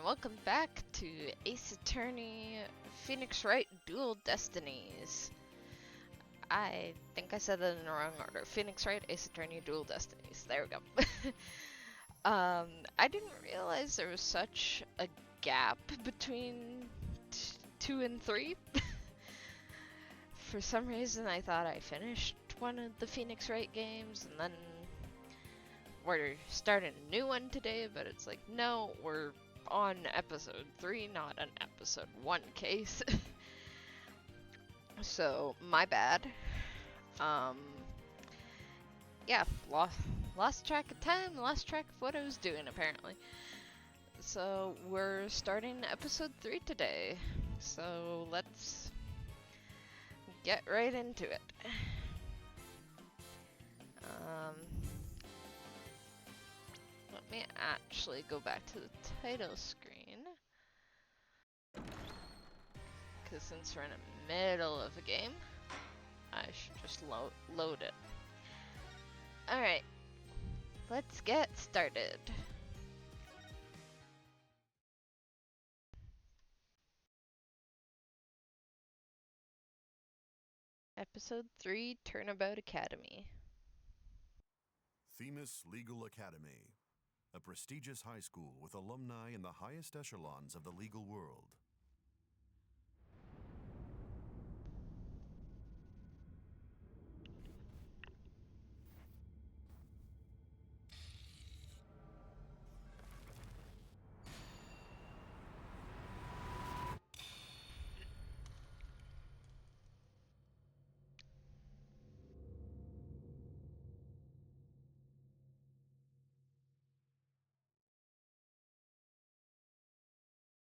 welcome back to Ace Attorney Phoenix Wright Dual Destinies. I think I said that in the wrong order. Phoenix Wright, Ace Attorney, Dual Destinies. There we go. I didn't realize there was such a gap between 2 and 3. For some reason I thought I finished one of the Phoenix Wright games, and then we're starting a new one today, but it's like, no, we're on episode 3, not an episode 1 case. So, my bad. Yeah, lost track of time, lost track of what I was doing, apparently. So, we're starting episode 3 today. So, let's get right into it. Let me actually go back to the title screen, because since we're in the middle of a game, I should just load it. Alright, let's get started. Episode 3, Turnabout Academy. Themis Legal Academy, a prestigious high school with alumni in the highest echelons of the legal world.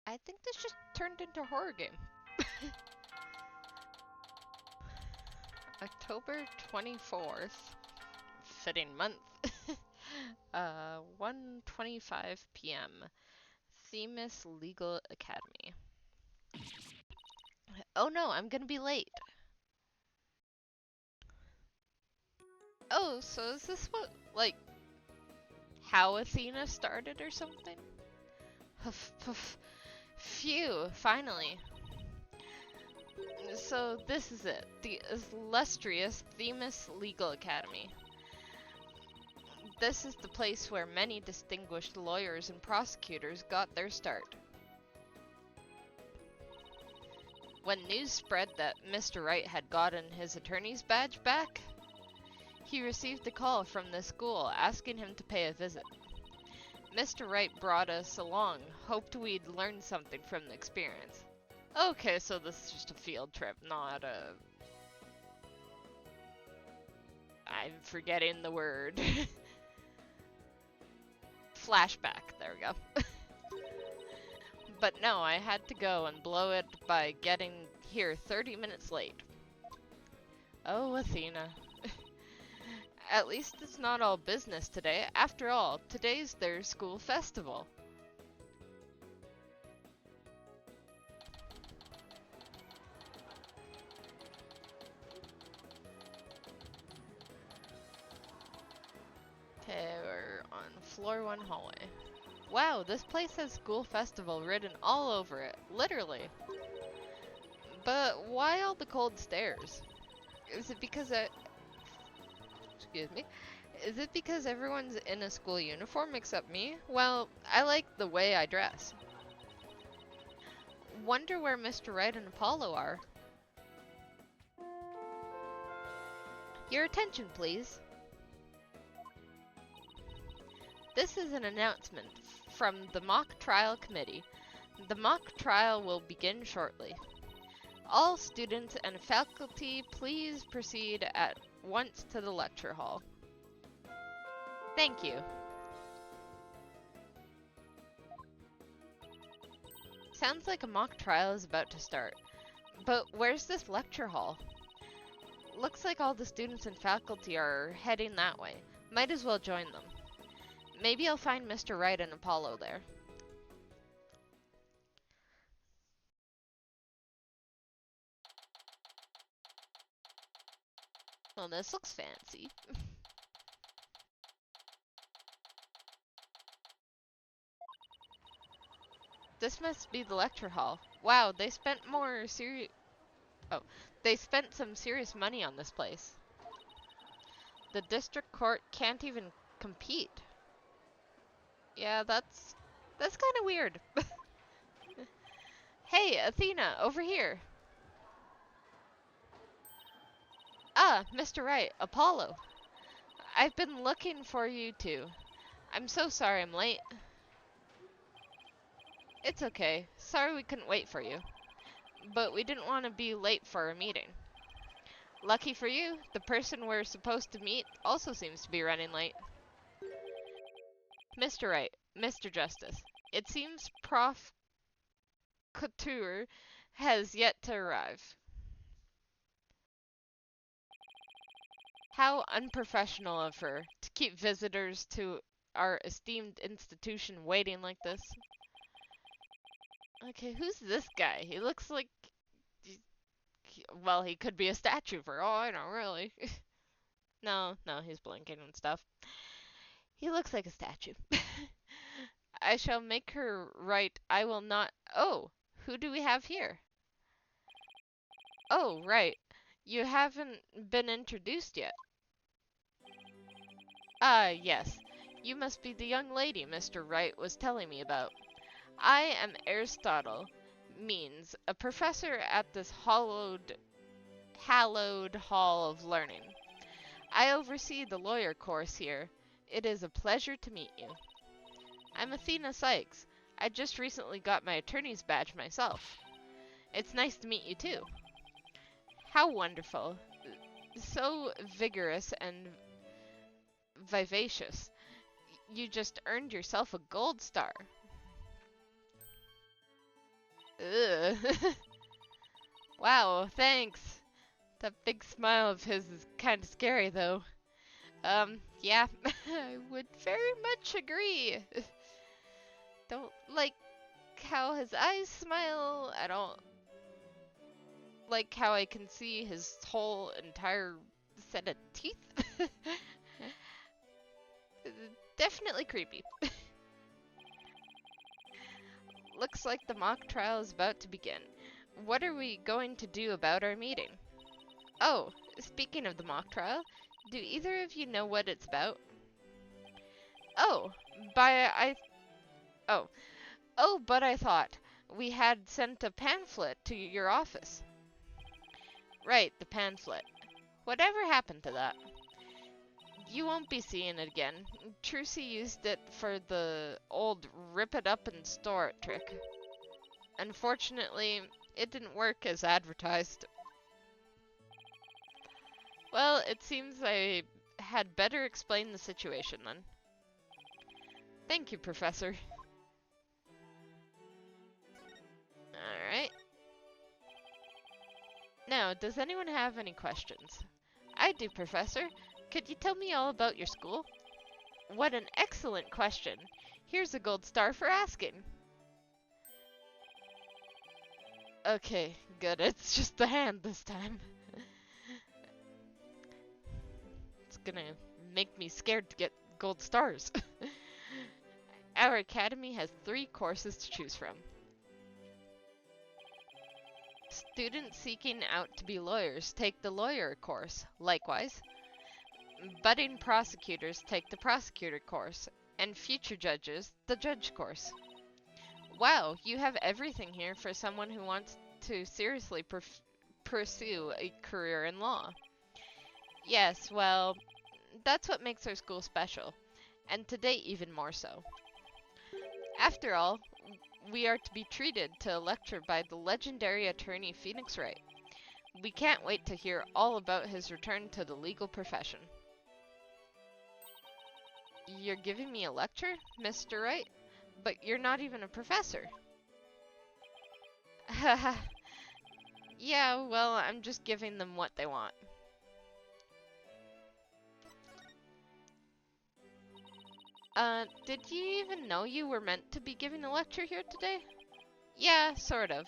I think this just turned into a horror game. October 24th, fitting month, 1:25 p.m. Themis Legal Academy. Oh no, I'm gonna be late. Oh, so is this what, like, how Athena started or something? Phew, finally. So this is it, the illustrious Themis Legal Academy. This is the place where many distinguished lawyers and prosecutors got their start. When news spread that Mr. Wright had gotten his attorney's badge back, he received a call from the school asking him to pay a visit. Mr. Wright brought us along, hoped we'd learn something from the experience. Okay, so this is just a field trip, not a... I'm forgetting the word. Flashback, there we go. But no, I had to go and blow it by getting here 30 minutes late. Oh, Athena. At least it's not all business today. After all, today's their school festival. Okay, we're on floor 1 hallway. Wow, this place has school festival written all over it, literally. But why all the cold stares? Is it because excuse me. Is it because everyone's in a school uniform except me? Well, I like the way I dress. Wonder where Mr. Wright and Apollo are. Your attention, please. This is an announcement from the mock trial committee. The mock trial will begin shortly. All students and faculty, please proceed at once to the lecture hall. Thank you. Sounds like a mock trial is about to start. But where's this lecture hall? Looks like all the students and faculty are heading that way. Might as well join them. Maybe I'll find Mr. Wright and Apollo there. Well, this looks fancy. This must be the lecture hall. Wow, they spent they spent some serious money on this place. The district court can't even compete. Yeah, that's kind of weird. Hey, Athena, over here. Ah, Mr. Wright, Apollo. I've been looking for you two. I'm so sorry I'm late. It's okay. Sorry we couldn't wait for you. But we didn't want to be late for our meeting. Lucky for you, the person we're supposed to meet also seems to be running late. Mr. Wright, Mr. Justice, it seems Prof. Couture has yet to arrive. How unprofessional of her to keep visitors to our esteemed institution waiting like this. Okay, who's this guy? He looks like... Well, he could be a statue for all I know, really. No, he's blinking and stuff. He looks like a statue. I shall make her right. I will not... Oh, who do we have here? Oh, right. You haven't been introduced yet. Ah, yes. You must be the young lady Mr. Wright was telling me about. I am Aristotle, means a professor at this hallowed hall of learning. I oversee the lawyer course here. It is a pleasure to meet you. I'm Athena Sykes. I just recently got my attorney's badge myself. It's nice to meet you too. How wonderful. So vigorous and vivacious. You just earned yourself a gold star. Ugh. Wow, thanks. That big smile of his is kind of scary, though. Yeah, I would very much agree. Don't like how his eyes smile. I don't like how I can see his whole entire set of teeth. Definitely creepy. Looks like the mock trial is about to begin. What are we going to do about our meeting? Oh, speaking of the mock trial, do either of you know what it's about? Oh, but I thought we had sent a pamphlet to your office. Right, the pamphlet. Whatever happened to that? You won't be seeing it again. Trucy used it for the old rip it up and store it trick. Unfortunately, it didn't work as advertised. Well, it seems I had better explain the situation then. Thank you, Professor. Alright. Now, does anyone have any questions? I do, Professor. Could you tell me all about your school? What an excellent question. Here's a gold star for asking. Okay, good. It's just the hand this time. It's gonna make me scared to get gold stars. Our academy has 3 courses to choose from. Students seeking out to be lawyers take the lawyer course. Likewise, budding prosecutors take the prosecutor course, and future judges the judge course. Wow, you have everything here for someone who wants to seriously pursue a career in law. Yes, well, that's what makes our school special, and today even more so. After all, we are to be treated to a lecture by the legendary attorney Phoenix Wright. We can't wait to hear all about his return to the legal profession. You're giving me a lecture, Mr. Wright? But you're not even a professor. Haha. Yeah, well, I'm just giving them what they want. Did you even know you were meant to be giving a lecture here today? Yeah, sort of.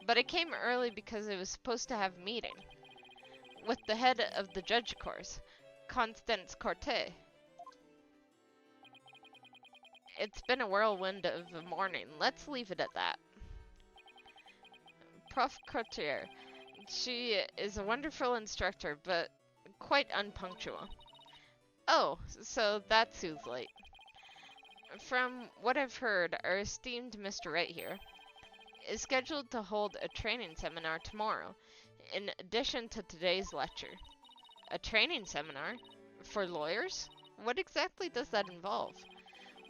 But I came early because I was supposed to have a meeting with the head of the judge course, Constance Corte. It's been a whirlwind of a morning. Let's leave it at that. Prof. Courtier. She is a wonderful instructor, but quite unpunctual. Oh, so that's who's late. From what I've heard, our esteemed Mr. Wright here is scheduled to hold a training seminar tomorrow, in addition to today's lecture. A training seminar? For lawyers? What exactly does that involve?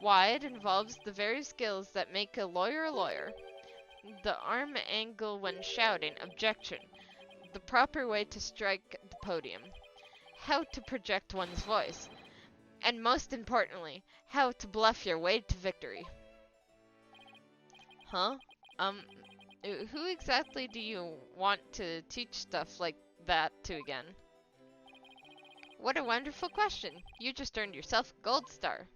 Why, it involves the very skills that make a lawyer. The arm angle when shouting, objection. The proper way to strike the podium. How to project one's voice. And most importantly, how to bluff your way to victory. Huh? Who exactly do you want to teach stuff like that to again? What a wonderful question. You just earned yourself a gold star.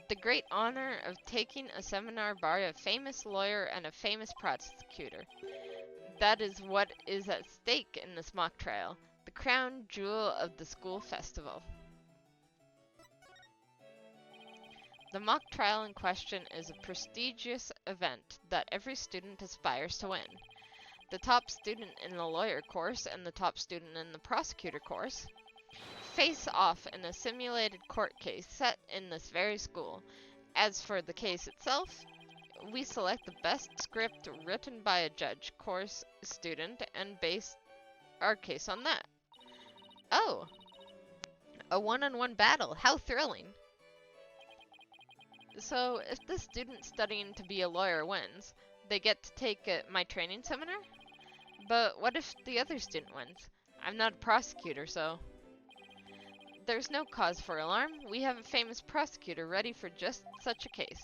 The great honor of taking a seminar by a famous lawyer and a famous prosecutor. That is what is at stake in this mock trial, the crown jewel of the school festival. The mock trial in question is a prestigious event that every student aspires to win. The top student in the lawyer course and the top student in the prosecutor course face off in a simulated court case set in this very school. As for the case itself, we select the best script written by a judge course student and base our case on that. Oh, a one-on-one battle. How thrilling. So, if the student studying to be a lawyer wins, they get to take my training seminar? But what if the other student wins? I'm not a prosecutor, so... There's no cause for alarm. We have a famous prosecutor ready for just such a case.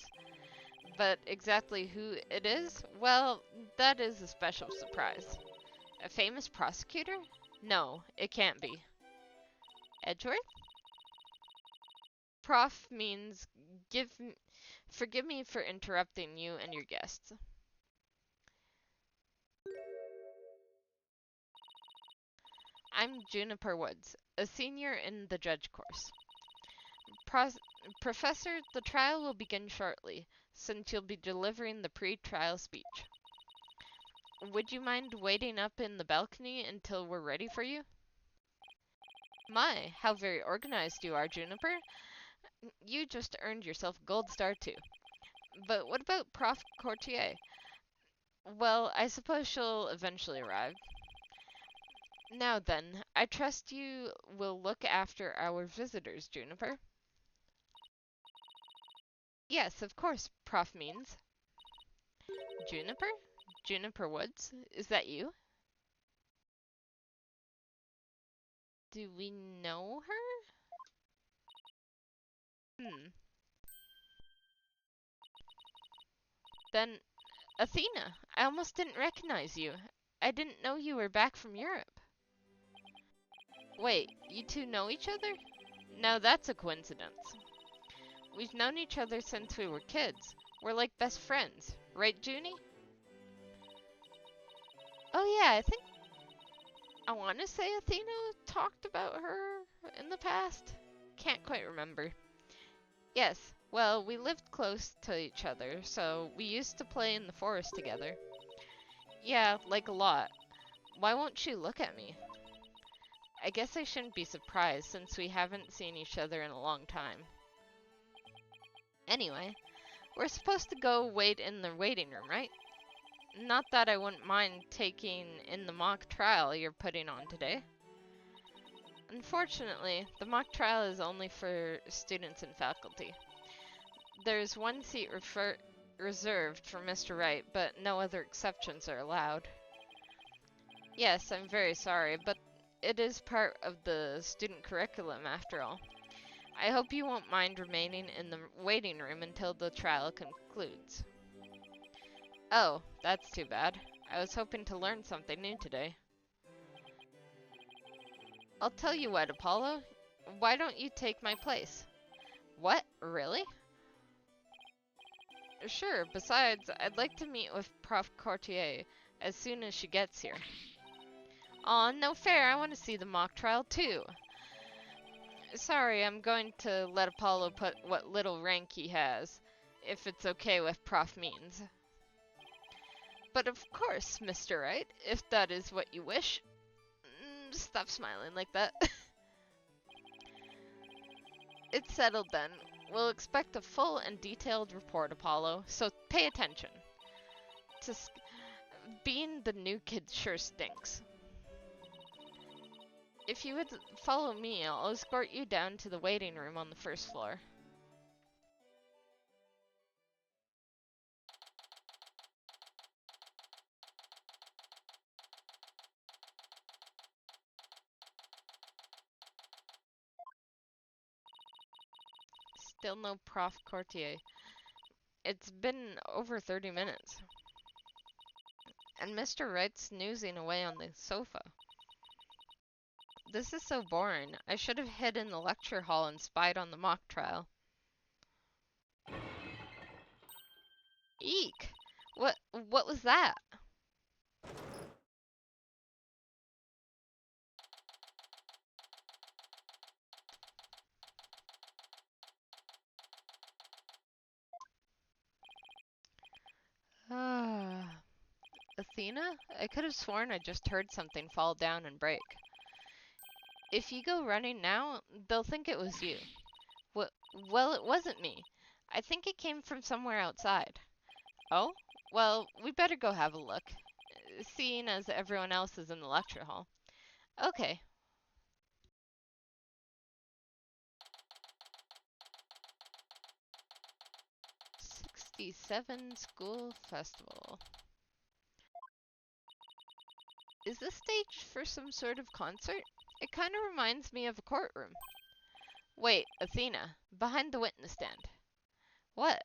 But exactly who it is? Well, that is a special surprise. A famous prosecutor? No, it can't be. Edgeworth? Prof means forgive me for interrupting you and your guests. I'm Juniper Woods, a senior in the judge course. Professor, the trial will begin shortly, since you'll be delivering the pre-trial speech. Would you mind waiting up in the balcony until we're ready for you? My, how very organized you are, Juniper. You just earned yourself a gold star, too. But what about Prof. Courtier? Well, I suppose she'll eventually arrive. Now then, I trust you will look after our visitors, Juniper. Yes, of course, Prof means. Juniper? Juniper Woods? Is that you? Do we know her? Then, Athena, I almost didn't recognize you. I didn't know you were back from Europe. Wait, you two know each other? Now that's a coincidence. We've known each other since we were kids. We're like best friends. Right, Junie? Oh yeah, I want to say Athena talked about her in the past. Can't quite remember. Yes, well, we lived close to each other, so we used to play in the forest together. Yeah, like a lot. Why won't she look at me? I guess I shouldn't be surprised since we haven't seen each other in a long time. Anyway, we're supposed to go wait in the waiting room, right? Not that I wouldn't mind taking in the mock trial you're putting on today. Unfortunately, the mock trial is only for students and faculty. There's one seat reserved for Mr. Wright, but no other exceptions are allowed. Yes, I'm very sorry, but it is part of the student curriculum after all. I hope you won't mind remaining in the waiting room until the trial concludes. Oh, that's too bad. I was hoping to learn something new today. I'll tell you what, Apollo. Why don't you take my place? What? Really? Sure, besides, I'd like to meet with Prof. Courtier as soon as she gets here. Aw, no fair, I want to see the mock trial too. Sorry, I'm going to let Apollo put what little rank he has, if it's okay with Prof. Means. But of course, Mr. Wright, if that is what you wish. Stop smiling like that. It's settled then. We'll expect a full and detailed report, Apollo, so pay attention. Being the new kid sure stinks. If you would follow me, I'll escort you down to the waiting room on the first floor. Still no Prof. Courtier. It's been over 30 minutes. And Mr. Wright's snoozing away on the sofa. This is so boring. I should have hid in the lecture hall and spied on the mock trial. Eek! What was that? Athena? I could have sworn I just heard something fall down and break. If you go running now, they'll think it was you. Well, it wasn't me. I think it came from somewhere outside. Oh? Well, we better go have a look, seeing as everyone else is in the lecture hall. Okay. '67 School Festival. Is this staged for some sort of concert? It kind of reminds me of a courtroom. Wait, Athena, behind the witness stand. What?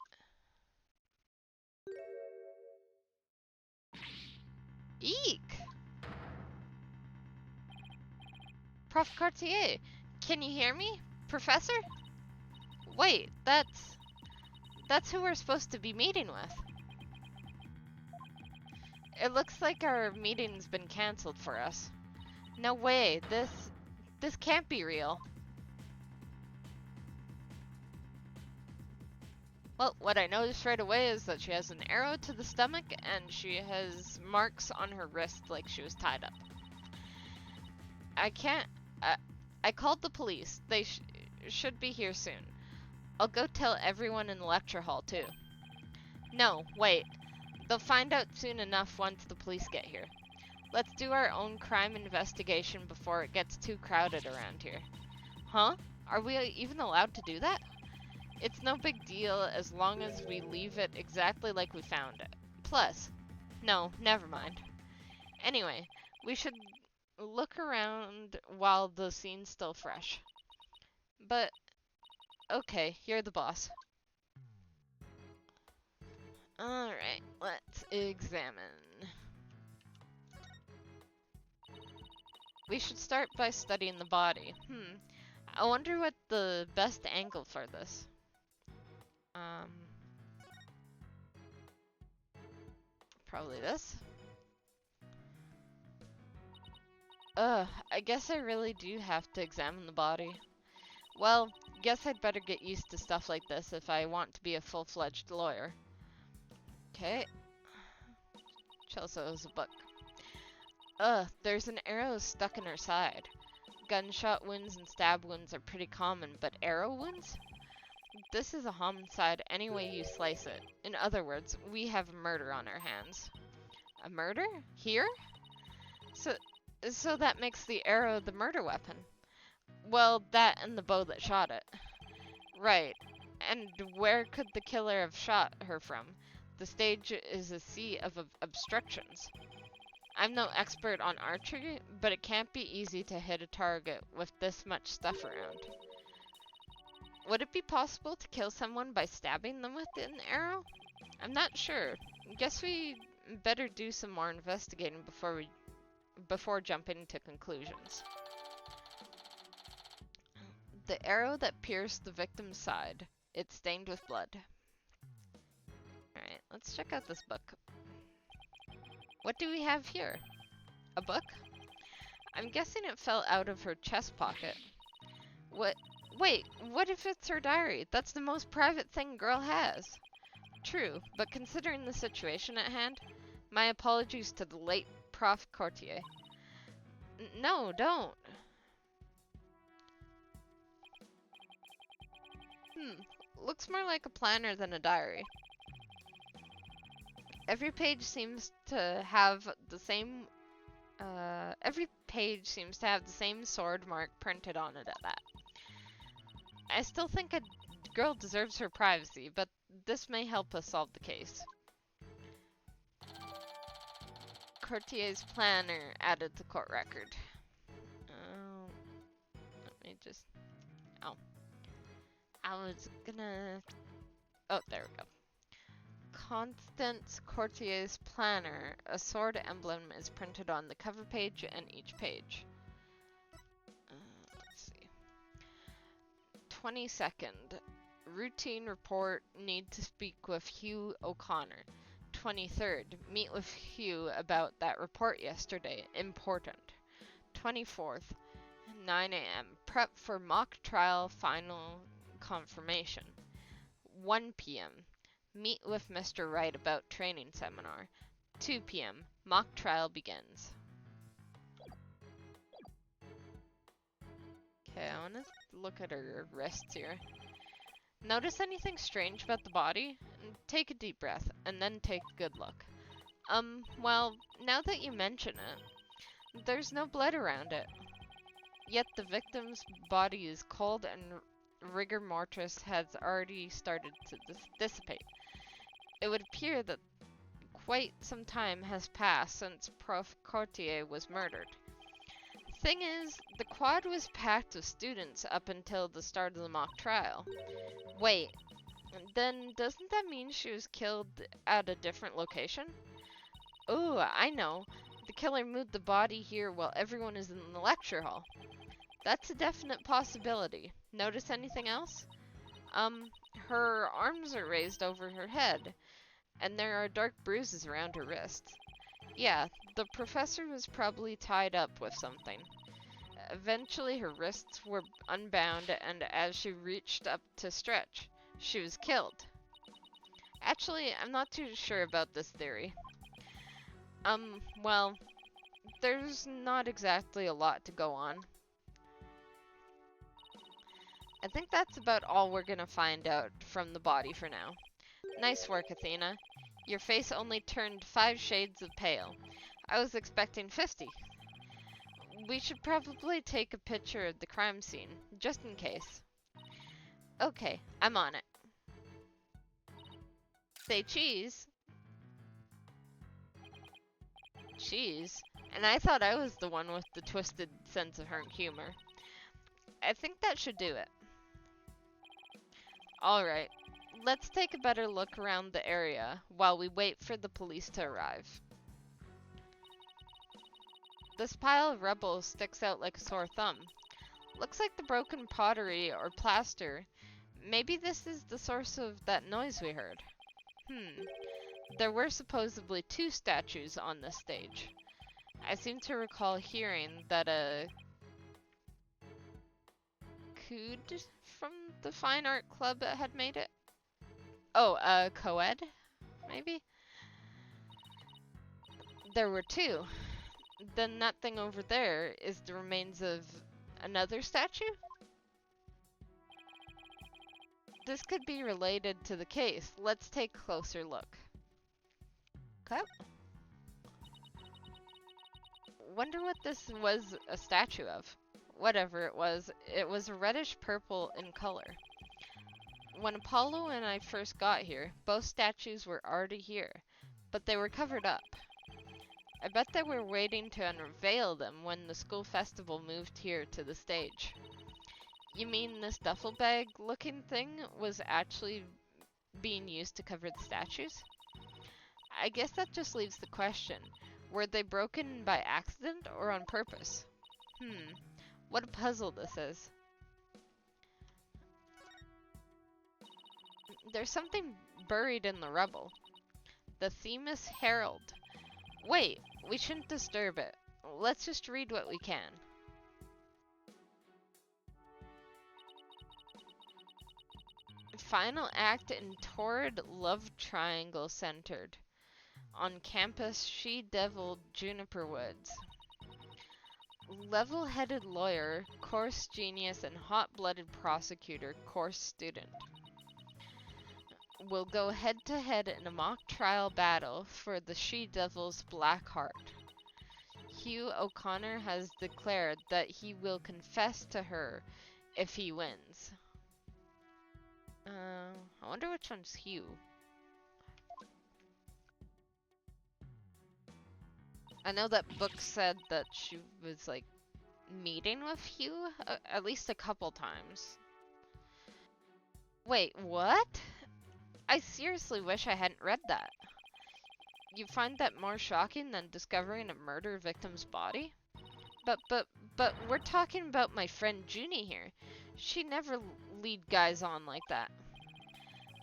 Eek! Prof. Cartier, can you hear me? Professor? Wait, that's who we're supposed to be meeting with. It looks like our meeting's been cancelled for us. No way, this can't be real. Well, what I noticed right away is that she has an arrow to the stomach and she has marks on her wrist like she was tied up. I called the police. They should be here soon. I'll go tell everyone in the lecture hall too. No, wait. They'll find out soon enough once the police get here. Let's do our own crime investigation before it gets too crowded around here. Huh? Are we even allowed to do that? It's no big deal as long as we leave it exactly like we found it. Plus, no, never mind. Anyway, we should look around while the scene's still fresh. But, okay, you're the boss. Alright, let's examine. We should start by studying the body. I wonder what the best angle for this. Probably this. I guess I really do have to examine the body. Well, guess I'd better get used to stuff like this if I want to be a full-fledged lawyer. Okay. Chelsea has a book. There's an arrow stuck in her side. Gunshot wounds and stab wounds are pretty common, but arrow wounds? This is a homicide any way you slice it. In other words, we have a murder on our hands. A murder? Here? So that makes the arrow the murder weapon. Well, that and the bow that shot it. Right. And where could the killer have shot her from? The stage is a sea of obstructions. I'm no expert on archery, but it can't be easy to hit a target with this much stuff around. Would it be possible to kill someone by stabbing them with an arrow? I'm not sure. Guess we better do some more investigating before jumping to conclusions. The arrow that pierced the victim's side. It's stained with blood. Alright, let's check out this book. What do we have here? A book? I'm guessing it fell out of her chest pocket. Wait, what if it's her diary? That's the most private thing girl has. True, but considering the situation at hand, my apologies to the late Prof. Courtier. No, don't. Looks more like a planner than a diary. Every page seems to have the same sword mark printed on it at that. I still think a girl deserves her privacy, but this may help us solve the case. Courtier's planner added to court record. Let me just... Oh. I was gonna... Oh, there we go. Constance Courtier's planner. A sword emblem is printed on the cover page and each page. Let's see. 22nd. Routine report. Need to speak with Hugh O'Connor. 23rd. Meet with Hugh about that report yesterday. Important. 24th. 9 a.m. Prep for mock trial final confirmation. 1 p.m. Meet with Mr. Wright about training seminar. 2 p.m. Mock trial begins. Okay, I want to look at her wrists here. Notice anything strange about the body? Take a deep breath, and then take a good look. Well, now that you mention it, there's no blood around it. Yet the victim's body is cold and rigor mortis has already started to dissipate. It would appear that quite some time has passed since Prof. Courtier was murdered. Thing is, the quad was packed with students up until the start of the mock trial. Wait, then doesn't that mean she was killed at a different location? Oh, I know. The killer moved the body here while everyone is in the lecture hall. That's a definite possibility. Notice anything else? Her arms are raised over her head, and there are dark bruises around her wrists. Yeah, the professor was probably tied up with something. Eventually her wrists were unbound, and as she reached up to stretch, she was killed. Actually, I'm not too sure about this theory. Well, there's not exactly a lot to go on. I think that's about all we're gonna find out from the body for now. Nice work, Athena. Your face only turned 5 shades of pale. I was expecting 50. We should probably take a picture of the crime scene, just in case. Okay, I'm on it. Say cheese. Cheese? And I thought I was the one with the twisted sense of humor. I think that should do it. Alright, let's take a better look around the area while we wait for the police to arrive. This pile of rubble sticks out like a sore thumb. Looks like the broken pottery or plaster. Maybe this is the source of that noise we heard. There were supposedly 2 statues on this stage. I seem to recall hearing that a cood from the Fine Art Club had made it. Oh, co-ed? Maybe? There were 2. Then that thing over there is the remains of another statue? This could be related to the case. Let's take a closer look. Okay. Wonder what this was a statue of. Whatever it was reddish purple in color. When Apollo and I first got here, both statues were already here, but they were covered up. I bet they were waiting to unveil them when the school festival moved here to the stage. You mean this duffel bag looking thing was actually being used to cover the statues? I guess that just leaves the question, were they broken by accident or on purpose? What a puzzle this is. There's something buried in the rubble. The Themis Herald. Wait, we shouldn't disturb it. Let's just read what we can. Final act in torrid love triangle centered. On campus, she-devil Juniper Woods. Level-headed lawyer, course genius, and hot-blooded prosecutor, course student. Will go head-to-head in a mock trial battle for the she-devil's black heart. Hugh O'Connor has declared that he will confess to her if he wins. I wonder which one's Hugh. I know that book said that she was, like, meeting with Hugh at least a couple times. Wait, what? I seriously wish I hadn't read that. You find that more shocking than discovering a murder victim's body? But we're talking about my friend Junie here. She never lead guys on like that.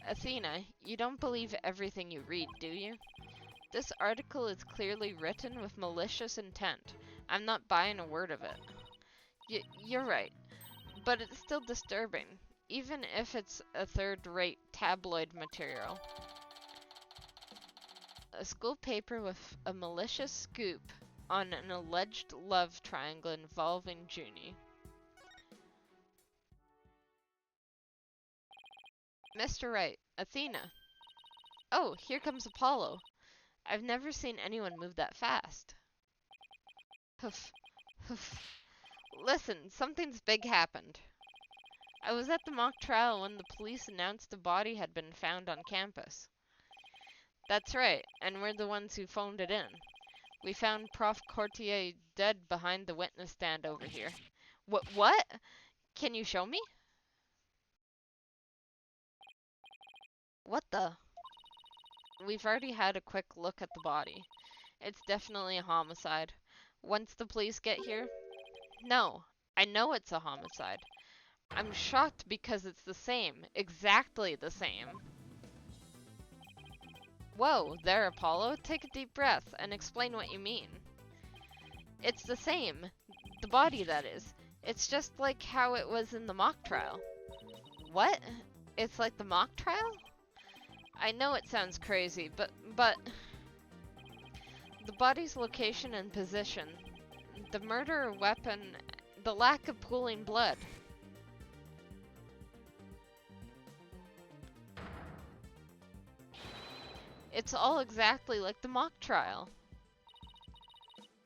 Athena, you don't believe everything you read, do you? This article is clearly written with malicious intent. I'm not buying a word of it. You're right, but it's still disturbing, even if it's a third-rate tabloid material. A school paper with a malicious scoop on an alleged love triangle involving Junie. Mr. Wright, Athena. Oh, here comes Apollo. I've never seen anyone move that fast. Hoof, hoof. Listen, something's big happened. I was at the mock trial when the police announced a body had been found on campus. That's right, and we're the ones who phoned it in. We found Prof. Courtier dead behind the witness stand over here. What? Can you show me? What the? We've already had a quick look at the body. It's definitely a homicide. Once the police get here... No, I know it's a homicide. I'm shocked because it's the same. Exactly the same. Whoa, there, Apollo. Take a deep breath and explain what you mean. It's the same. The body, that is. It's just like how it was in the mock trial. What? It's like the mock trial? I know it sounds crazy, but... The body's location and position, the murder weapon, the lack of pooling blood. It's all exactly like the mock trial.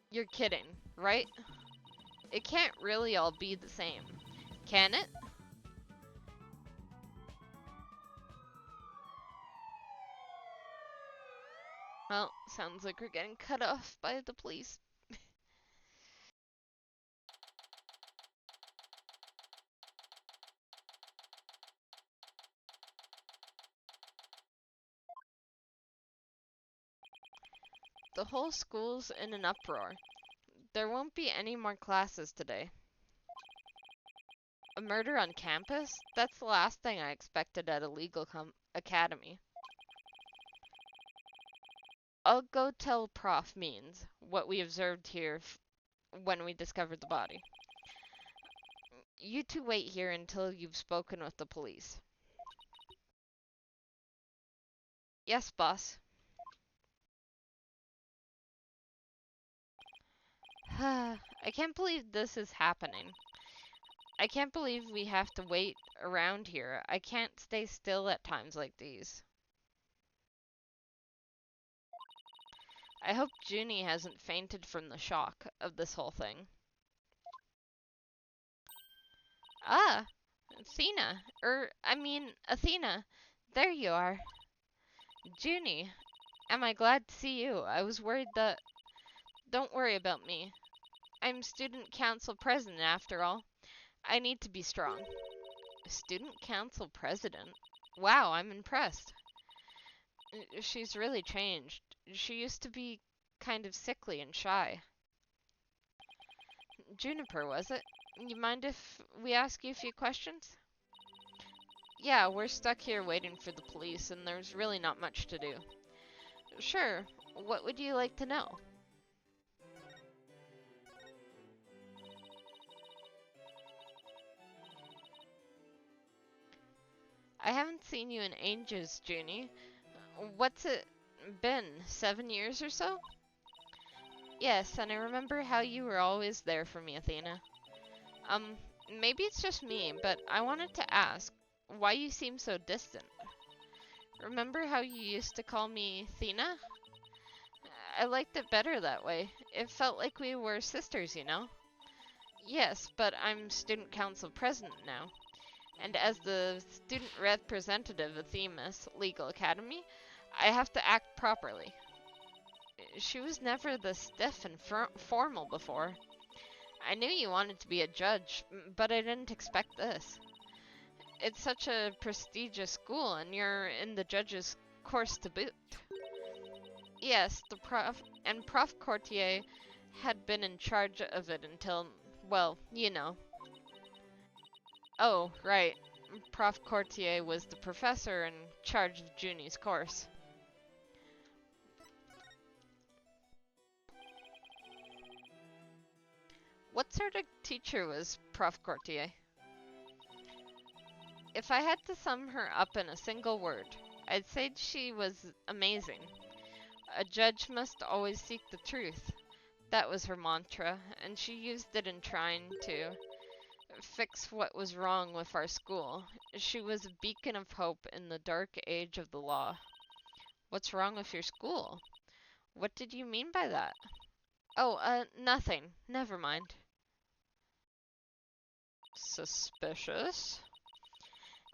You're kidding, right? It can't really all be the same, can it? Well, sounds like we're getting cut off by the police. The whole school's in an uproar. There won't be any more classes today. A murder on campus? That's the last thing I expected at a legal academy. I'll go tell Prof. Means what we observed here when we discovered the body. You two wait here until you've spoken with the police. Yes, boss. I can't believe this is happening. I can't believe we have to wait around here. I can't stay still at times like these. I hope Junie hasn't fainted from the shock of this whole thing. Ah, Athena. Athena. There you are. Junie, am I glad to see you? I was worried that... Don't worry about me. I'm student council president after all. I need to be strong. Student council president? Wow, I'm impressed. She's really changed. She used to be kind of sickly and shy. Juniper, was it? You mind if we ask you a few questions? Yeah, we're stuck here waiting for the police, and there's really not much to do. Sure. What would you like to know? I haven't seen you in ages, Junie. What's it been, 7 years or so? Yes, and I remember how you were always there for me, Athena. Um, maybe it's just me, but I wanted to ask why you seem so distant. Remember how you used to call me Athena? I liked it better that way. It felt like we were sisters, you know? Yes, but I'm student council president now. And as the student representative of Themis Legal Academy, I have to act properly. She was never this stiff and formal before. I knew you wanted to be a judge, but I didn't expect this. It's such a prestigious school, and you're in the judge's course to boot. Yes, Prof Courtier had been in charge of it until, well, you know. Oh, right. Prof Courtier was the professor in charge of Junie's course. What sort of teacher was Prof Courtier? If I had to sum her up in a single word, I'd say she was amazing. A judge must always seek the truth. That was her mantra, and she used it in trying to fix what was wrong with our school. She was a beacon of hope in the dark age of the law. What's wrong with your school? What did you mean by that? Oh, nothing. Never mind. Suspicious?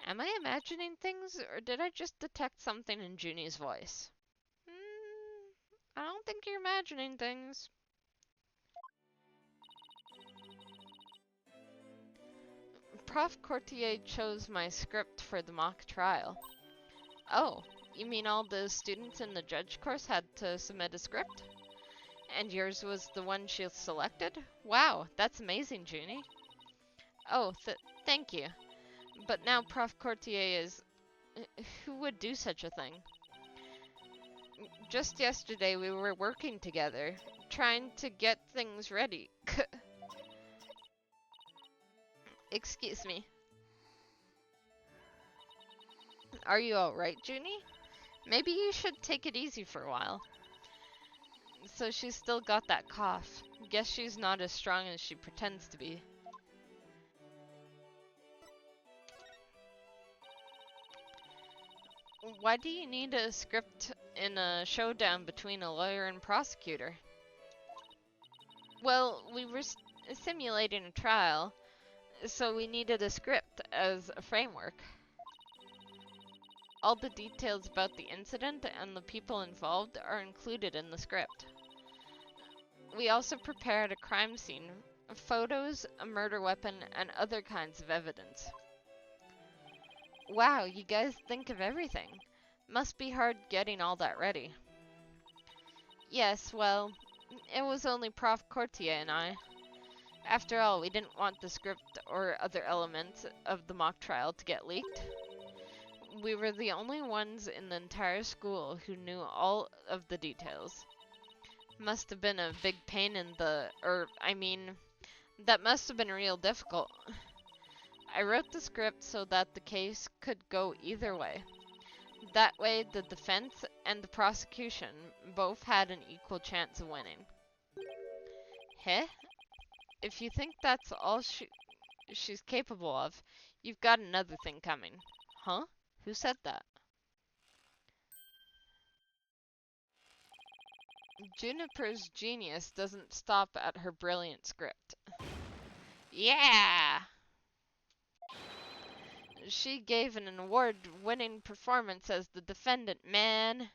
Am I imagining things, or did I just detect something in Junie's voice? I don't think you're imagining things. Prof Courtier chose my script for the mock trial. Oh, you mean all the students in the judge course had to submit a script? And yours was the one she selected? Wow, that's amazing, Junie. Oh, thank you. But now Prof Courtier is... Who would do such a thing? Just yesterday we were working together, trying to get things ready. Excuse me. Are you alright, Junie? Maybe you should take it easy for a while. So she's still got that cough. Guess she's not as strong as she pretends to be. Why do you need a script in a showdown between a lawyer and prosecutor? Well, we were simulating a trial, so we needed a script as a framework. All the details about the incident and the people involved are included in the script. We also prepared a crime scene, photos, a murder weapon, and other kinds of evidence. Wow, you guys think of everything. Must be hard getting all that ready. Yes, well, it was only Prof Courtier and I. After all, we didn't want the script or other elements of the mock trial to get leaked. We were the only ones in the entire school who knew all of the details. Must have been a big pain in the... that must have been real difficult. I wrote the script so that the case could go either way. That way, the defense and the prosecution both had an equal chance of winning. Heh? If you think that's all she's capable of, you've got another thing coming. Huh? Who said that? Juniper's genius doesn't stop at her brilliant script. Yeah! She gave an award-winning performance as the defendant, man.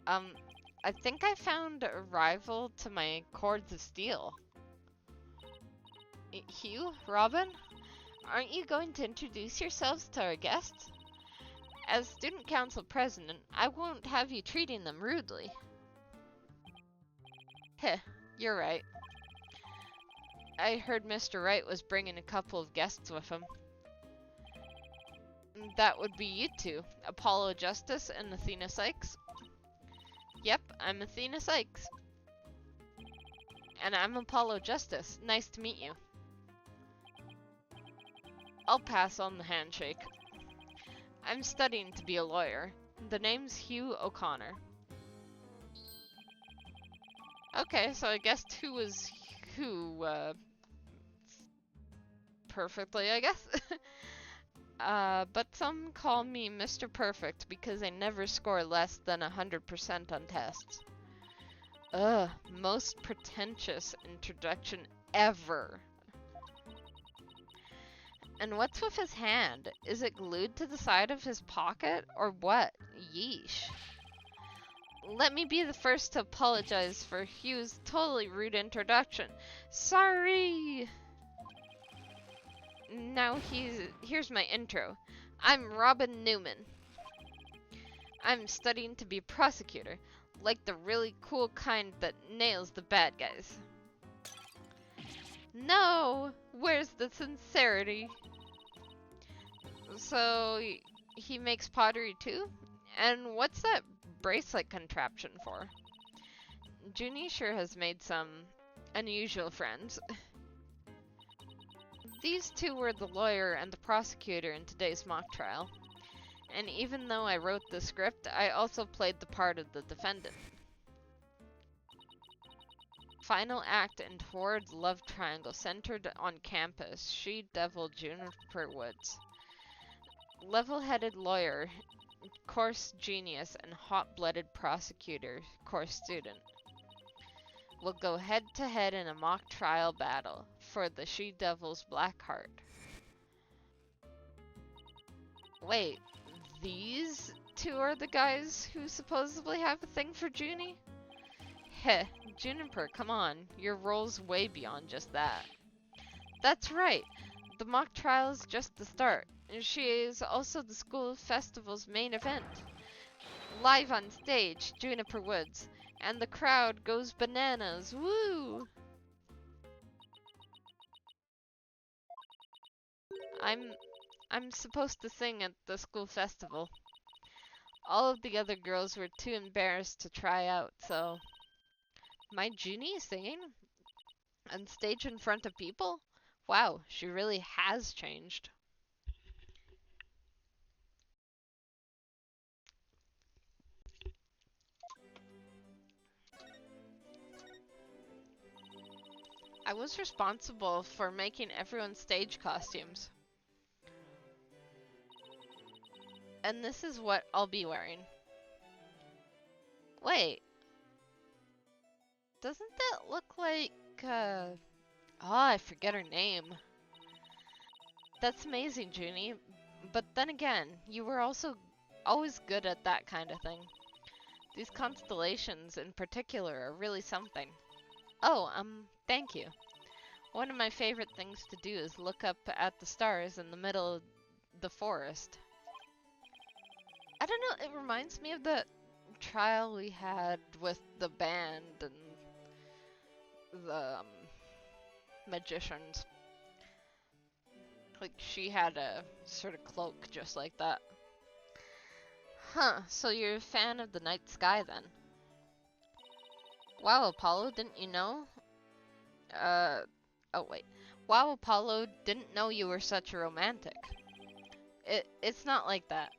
I think I found a rival to my cords of steel. Hugh? Robin? Aren't you going to introduce yourselves to our guests? As student council president, I won't have you treating them rudely. Heh, you're right. I heard Mr. Wright was bringing a couple of guests with him. That would be you two, Apollo Justice and Athena Sykes. Yep, I'm Athena Sykes. And I'm Apollo Justice. Nice to meet you. I'll pass on the handshake. I'm studying to be a lawyer. The name's Hugh O'Connor. Okay, so I guessed who was who, perfectly, I guess. But some call me Mr. Perfect because I never score less than 100% on tests. Ugh, most pretentious introduction ever. And what's with his hand? Is it glued to the side of his pocket, or what? Yeesh. Let me be the first to apologize for Hugh's totally rude introduction. Sorry! Now here's my intro. I'm Robin Newman. I'm studying to be a prosecutor, like the really cool kind that nails the bad guys. No! Where's the sincerity? So, he makes pottery too? And what's that bracelet contraption for? Junie sure has made some unusual friends. These two were the lawyer and the prosecutor in today's mock trial. And even though I wrote the script, I also played the part of the defendant. Final act in Torrid's love triangle centered on campus, she-devil Juniper Woods. Level-headed lawyer, course genius, and hot-blooded prosecutor, course student, will go head-to-head in a mock trial battle for the she-devil's black heart. Wait, these two are the guys who supposedly have a thing for Junie? Heh, Juniper, come on, your role's way beyond just that. That's right, the mock trial is just the start. She is also the school festival's main event. Live on stage, Juniper Woods, and the crowd goes bananas. Woo! I'm supposed to sing at the school festival. All of the other girls were too embarrassed to try out, so my Junie singing on stage in front of people? Wow, she really has changed. I was responsible for making everyone's stage costumes. And this is what I'll be wearing. Wait. Doesn't that look like, I forget her name. That's amazing, Junie. But then again, you were also always good at that kind of thing. These constellations in particular are really something. Oh, thank you. One of my favorite things to do is look up at the stars in the middle of the forest. I don't know, it reminds me of the trial we had with the band and the magicians. Like, she had a sort of cloak just like that. Huh, so you're a fan of the night sky then? Wow, Apollo, didn't you know? Oh wait. Wow, Apollo, didn't know you were such a romantic. It's not like that.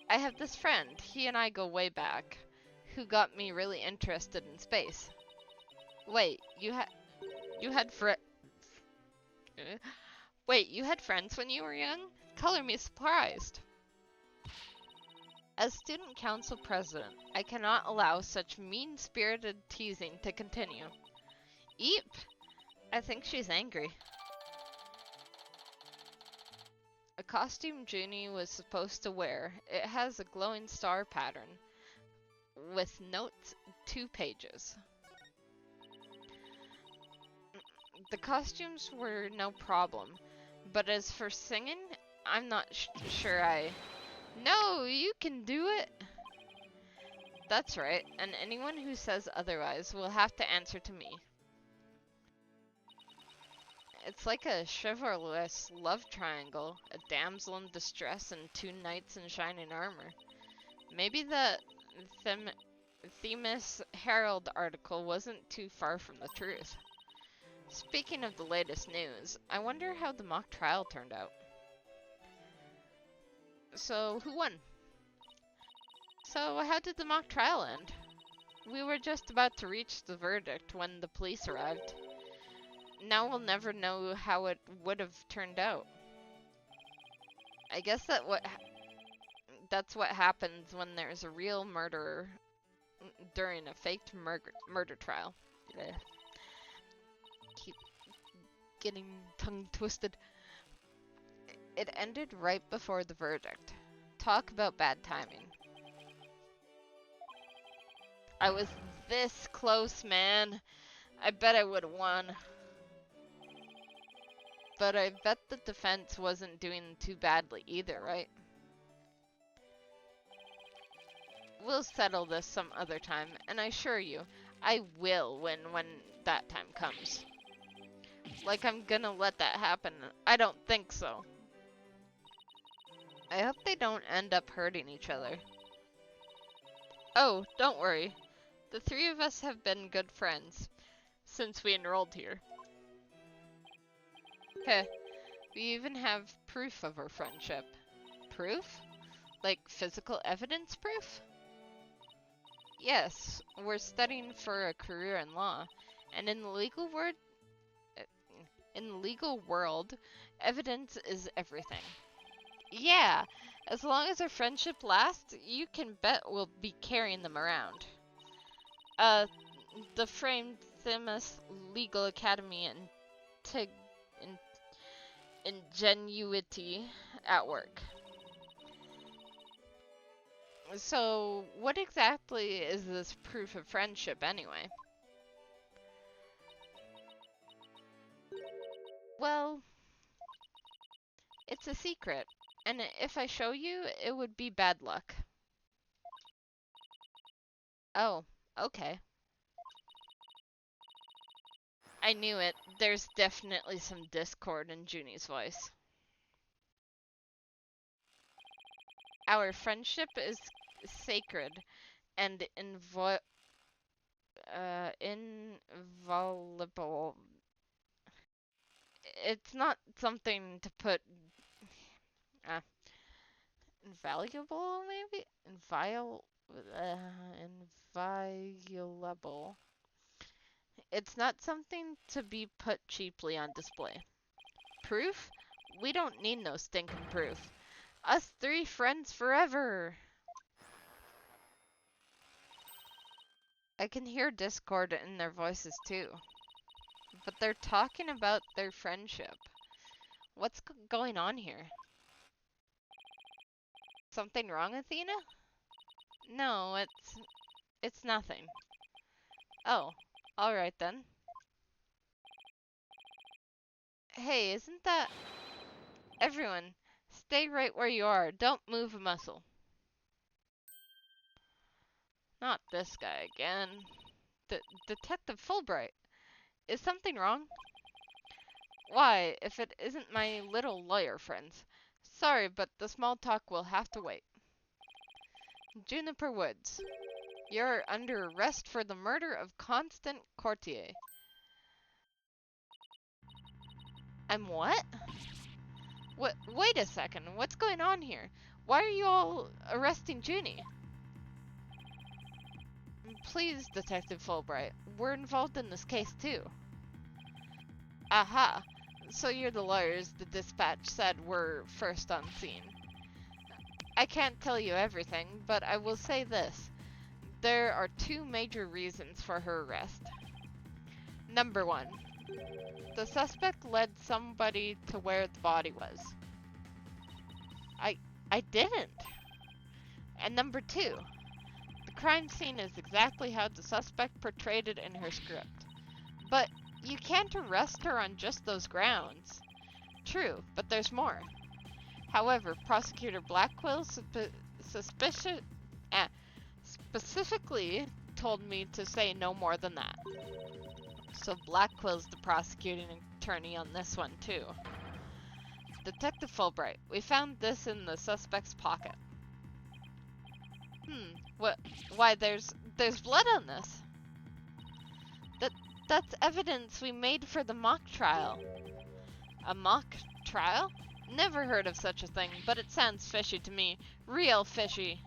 I have this friend, he and I go way back, who got me really interested in space. Wait, you had Wait, you had friends when you were young? Color me surprised. As student council president, I cannot allow such mean-spirited teasing to continue. Eep! I think she's angry. A costume Junie was supposed to wear. It has a glowing star pattern with notes 2 pages. The costumes were no problem, but as for singing, I'm not sure I... No, you can do it! That's right, and anyone who says otherwise will have to answer to me. It's like a chivalrous love triangle, a damsel in distress and 2 knights in shining armor. Maybe the Themis Herald article wasn't too far from the truth. Speaking of the latest news, I wonder how the mock trial turned out. So, who won? So, how did the mock trial end? We were just about to reach the verdict when the police arrived. Now we'll never know how it would have turned out. I guess that's what happens when there's a real murderer during a faked murder trial. Ugh. Keep getting tongue twisted. It ended right before the verdict. Talk about bad timing. I was this close, man. I bet I would have won. But I bet the defense wasn't doing too badly either, right? We'll settle this some other time, and I assure you, I will win when that time comes. Like I'm gonna let that happen. I don't think so. I hope they don't end up hurting each other. Oh, don't worry. The three of us have been good friends since we enrolled here. Heh, we even have proof of our friendship. Proof? Like physical evidence proof? Yes, we're studying for a career in law, and in the legal world, evidence is everything. Yeah, as long as our friendship lasts, you can bet we'll be carrying them around. The framed Themis Legal Academy and ingenuity at work. So, what exactly is this proof of friendship anyway? Well, it's a secret, and if I show you, it would be bad luck. Oh, okay. I knew it. There's definitely some discord in Junie's voice. Our friendship is sacred and inviolable. It's not something to put invaluable, maybe? Inviolable. It's not something to be put cheaply on display. Proof? We don't need no stinking proof. Us three friends forever! I can hear discord in their voices too. But they're talking about their friendship. What's going on here? Something wrong, Athena? No, it's nothing. Oh, alright then. Hey, isn't that... Everyone, stay right where you are. Don't move a muscle. Not this guy again. Detective Fulbright. Is something wrong? Why, if it isn't my little lawyer friends. Sorry, but the small talk will have to wait. Juniper Woods. You're under arrest for the murder of Constant Courtier. I'm what? Wait a second. What's going on here? Why are you all arresting Junie? Please, Detective Fulbright. We're involved in this case too. Aha. So you're the lawyers the dispatch said were first on scene. I can't tell you everything, but I will say this. There are two major reasons for her arrest. Number one, the suspect led somebody to where the body was. I didn't. And number two, the crime scene is exactly how the suspect portrayed it in her script. But you can't arrest her on just those grounds. True, but there's more. However, Prosecutor Blackwell specifically told me to say no more than that. So Blackwell's the prosecuting attorney on this one too. Detective Fulbright, we found this in the suspect's pocket. What? Why, there's blood on this. That's evidence we made for the mock trial. A mock trial? Never heard of such a thing, but it sounds fishy to me. Real fishy.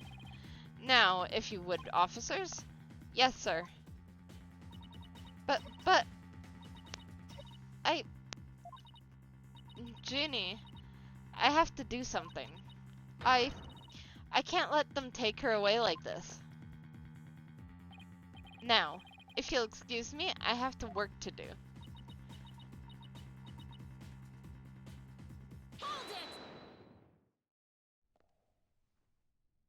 Now, if you would, officers? Yes, sir. But... Ginny, I have to do something. I can't let them take her away like this. Now, if you'll excuse me, I have to work to do. Hold it!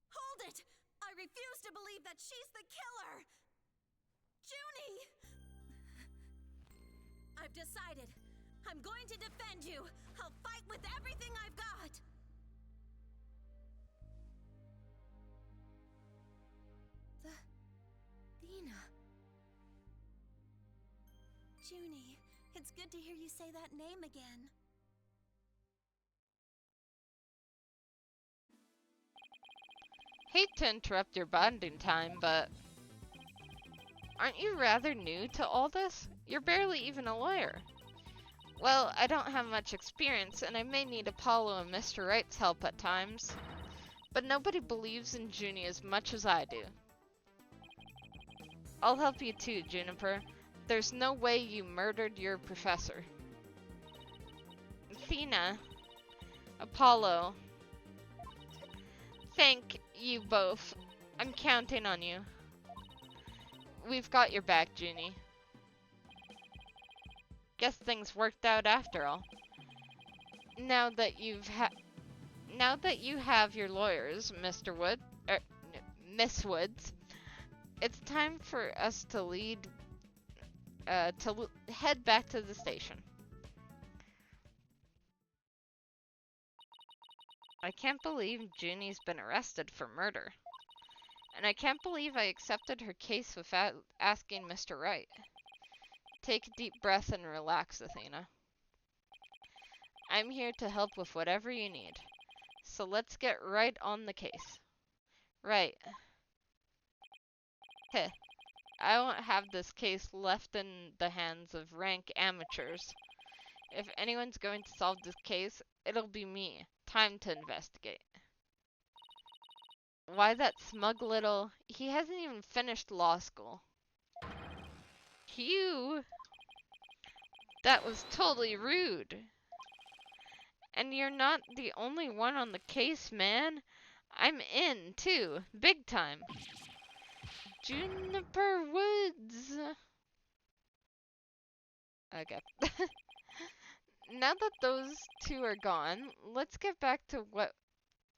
Hold it! I refuse to believe that she's the killer! Junie! I've decided. I'm going to defend you. I'll fight with everything I've got. Athena. Junie, it's good to hear you say that name again. Hate to interrupt your bonding time, but... aren't you rather new to all this? You're barely even a lawyer. Well, I don't have much experience, and I may need Apollo and Mr. Wright's help at times. But nobody believes in Junie as much as I do. I'll help you too, Juniper. There's no way you murdered your professor. Athena, Apollo, thank you both. I'm counting on you. We've got your back, Junie. Guess things worked out after all. Now that you have your lawyers, Mr. Wood, Miss Woods, it's time for us to head back to the station. I can't believe Junie's been arrested for murder. And I can't believe I accepted her case without asking Mr. Wright. Take a deep breath and relax, Athena. I'm here to help with whatever you need. So let's get right on the case. Right. Heh. I won't have this case left in the hands of rank amateurs. If anyone's going to solve this case, it'll be me. Time to investigate. Why that smug little... He hasn't even finished law school. You? That was totally rude. And you're not the only one on the case, man. I'm in, too. Big time. Juniper Woods. Okay. Now that those two are gone, let's get back to what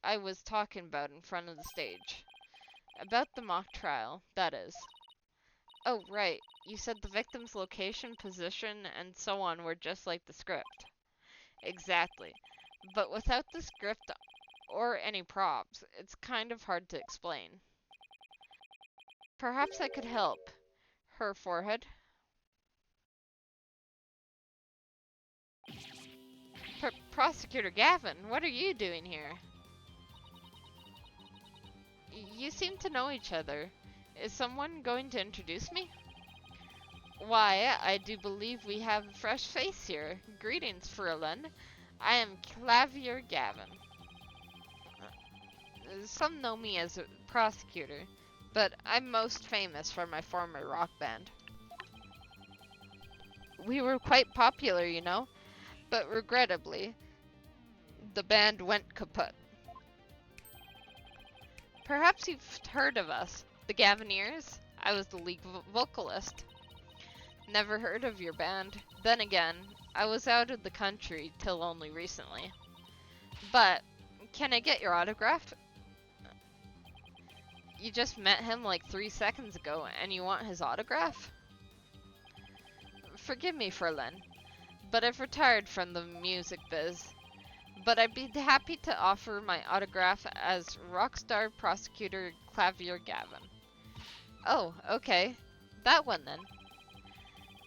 I was talking about in front of the stage. About the mock trial, that is. Oh, right. You said the victim's location, position, and so on were just like the script. Exactly. But without the script or any props, it's kind of hard to explain. Perhaps I could help. Her forehead. Prosecutor Gavin, what are you doing here? You seem to know each other. Is someone going to introduce me? Why, I do believe we have a fresh face here. Greetings, Frillin. I am Clavier Gavin. Some know me as a prosecutor, but I'm most famous for my former rock band. We were quite popular, you know, but regrettably, the band went kaput. Perhaps you've heard of us, the Gavineers? I was the lead vocalist. Never heard of your band. Then again, I was out of the country till only recently. But, can I get your autograph? You just met him like 3 seconds ago, and you want his autograph? Forgive me, Frillin, but I've retired from the music biz. But I'd be happy to offer my autograph as Rockstar Prosecutor Clavier Gavin. Oh, okay. That one then.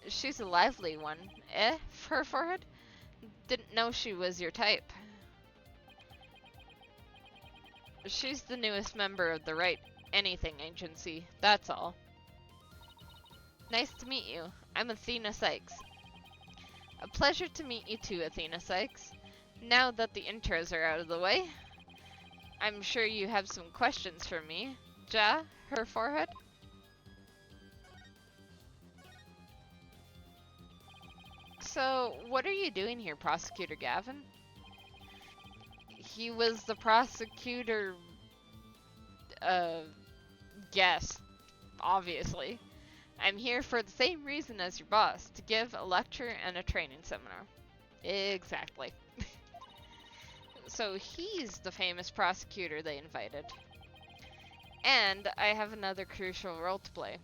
She's a lively one. Eh? Her forehead? Didn't know she was your type. She's the newest member of the Wright Anything Agency, that's all. Nice to meet you. I'm Athena Sykes. A pleasure to meet you too, Athena Sykes. Now that the intros are out of the way, I'm sure you have some questions for me. Ja, her forehead? So, what are you doing here, Prosecutor Gavin? He was the prosecutor, guest, obviously. I'm here for the same reason as your boss, to give a lecture and a training seminar. Exactly. So he's the famous prosecutor they invited. And I have another crucial role to play.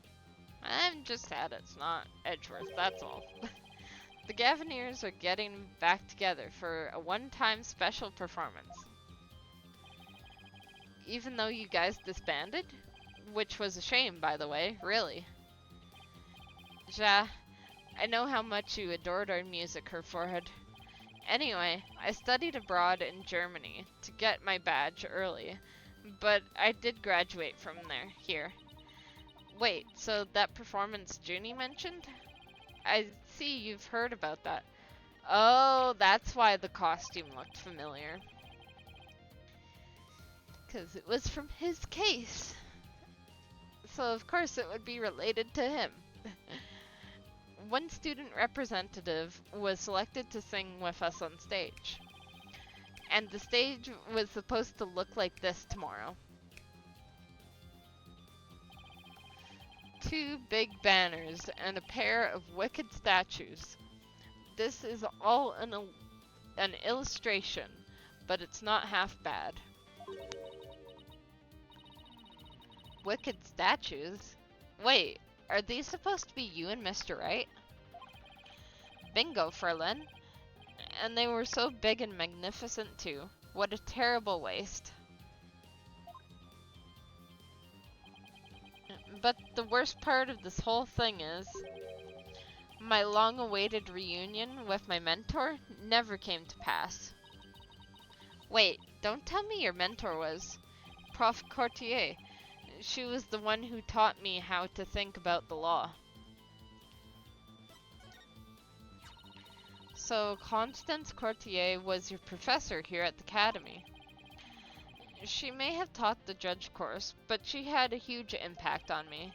I'm just sad it's not Edgeworth, that's all. The Gavineers are getting back together for a one-time special performance. Even though you guys disbanded? Which was a shame, by the way, really. Ja, I know how much you adored our music, her forehead. Anyway, I studied abroad in Germany to get my badge early, but I did graduate from there, here. Wait, so that performance Junie mentioned? I see you've heard about that. Oh, that's why the costume looked familiar. 'Cause it was from his case. So of course it would be related to him. One student representative was selected to sing with us on stage. And the stage was supposed to look like this tomorrow. 2 big banners and a pair of wicked statues. This is all an illustration, but it's not half bad. Wicked statues? Wait, are these supposed to be you and Mr. Wright? Bingo, Ferlin. And they were so big and magnificent too. What a terrible waste. But the worst part of this whole thing is, my long-awaited reunion with my mentor never came to pass. Wait, don't tell me your mentor was Prof. Courtier. She was the one who taught me how to think about the law. So, Constance Courtier was your professor here at the academy. She may have taught the judge course, but she had a huge impact on me.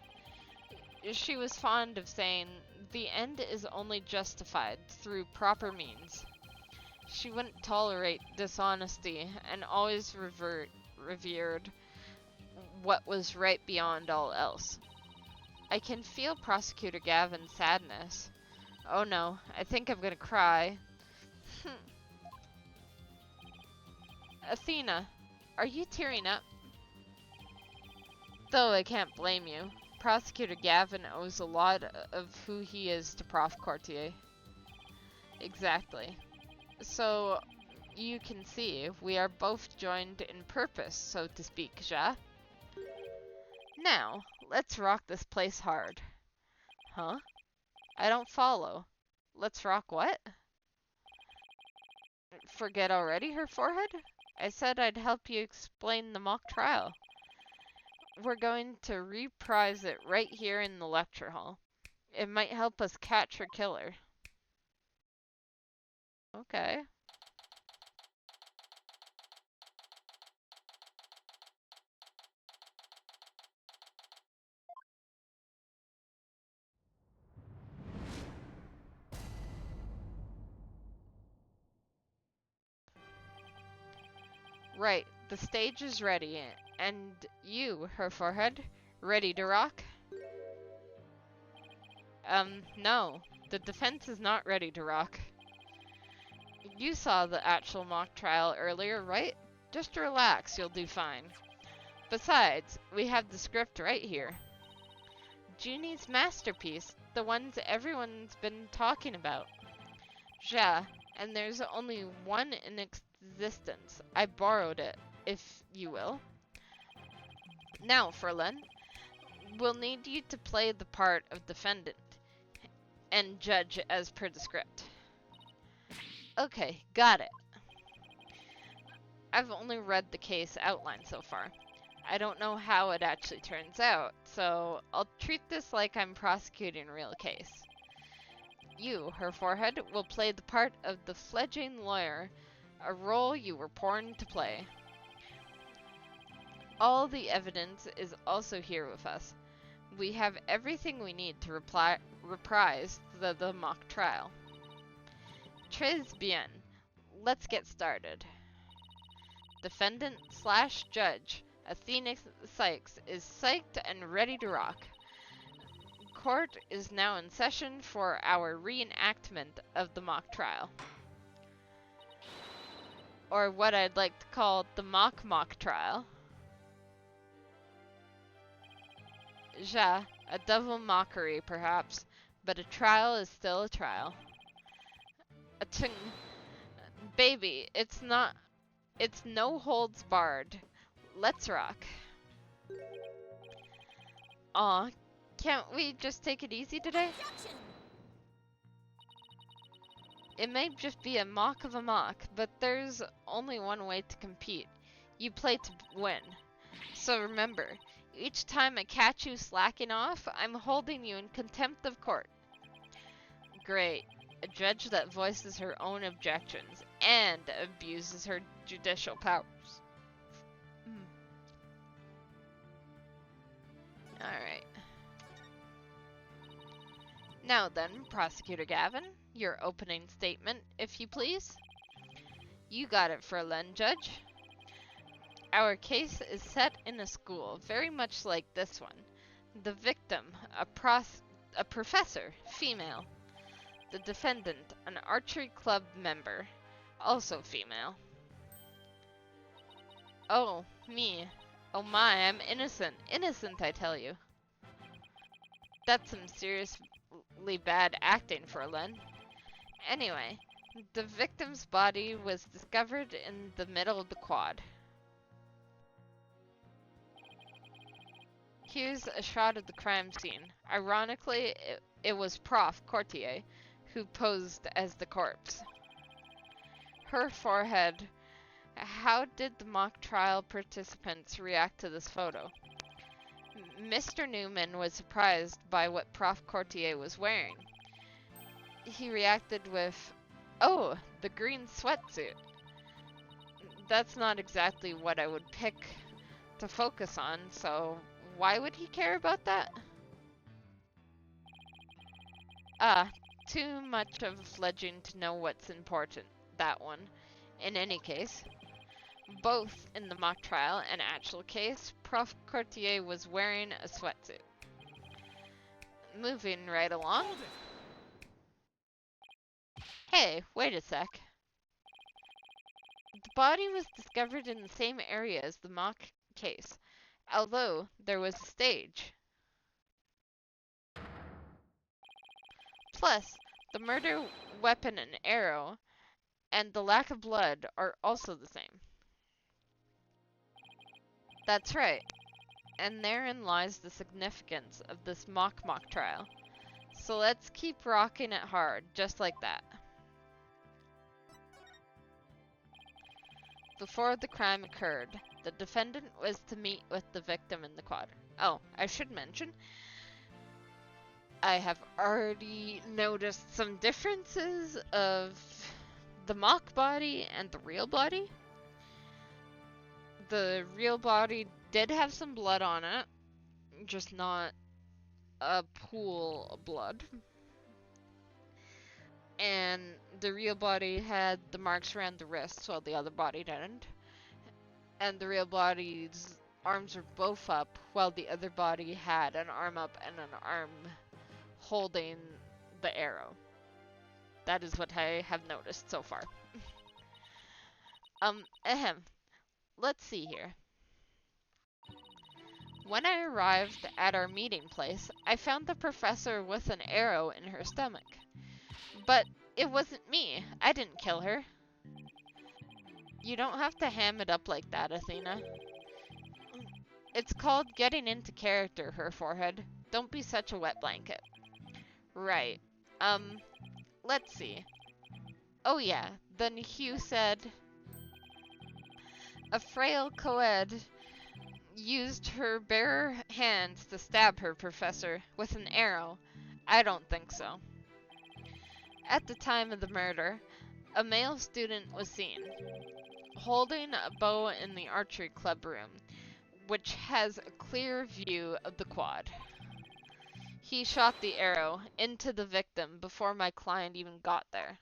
She was fond of saying, the end is only justified through proper means. She wouldn't tolerate dishonesty and always revered what was right beyond all else. I can feel Prosecutor Gavin's sadness. Oh no, I think I'm gonna cry. Athena, are you tearing up? Though I can't blame you. Prosecutor Gavin owes a lot of who he is to Prof. Courtier. Exactly. So, you can see, we are both joined in purpose, so to speak, ja? Now, let's rock this place hard. Huh? I don't follow. Let's rock what? Forget already, her forehead? I said I'd help you explain the mock trial. We're going to reprise it right here in the lecture hall. It might help us catch her killer. Okay. Right, the stage is ready, and you, her forehead, ready to rock? No, the defense is not ready to rock. You saw the actual mock trial earlier, right? Just relax, you'll do fine. Besides, we have the script right here. Junie's masterpiece, the ones everyone's been talking about. Ja, and there's only one in existence. I borrowed it, if you will. Now, Ferlin, we'll need you to play the part of defendant and judge as per the script. Okay, got it. I've only read the case outline so far. I don't know how it actually turns out, so I'll treat this like I'm prosecuting a real case. You, her forehead, will play the part of the fledgling lawyer, a role you were born to play. All the evidence is also here with us. We have everything we need to reprise the mock trial. Très bien. Let's get started. Defendant slash judge, Athena Sykes, is psyched and ready to rock. Court is now in session for our reenactment of the mock trial. Or what I'd like to call the mock trial. Ja, a double mockery perhaps, but a trial is still a trial. Baby, it's no holds barred. Let's rock. Aw, can't we just take it easy today? Objection! It may just be a mock of a mock, but there's only one way to compete. You play to win. So remember, each time I catch you slacking off, I'm holding you in contempt of court. Great. A judge that voices her own objections and abuses her judicial powers. Alright. Now then, Prosecutor Gavin, your opening statement, if you please. You got it, Fraulein Judge. Our case is set in a school, very much like this one. The victim, a professor, female. The defendant, an archery club member, also female. Oh, me. Oh my, I'm innocent. Innocent, I tell you. That's some seriously bad acting, Fraulein. Anyway, the victim's body was discovered in the middle of the quad. Here's a shot of the crime scene. Ironically, it was Prof. Courtier who posed as the corpse. Her forehead. How did the mock trial participants react to this photo? Mr. Newman was surprised by what Prof. Courtier was wearing. He reacted with, "Oh, the green sweatsuit." That's not exactly what I would pick to focus on, so why would he care about that? Too much of a fledgling to know what's important, that one. In any case, both in the mock trial and actual case, Prof. Courtier was wearing a sweatsuit. Moving right along. Hey, wait a sec. The body was discovered in the same area as the mock case, although there was a stage. Plus, the murder weapon and arrow, and the lack of blood are also the same. That's right, and therein lies the significance of this mock trial. So let's keep rocking it hard, just like that. Before the crime occurred, the defendant was to meet with the victim in the quad. Oh, I should mention, I have already noticed some differences of the mock body and the real body. The real body did have some blood on it, just not a pool of blood. And the real body had the marks around the wrists while the other body didn't. And the real body's arms were both up while the other body had an arm up and an arm holding the arrow. That is what I have noticed so far. Let's see here. When I arrived at our meeting place, I found the professor with an arrow in her stomach. But it wasn't me. I didn't kill her. You don't have to ham it up like that, Athena. It's called getting into character, her forehead. Don't be such a wet blanket. Right. Let's see. Oh yeah, then Hugh said, a frail coed used her bare hands to stab her professor with an arrow. I don't think so. At the time of the murder, a male student was seen holding a bow in the archery club room, which has a clear view of the quad. He shot the arrow into the victim before my client even got there.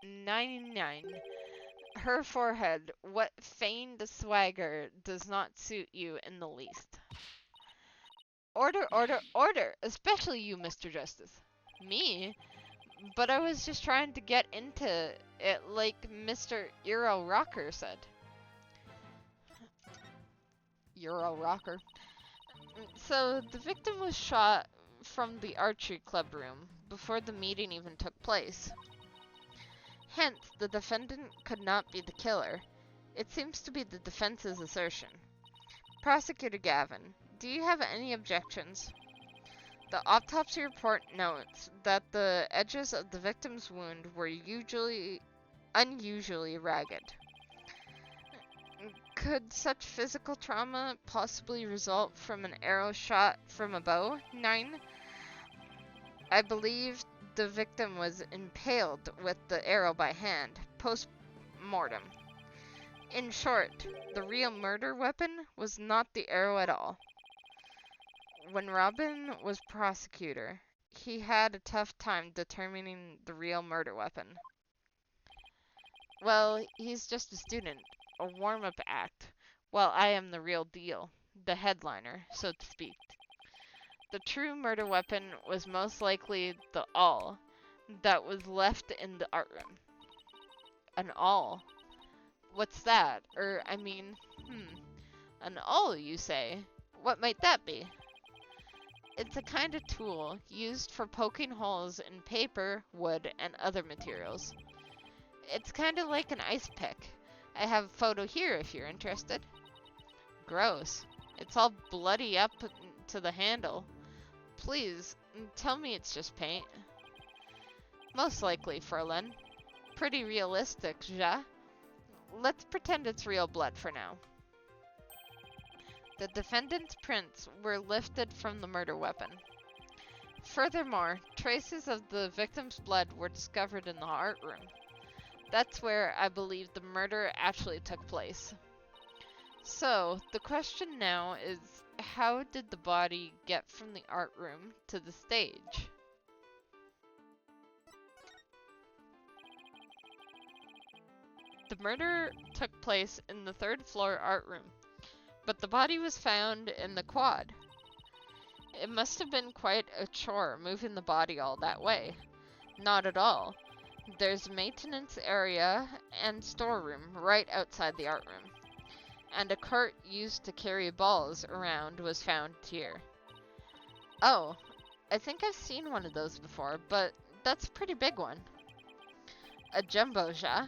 "99. Her forehead, what feigned swagger does not suit you in the least." "Order, order, order! Especially you, Mr. Justice." "Me? But I was just trying to get into it like Mr. Euro Rocker said." Euro Rocker. So the victim was shot from the archery club room before the meeting even took place. Hence, the defendant could not be the killer. It seems to be the defense's assertion. Prosecutor Gavin, do you have any objections? The autopsy report notes that the edges of the victim's wound were unusually ragged. Could such physical trauma possibly result from an arrow shot from a bow? 9. I believe the victim was impaled with the arrow by hand, post-mortem. In short, the real murder weapon was not the arrow at all. When Robin was prosecutor, he had a tough time determining the real murder weapon. Well, he's just a student, a warm-up act, while I am the real deal, the headliner, so to speak. The true murder weapon was most likely the awl that was left in the art room. An awl? What's that? An awl, you say? What might that be? It's a kind of tool used for poking holes in paper, wood, and other materials. It's kind of like an ice pick. I have a photo here if you're interested. Gross. It's all bloody up to the handle. Please, tell me it's just paint. Most likely, Ferlin. Pretty realistic, ja? Let's pretend it's real blood for now. The defendant's prints were lifted from the murder weapon. Furthermore, traces of the victim's blood were discovered in the art room. That's where I believe the murder actually took place. So, the question now is, how did the body get from the art room to the stage? The murder took place in the third floor art room, but the body was found in the quad. It must have been quite a chore moving the body all that way. Not at all. There's a maintenance area and storeroom right outside the art room, and a cart used to carry balls around was found here. Oh, I think I've seen one of those before, but that's a pretty big one. A jumbo ja?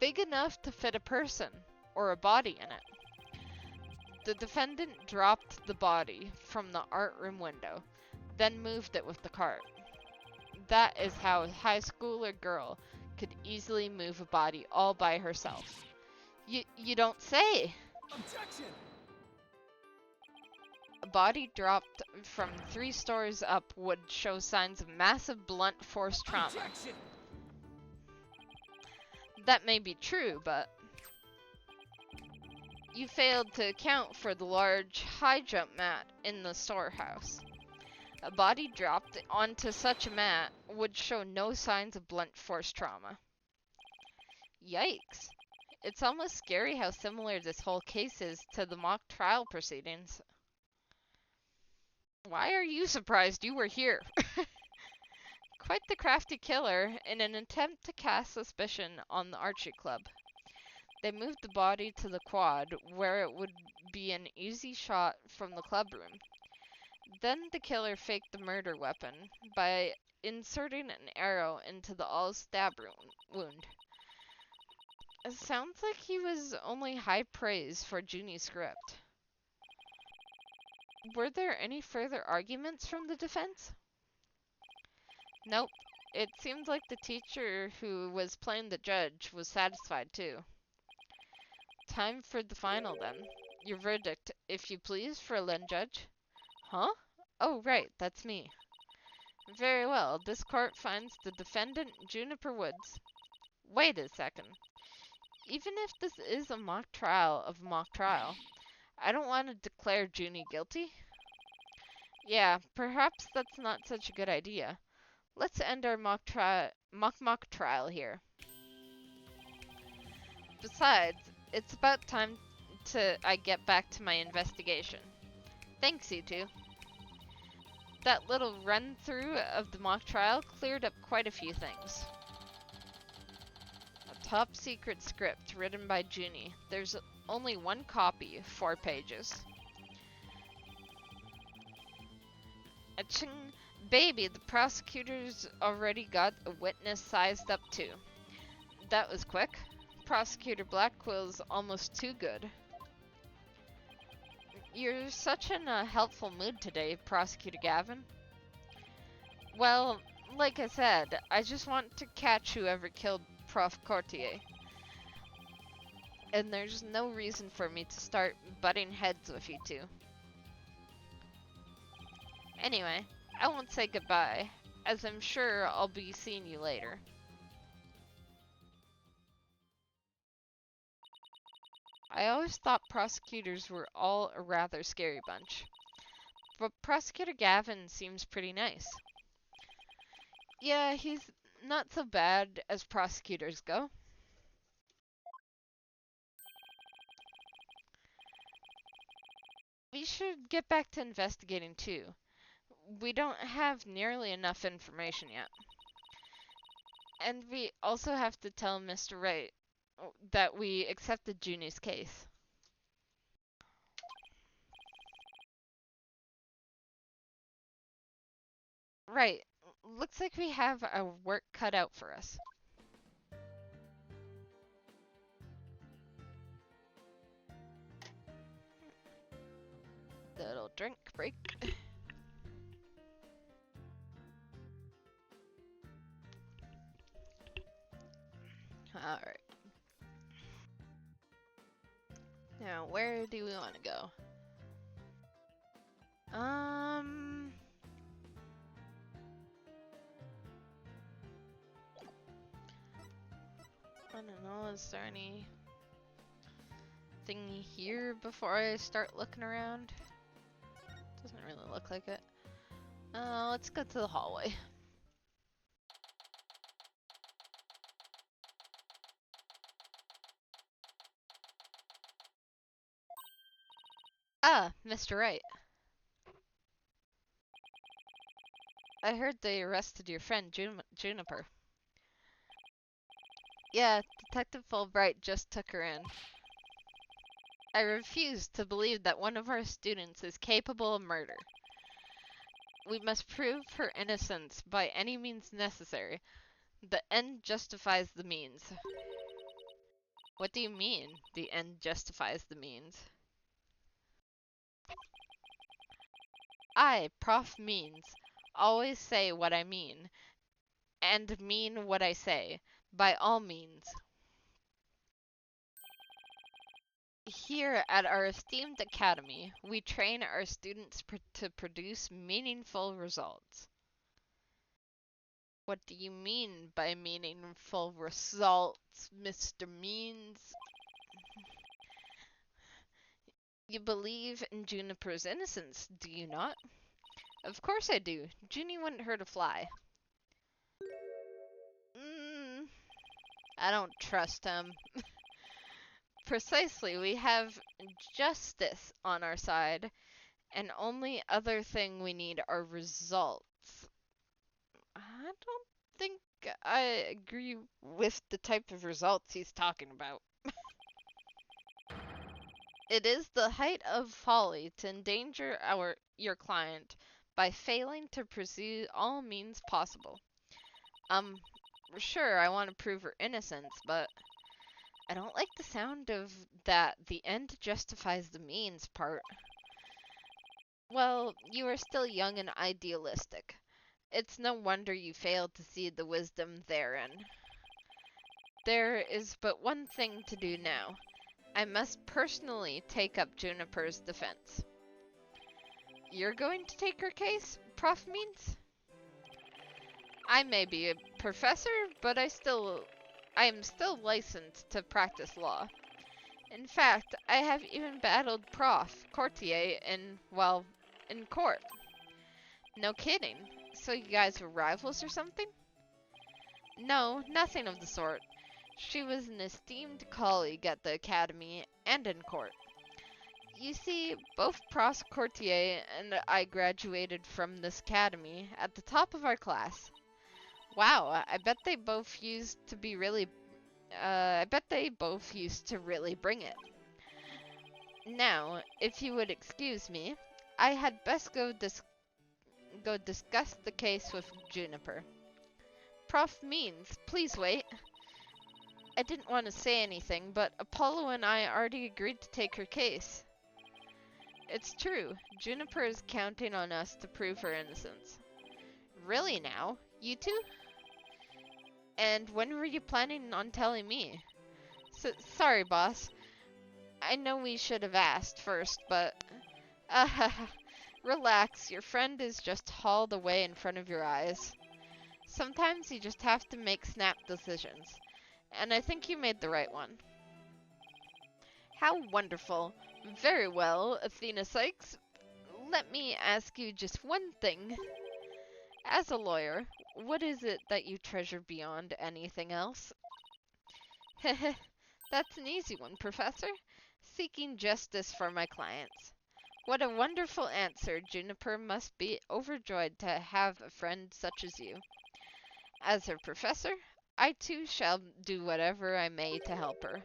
Big enough to fit a person, or a body in it. The defendant dropped the body from the art room window, then moved it with the cart. That is how a high schooler girl could easily move a body all by herself. You don't say! Objection! A body dropped from 3 stories up would show signs of massive blunt force trauma. Objection! That may be true, but you failed to account for the large high jump mat in the storehouse. A body dropped onto such a mat would show no signs of blunt force trauma. Yikes. It's almost scary how similar this whole case is to the mock trial proceedings. Why are you surprised you were here? Quite the crafty killer in an attempt to cast suspicion on the archery club. They moved the body to the quad, where it would be an easy shot from the club room. Then the killer faked the murder weapon by inserting an arrow into the all stab wound. It sounds like he was only high praise for Junie's script. Were there any further arguments from the defense? Nope. It seems like the teacher who was playing the judge was satisfied too. Time for the final then. Your verdict, if you please, Ferlin Judge. Huh? Oh, right, that's me. Very well, this court finds the defendant Juniper Woods. Wait a second. Even if this is a mock trial of mock trial, I don't want to declare Junie guilty. Yeah, perhaps that's not such a good idea. Let's end our mock trial here. Besides, it's about time I get back to my investigation. Thanks, you two. That little run-through of the mock trial cleared up quite a few things. A top-secret script written by Junie. There's only one copy, 4 pages. Aching! Baby, the prosecutors already got a witness sized up too. That was quick. Prosecutor Blackwill's almost too good. You're such in a helpful mood today, Prosecutor Gavin. Well, like I said, I just want to catch whoever killed Prof. Courtier. And there's no reason for me to start butting heads with you two. Anyway, I won't say goodbye, as I'm sure I'll be seeing you later. I always thought prosecutors were all a rather scary bunch. But Prosecutor Gavin seems pretty nice. Yeah, he's not so bad as prosecutors go. We should get back to investigating too. We don't have nearly enough information yet. And we also have to tell Mr. Wright that we accepted Junie's case. Right. Looks like we have our work cut out for us. Little drink break. Alright. Now, where do we want to go? I don't know, is there any thing here before I start looking around? Doesn't really look like it. Let's go to the hallway. Ah, Mr. Wright. I heard they arrested your friend Juniper. Yeah, Detective Fulbright just took her in. I refuse to believe that one of our students is capable of murder. We must prove her innocence by any means necessary. The end justifies the means. What do you mean, the end justifies the means? I, Prof. Means, always say what I mean, and mean what I say, by all means. Here at our esteemed academy, we train our students to produce meaningful results. What do you mean by meaningful results, Mr. Means? You believe in Juniper's innocence, do you not? Of course I do. Junie wouldn't hurt a fly. I don't trust him. Precisely, we have justice on our side, and only other thing we need are results. I don't think I agree with the type of results he's talking about. It is the height of folly to endanger your client by failing to pursue all means possible. Sure, I want to prove her innocence, but I don't like the sound of that the end justifies the means part. Well, you are still young and idealistic. It's no wonder you failed to see the wisdom therein. There is but one thing to do now. I must personally take up Juniper's defense. You're going to take her case, Prof Means? I may be a professor, but I am still licensed to practice law. In fact, I have even battled Prof Courtier in court. No kidding. So you guys were rivals or something? No, nothing of the sort. She was an esteemed colleague at the academy and in court. You see, both Prof Courtier and I graduated from this academy at the top of our class. Wow, I bet they both used to really bring it. Now, if you would excuse me, I had best go discuss the case with Juniper. Prof Means, please wait. I didn't want to say anything, but Apollo and I already agreed to take her case. It's true. Juniper is counting on us to prove her innocence. Really now? You two? And when were you planning on telling me? Sorry, boss. I know we should have asked first, but... relax. Your friend is just hauled away in front of your eyes. Sometimes you just have to make snap decisions. And I think you made the right one. How wonderful. Very well, Athena Sykes. Let me ask you just one thing. As a lawyer, what is it that you treasure beyond anything else? Heh, that's an easy one, Professor. Seeking justice for my clients. What a wonderful answer. Juniper must be overjoyed to have a friend such as you. As her professor, I too shall do whatever I may to help her.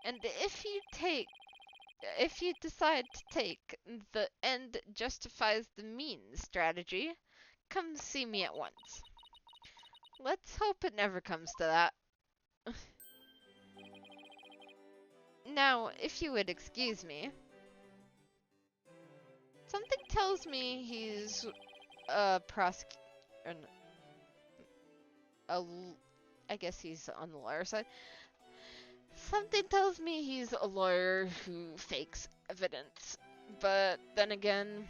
And if you decide to take the end justifies the means strategy, come see me at once. Let's hope it never comes to that. Now, if you would excuse me. Something tells me he's a I guess he's on the lawyer side. Something tells me he's a lawyer who fakes evidence. But then again,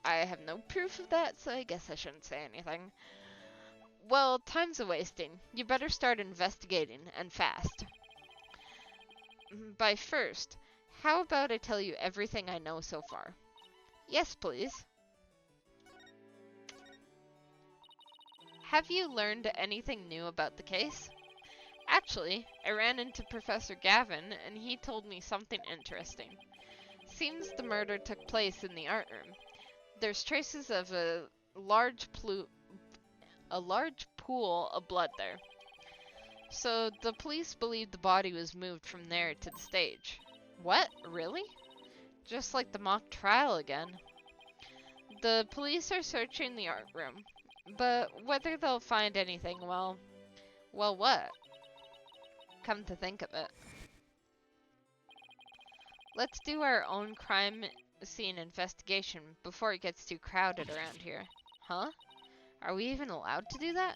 I have no proof of that, so I guess I shouldn't say anything. Well, time's a-wasting. You better start investigating, and fast. But first, how about I tell you everything I know so far? Yes, please. Have you learned anything new about the case? Actually, I ran into Professor Gavin, and he told me something interesting. Seems the murder took place in the art room. There's traces of a large pool of blood there. So the police believe the body was moved from there to the stage. What? Really? Just like the mock trial again. The police are searching the art room, but whether they'll find anything, well, what? Come to think of it. Let's do our own crime scene investigation before it gets too crowded around here. Huh? Are we even allowed to do that?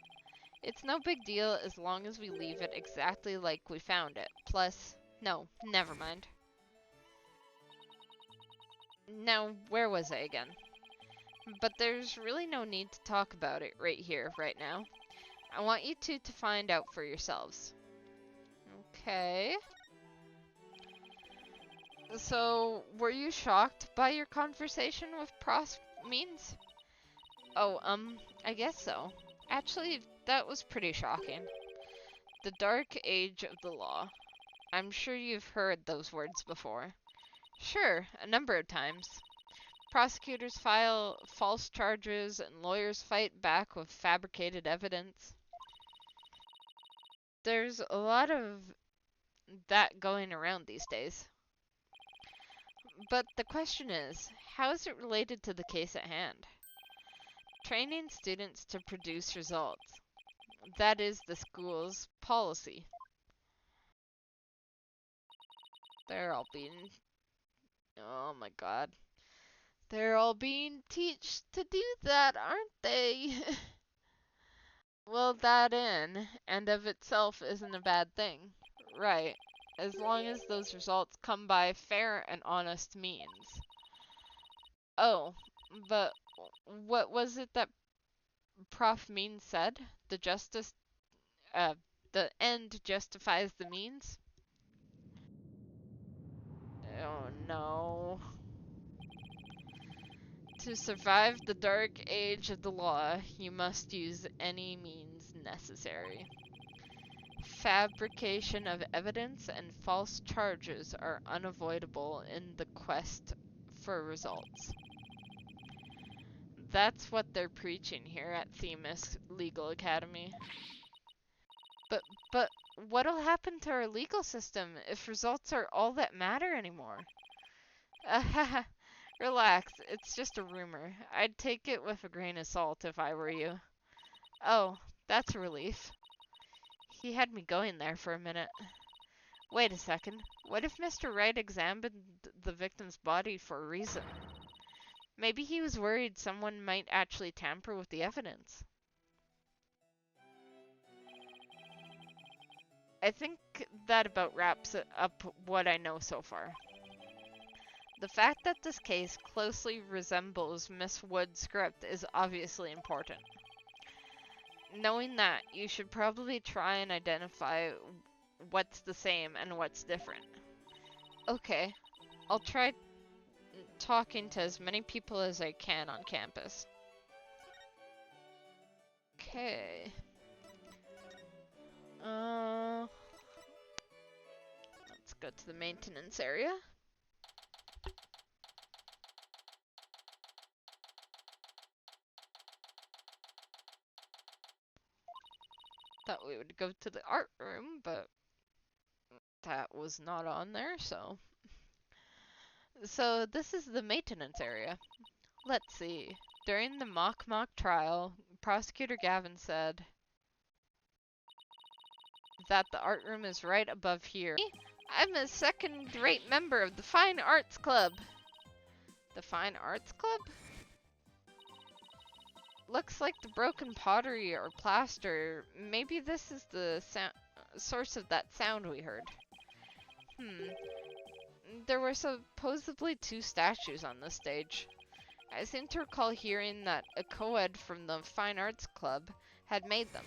It's no big deal as long as we leave it exactly like we found it. Plus, no, never mind. Now, where was I again? But there's really no need to talk about it right here, right now. I want you two to find out for yourselves. Okay. So, were you shocked by your conversation with Prof Means? Oh, I guess so. Actually, that was pretty shocking. The dark age of the law. I'm sure you've heard those words before. Sure, a number of times. Prosecutors file false charges and lawyers fight back with fabricated evidence. There's a lot of that going around these days. But the question is, how is it related to the case at hand? Training students to produce results. That is the school's policy. They're all being... Oh my god. They're all being taught to do that, aren't they? Well, that in and of itself isn't a bad thing. Right. As long as those results come by fair and honest means. Oh, but what was it that Prof. Mean said? The justice, uh, the end justifies the means? Oh no. To survive the dark age of the law, you must use any means necessary. Fabrication of evidence and false charges are unavoidable in the quest for results. That's what they're preaching here at Themis Legal Academy. But what'll happen to our legal system if results are all that matter anymore? Relax, it's just a rumor. I'd take it with a grain of salt if I were you. Oh, that's a relief. He had me going there for a minute. Wait a second. What if Mr. Wright examined the victim's body for a reason? Maybe he was worried someone might actually tamper with the evidence. I think that about wraps up what I know so far. The fact that this case closely resembles Miss Wood's script is obviously important. Knowing that, you should probably try and identify what's the same and what's different. Okay, I'll try talking to as many people as I can on campus. Okay. Let's go to the maintenance area. Thought we would go to the art room, but that was not on there, so. So this is the maintenance area. Let's see. During the mock trial, Prosecutor Gavin said that the art room is right above here. I'm a second-rate member of the Fine Arts Club. The Fine Arts Club? Looks like the broken pottery or plaster. Maybe this is the source of that sound we heard. There were supposedly 2 statues on the stage. I seem to recall hearing that a co-ed from the Fine Arts Club had made them.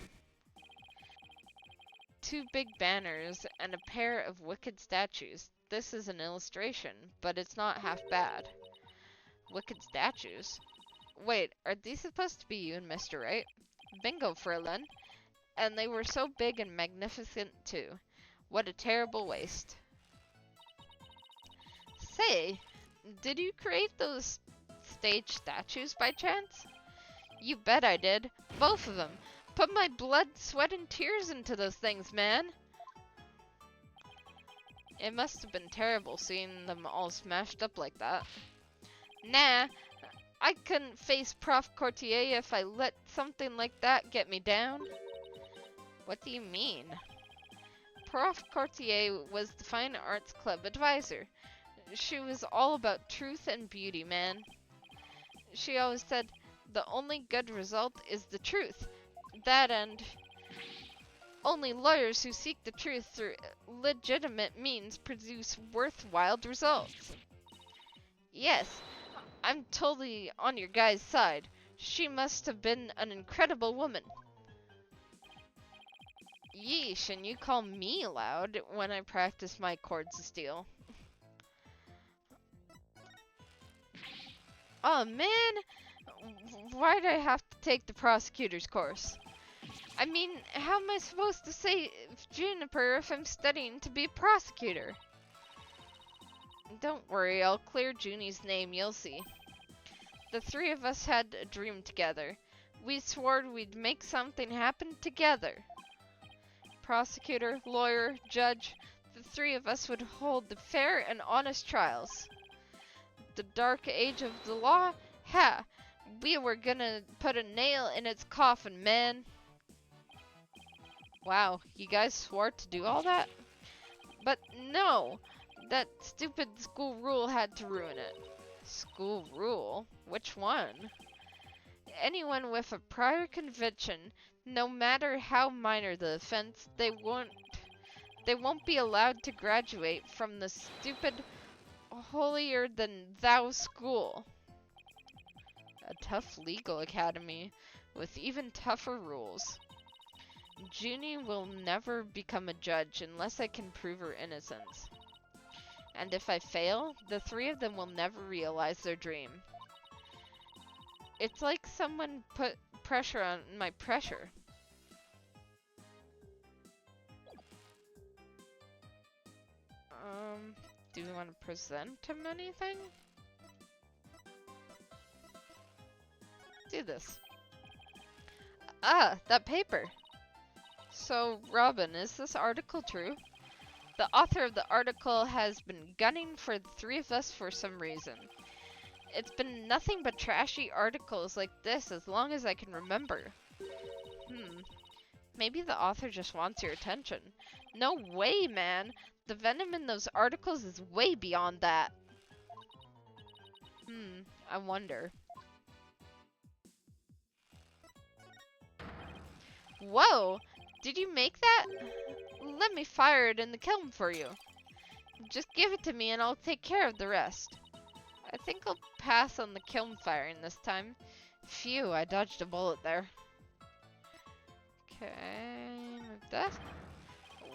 2 big banners and a pair of wicked statues. This is an illustration, but it's not half bad. Wicked statues? Wait, are these supposed to be you and Mr. Wright? Bingo, Frillin. And they were so big and magnificent, too. What a terrible waste. Say, did you create those stage statues by chance? You bet I did. Both of them. Put my blood, sweat, and tears into those things, man. It must have been terrible seeing them all smashed up like that. Nah, I couldn't face Prof. Courtier if I let something like that get me down. What do you mean? Prof. Courtier was the Fine Arts Club advisor. She was all about truth and beauty, man. She always said, the only good result is the truth. That and only lawyers who seek the truth through legitimate means produce worthwhile results. Yes, I'm totally on your guy's side. She must have been an incredible woman. Yeesh, and you call me loud when I practice my chords of steel. Oh man, why'd I have to take the prosecutor's course? I mean, how am I supposed to say Juniper if I'm studying to be a prosecutor? Don't worry, I'll clear Junie's name, you'll see. The 3 of us had a dream together. We swore we'd make something happen together. Prosecutor, lawyer, judge, the 3 of us would hold the fair and honest trials. The dark age of the law? Ha! We were gonna put a nail in its coffin, man. Wow, you guys swore to do all that? But no! That stupid school rule had to ruin it. School rule? Which one? Anyone with a prior conviction, no matter how minor the offense, they won't be allowed to graduate from the stupid holier-than-thou school. A tough legal academy with even tougher rules. Junie will never become a judge unless I can prove her innocence. And if I fail, the three of them will never realize their dream. It's like someone put pressure on my pressure. Do we want to present him anything? Do this. Ah, that paper. So, Robin, is this article true? The author of the article has been gunning for the three of us for some reason. It's been nothing but trashy articles like this as long as I can remember. Maybe the author just wants your attention. No way, man! The venom in those articles is way beyond that. I wonder. Whoa! Did you make that? Let me fire it in the kiln for you. Just give it to me and I'll take care of the rest. I think I'll pass on the kiln firing this time. Phew, I dodged a bullet there. Okay, move that.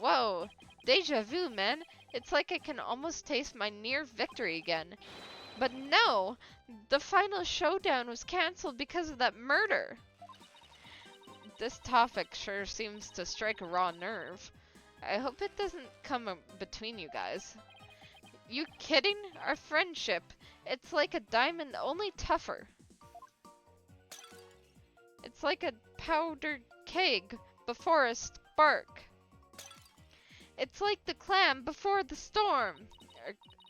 Whoa! Deja vu, man! It's like I can almost taste my near victory again. But no! The final showdown was cancelled because of that murder! This topic sure seems to strike a raw nerve. I hope it doesn't come between you guys. You kidding? Our friendship. It's like a diamond, only tougher. It's like a powdered keg before a spark. It's like the clam before the storm.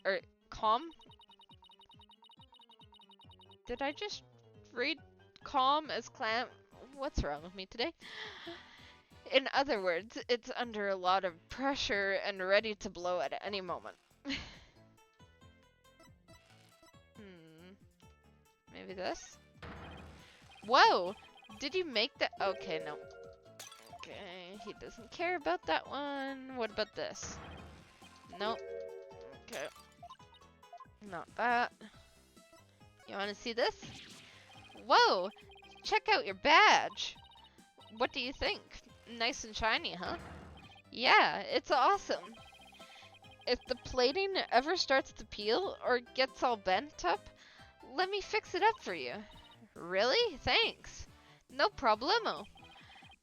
Or calm? Did I just read calm as clam? What's wrong with me today? In other words, it's under a lot of pressure and ready to blow at any moment. Maybe this? Whoa! Did you make that? Okay, no. Okay, he doesn't care about that one. What about this? Nope. Okay. Not that. You wanna see this? Whoa! Check out your badge! What do you think? Nice and shiny, huh? Yeah, it's awesome. If the plating ever starts to peel or gets all bent up, let me fix it up for you. Really? Thanks. No problemo.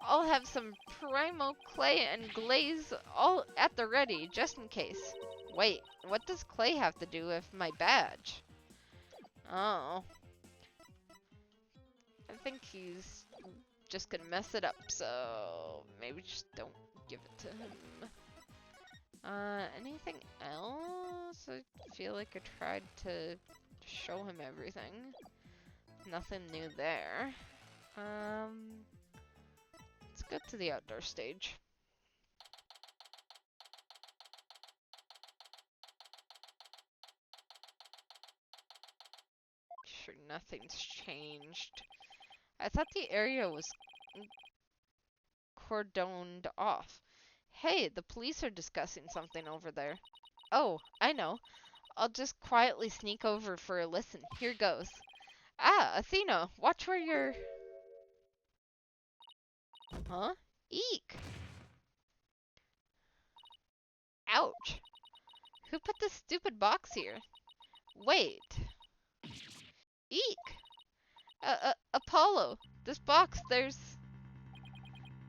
I'll have some primo clay and glaze all at the ready, just in case. Wait, what does clay have to do with my badge? Oh. I think he's just gonna mess it up, so maybe just don't give it to him. Anything else? I feel like I tried to show him everything. Nothing new there. Let's go to the outdoor stage. Sure, nothing's changed. I thought the area was cordoned off. Hey, the police are discussing something over there. Oh, I know. I'll just quietly sneak over for a listen. Here goes. Ah, Athena, watch where you're... Huh? Eek! Ouch! Who put this stupid box here? Wait. Eek! Apollo, this box, there's...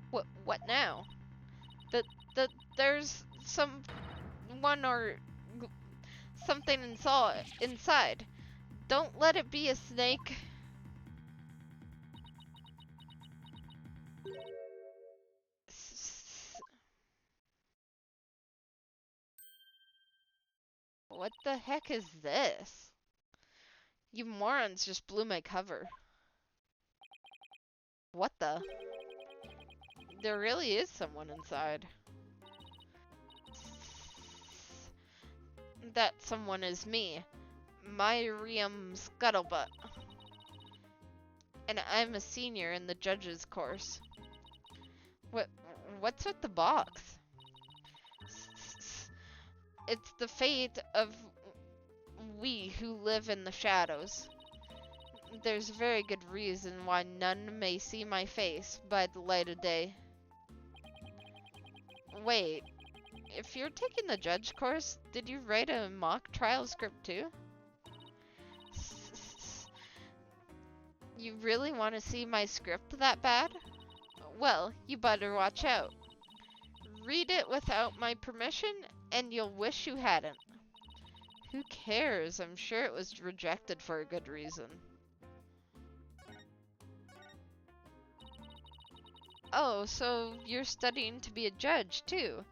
What now? There's someone or something inside. Don't let it be a snake. What the heck is this? You morons just blew my cover. What the? There really is someone inside. That someone is me, Miriam Scuttlebutt. And I'm a senior in the judges course. What's with the box? It's the fate of we who live in the shadows. There's a very good reason why none may see my face by the light of day. Wait, if you're taking the judge course, did you write a mock trial script too? You really want to see my script that bad? Well, you better watch out. Read it without my permission, and you'll wish you hadn't. Who cares? I'm sure it was rejected for a good reason. Oh, so you're studying to be a judge, too.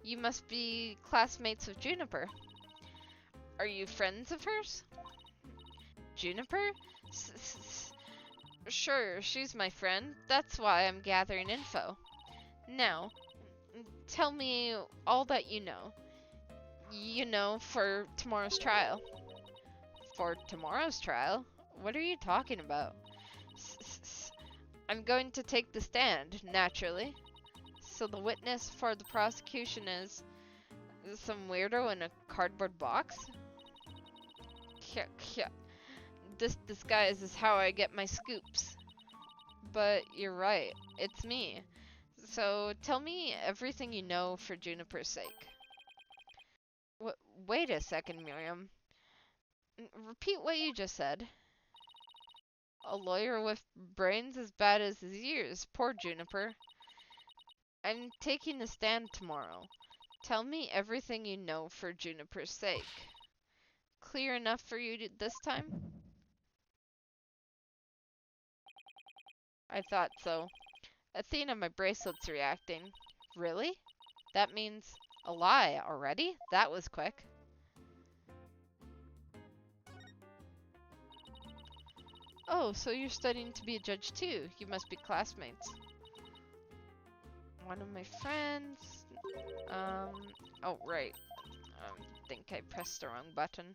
You must be classmates of Juniper. Are you friends of hers? Juniper? Sure, she's my friend. That's why I'm gathering info. Now, tell me all that you know. You know, for tomorrow's trial. For tomorrow's trial? What are you talking about? I'm going to take the stand, naturally. So the witness for the prosecution is some weirdo in a cardboard box? This disguise is how I get my scoops. But you're right, it's me. So tell me everything you know for Juniper's sake. Wait a second, Miriam. Repeat what you just said. A lawyer with brains as bad as his ears. Poor Juniper. I'm taking the stand tomorrow. Tell me everything you know for Juniper's sake. Clear enough for you this time? I thought so. Athena, my bracelet's reacting. Really? That means a lie already? That was quick. Oh, so you're studying to be a judge too. You must be classmates. One of my friends. Oh, right. I think I pressed the wrong button.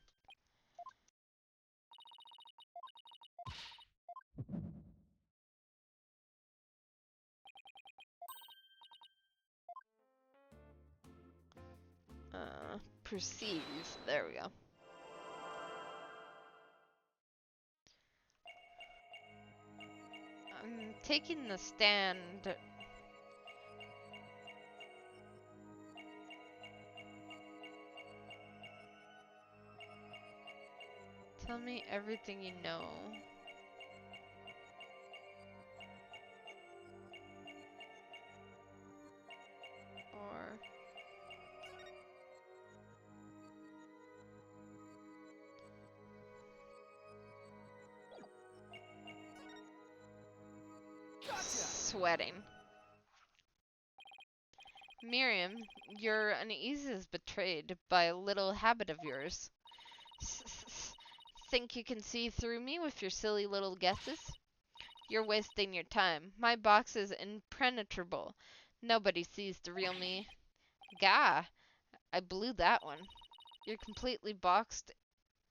Perceive. There we go. I'm taking the stand. Tell me everything you know. Or... Sweating. Miriam, your unease is betrayed by a little habit of yours. Think you can see through me with your silly little guesses? You're wasting your time. My box is impenetrable. Nobody sees the real me. Gah! I blew that one. You're completely boxed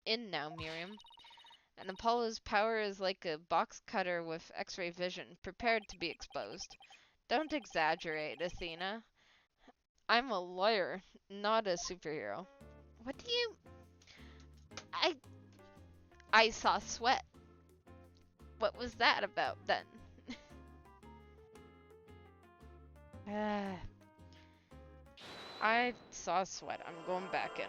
in now, Miriam. And Apollo's power is like a box cutter with X-ray vision, prepared to be exposed. Don't exaggerate, Athena. I'm a lawyer, not a superhero. What do you... I saw sweat. What was that about, then? I saw sweat. I'm going back in.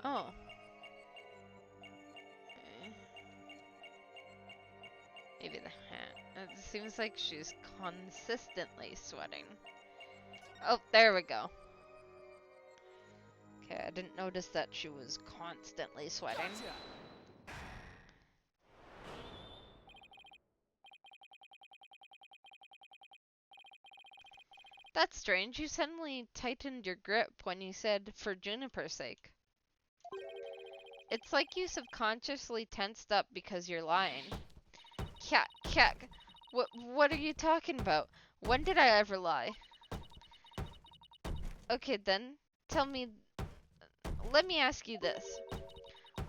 Oh. Okay. Maybe the hat. It seems like she's consistently sweating. Oh, there we go. Okay, I didn't notice that she was constantly sweating. That's strange. You suddenly tightened your grip when you said, for Juniper's sake. It's like you subconsciously tensed up because you're lying. Cat. What are you talking about? When did I ever lie? Okay, then, tell me... Let me ask you this.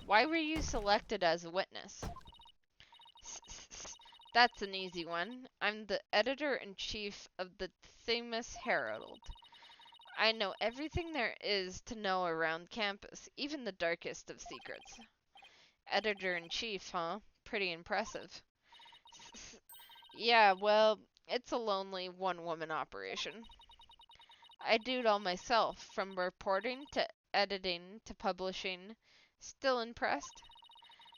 Why were you selected as a witness? That's an easy one. I'm the editor-in-chief of the famous Herald. I know everything there is to know around campus, even the darkest of secrets. Editor-in-chief, huh? Pretty impressive. Yeah, well, it's a lonely one-woman operation. I do it all myself, from reporting to editing to publishing. Still impressed?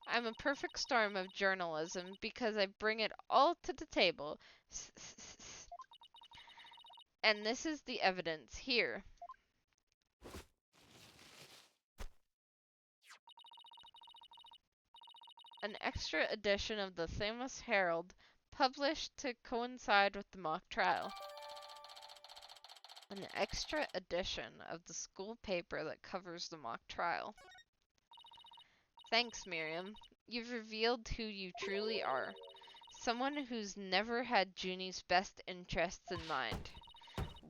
I'm a perfect storm of journalism because I bring it all to the table. And this is the evidence here. An extra edition of the famous Herald, published to coincide with the mock trial. An extra edition of the school paper that covers the mock trial. Thanks, Miriam. You've revealed who you truly are. Someone who's never had Junie's best interests in mind.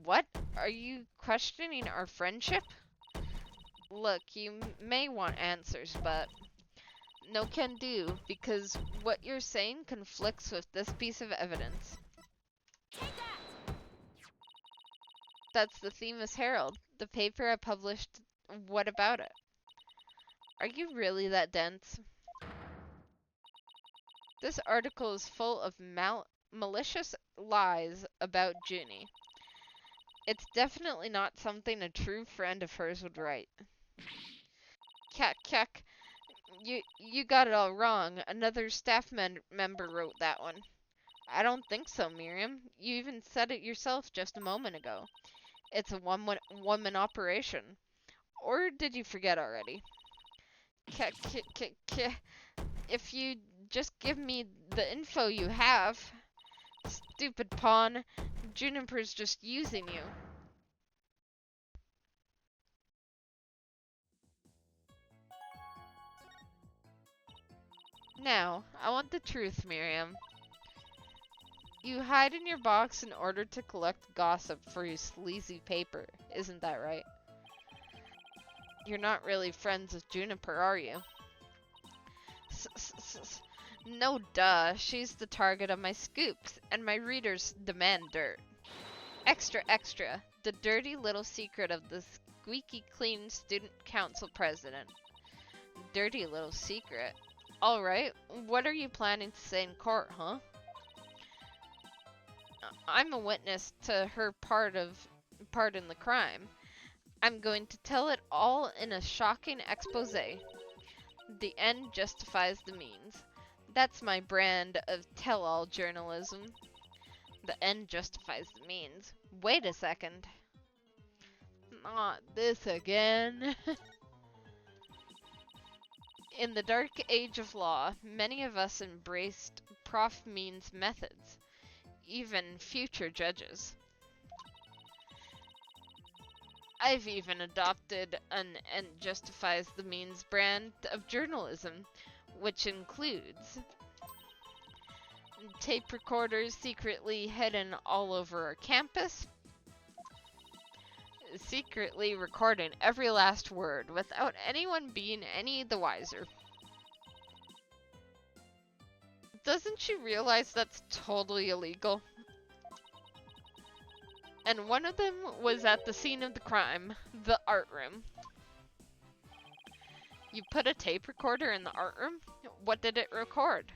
What? Are you questioning our friendship? Look, you may want answers, but no can do, because what you're saying conflicts with this piece of evidence. That's the Themis Herald, the paper I published. What about it? Are you really that dense? This article is full of malicious lies about Junie. It's definitely not something a true friend of hers would write. Kek, you got it all wrong. Another staff member wrote that one. I don't think so, Miriam. You even said it yourself just a moment ago. It's a one-woman operation. Or did you forget already? If you just give me the info you have. Stupid pawn. Juniper's just using you. Now, I want the truth, Miriam. You hide in your box in order to collect gossip for your sleazy paper, isn't that right? You're not really friends with Juniper, are you? No, duh. She's the target of my scoops, and my readers demand dirt. Extra, extra. The dirty little secret of the squeaky clean student council president. Dirty little secret. Alright, what are you planning to say in court, huh? I'm a witness to her part in the crime. I'm going to tell it all in a shocking expose. The end justifies the means. That's my brand of tell-all journalism. The end justifies the means. Wait a second. Not this again. In the dark age of law, many of us embraced Prof. Means methods, even future judges. I've even adopted an end justifies the means brand of journalism, which includes tape recorders secretly hidden all over our campus, secretly recording every last word without anyone being any the wiser. Doesn't she realize that's totally illegal? And one of them was at the scene of the crime, the art room. You put a tape recorder in the art room? What did it record?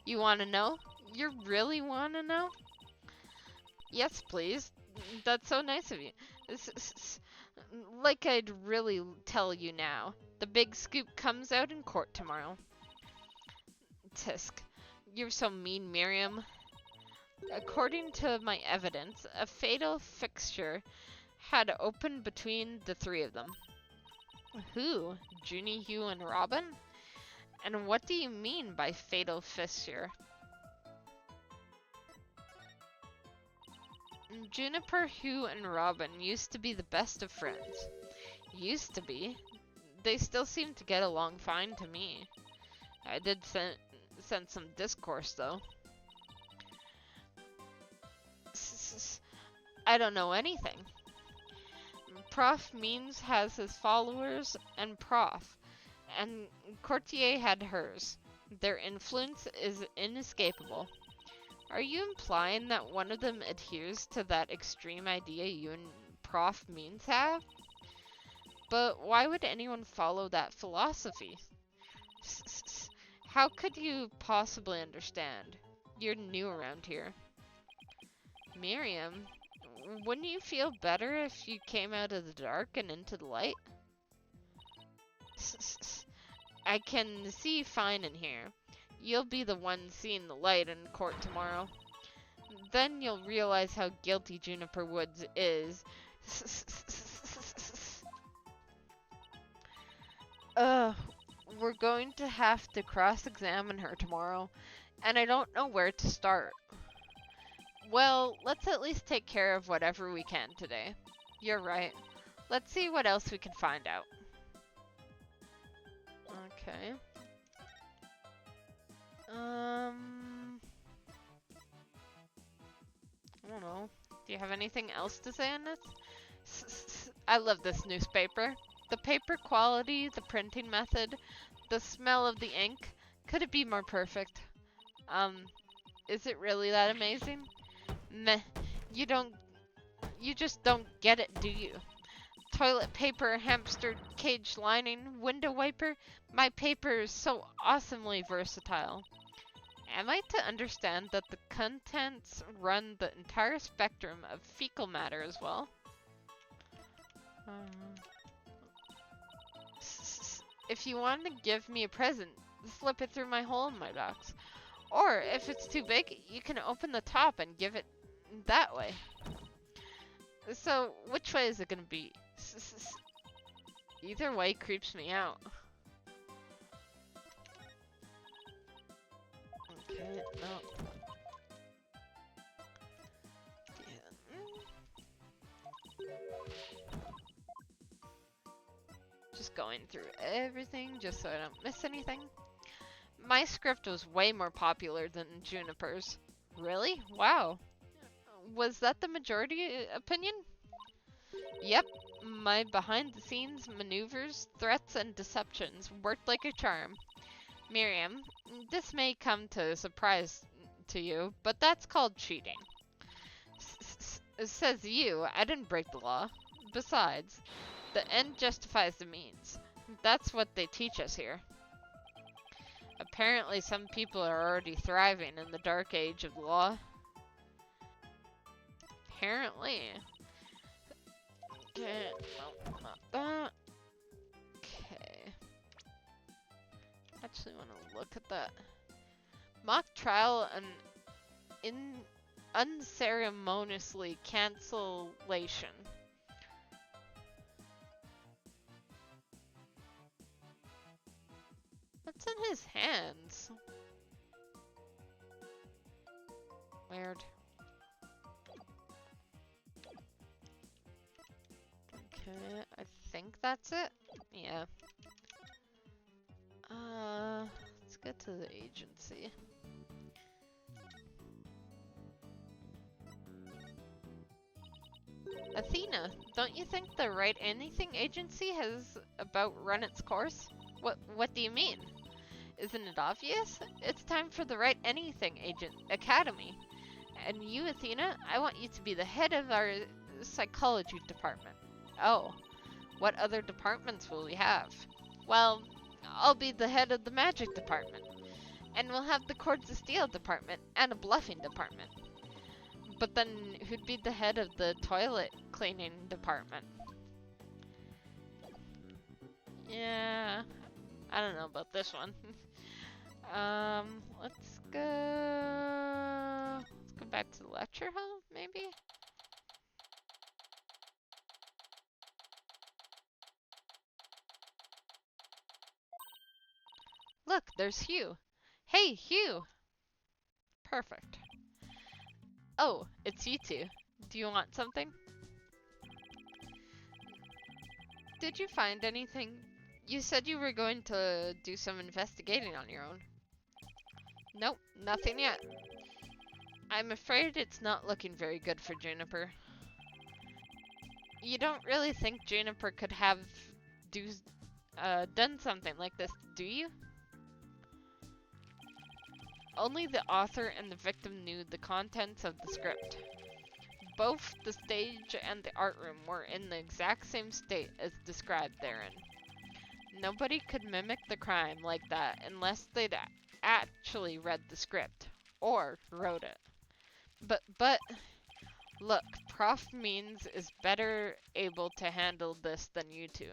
You want to know? You really want to know? Yes, please. That's so nice of you. Like I'd really tell you now. The big scoop comes out in court tomorrow. Tisk. You're so mean, Miriam. According to my evidence, a fatal fixture had opened between the three of them. Who? Junie, Hugh, and Robin? And what do you mean by fatal fissure? Juniper, Hugh, and Robin used to be the best of friends. Used to be. They still seem to get along fine to me. I did sense some discourse, though. I don't know anything. Prof. Means has his followers and Prof. And Courtier had hers. Their influence is inescapable. Are you implying that one of them adheres to that extreme idea you and Prof. Means have? But why would anyone follow that philosophy? How could you possibly understand? You're new around here. Miriam, wouldn't you feel better if you came out of the dark and into the light? I can see fine in here. You'll be the one seeing the light in court tomorrow. Then you'll realize how guilty Juniper Woods is. We're going to have to cross-examine her tomorrow, and I don't know where to start. Well, let's at least take care of whatever we can today. You're right. Let's see what else we can find out. Okay. I don't know. Do you have anything else to say on this? I love this newspaper. The paper quality, the printing method, the smell of the ink. Could it be more perfect? Is it really that amazing? Meh. You just don't get it, do you? Toilet paper, hamster cage lining, window wiper. My paper is so awesomely versatile. Am I to understand that the contents run the entire spectrum of fecal matter as well? If you want to give me a present, slip it through my hole in my box. Or, if it's too big, you can open the top and give it that way. So, which way is it gonna be? Either way creeps me out. Okay, no. Just going through everything just so I don't miss anything. My script was way more popular than Juniper's. Really? Wow. Was that the majority opinion? Yep. My behind-the-scenes maneuvers, threats, and deceptions worked like a charm. Miriam, this may come to a surprise to you, but that's called cheating. Says you, I didn't break the law. Besides, the end justifies the means. That's what they teach us here. Apparently some people are already thriving in the dark age of the law. Apparently. Okay, no, not that. Okay. Actually want to look at that. Mock trial and unceremoniously cancellation. What's in his hands? Weird. Okay, I think that's it. Yeah. Let's get to the agency. Athena, don't you think the Wright Anything agency has about run its course? What do you mean? Isn't it obvious? It's time for the Wright Anything Academy. And you, Athena, I want you to be the head of our psychology department. Oh, what other departments will we have? Well, I'll be the head of the magic department. And we'll have the Cords of Steel department and a bluffing department. But then who'd be the head of the toilet cleaning department? Yeah, I don't know about this one. Let's go back to the lecture hall, maybe? Look, there's Hugh. Hey, Hugh! Perfect. Oh, it's you two. Do you want something? Did you find anything? You said you were going to do some investigating on your own. Nope, nothing yet. I'm afraid it's not looking very good for Juniper. You don't really think Juniper could have done something like this, do you? Only the author and the victim knew the contents of the script. Both the stage and the art room were in the exact same state as described therein. Nobody could mimic the crime like that unless they'd actually read the script, or wrote it. But, look, Prof. Means is better able to handle this than you two,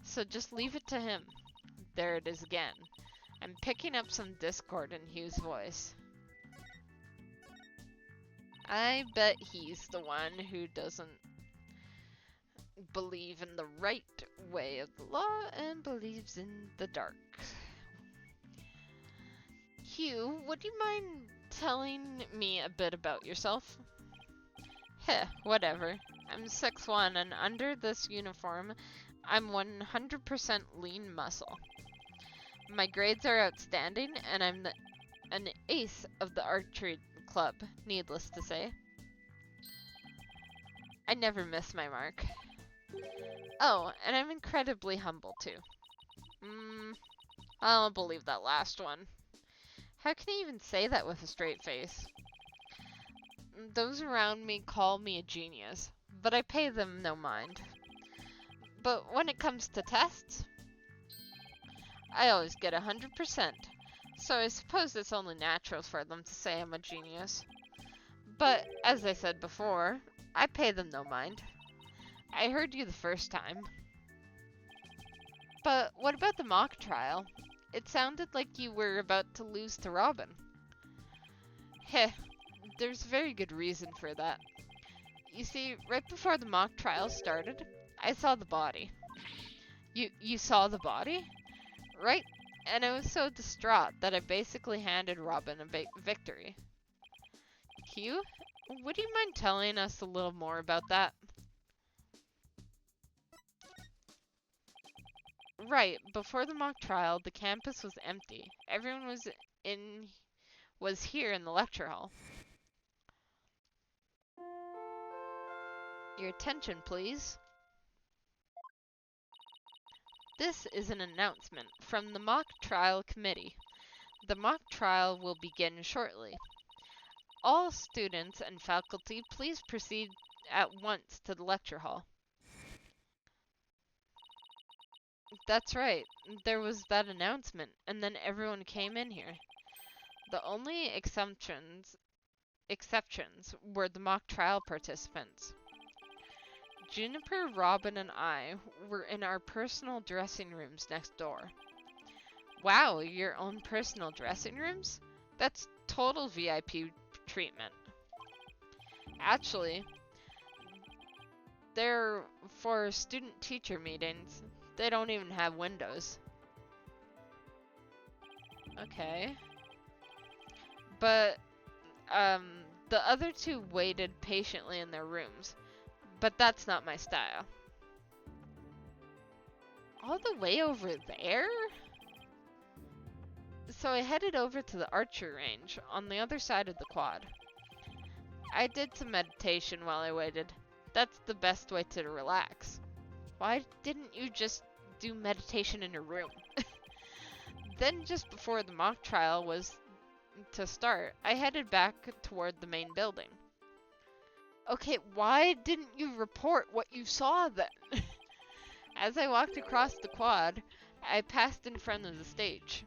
so just leave it to him. There it is again. I'm picking up some discord in Hugh's voice. I bet he's the one who doesn't believe in the right way of the law and believes in the dark. Hugh, would you mind telling me a bit about yourself? Heh, whatever. I'm 6'1", and under this uniform, I'm 100% lean muscle. My grades are outstanding, and I'm an ace of the archery club, needless to say. I never miss my mark. Oh, and I'm incredibly humble, too. I don't believe that last one. How can you even say that with a straight face? Those around me call me a genius, but I pay them no mind. But when it comes to tests, I always get 100%, so I suppose it's only natural for them to say I'm a genius. But, as I said before, I pay them no mind. I heard you the first time. But what about the mock trial? It sounded like you were about to lose to Robin. Heh, there's very good reason for that. You see, right before the mock trial started, I saw the body. You saw the body? Right? And I was so distraught that I basically handed Robin a victory. Hugh, would you mind telling us a little more about that? Right, before the mock trial, the campus was empty. Everyone was here in the lecture hall. Your attention, please. This is an announcement from the mock trial committee. The mock trial will begin shortly. All students and faculty, please proceed at once to the lecture hall. That's right. There was that announcement, and then everyone came in here. The only exceptions were the mock trial participants. Juniper, Robin, and I were in our personal dressing rooms next door. Wow, your own personal dressing rooms? That's total VIP treatment. Actually, they're for student-teacher meetings. They don't even have windows. Okay. But, the other two waited patiently in their rooms. But that's not my style. All the way over there? So I headed over to the archery range on the other side of the quad. I did some meditation while I waited. That's the best way to relax. Why didn't you just do meditation in your room? Then just before the mock trial was to start, I headed back toward the main building. Okay, why didn't you report what you saw then? As I walked across the quad, I passed in front of the stage.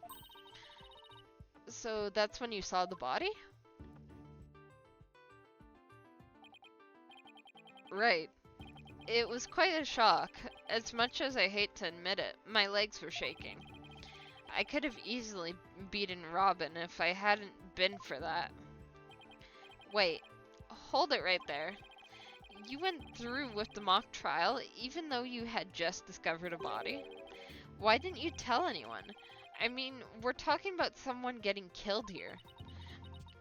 So that's when you saw the body? Right. It was quite a shock. As much as I hate to admit it, my legs were shaking. I could have easily beaten Robin if I hadn't been for that. Wait, hold it right there. You went through with the mock trial even though you had just discovered a body? Why didn't you tell anyone? I mean, we're talking about someone getting killed here.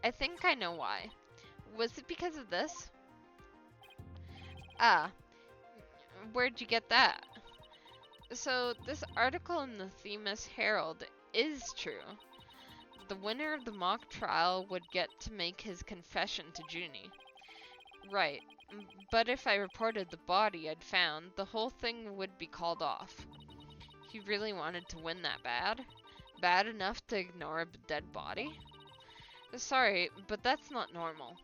I think I know why. Was it because of this? Ah, where'd you get that? So, this article in the Themis Herald is true. The winner of the mock trial would get to make his confession to Junie. Right, but if I reported the body I'd found, the whole thing would be called off. He really wanted to win that bad? Bad enough to ignore a dead body? Sorry, but that's not normal.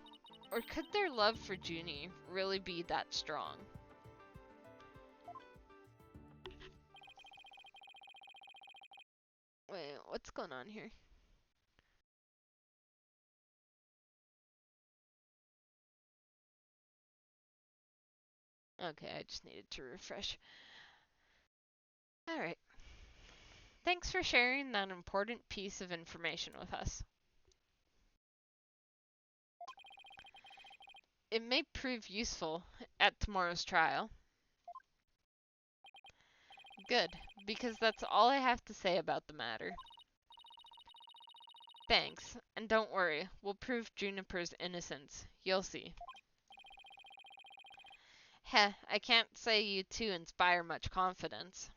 Or could their love for Junie really be that strong? Wait, what's going on here? Okay, I just needed to refresh. Alright. Thanks for sharing that important piece of information with us. It may prove useful at tomorrow's trial. Good, because that's all I have to say about the matter. Thanks, and don't worry, we'll prove Juniper's innocence. You'll see. Heh, I can't say you two inspire much confidence.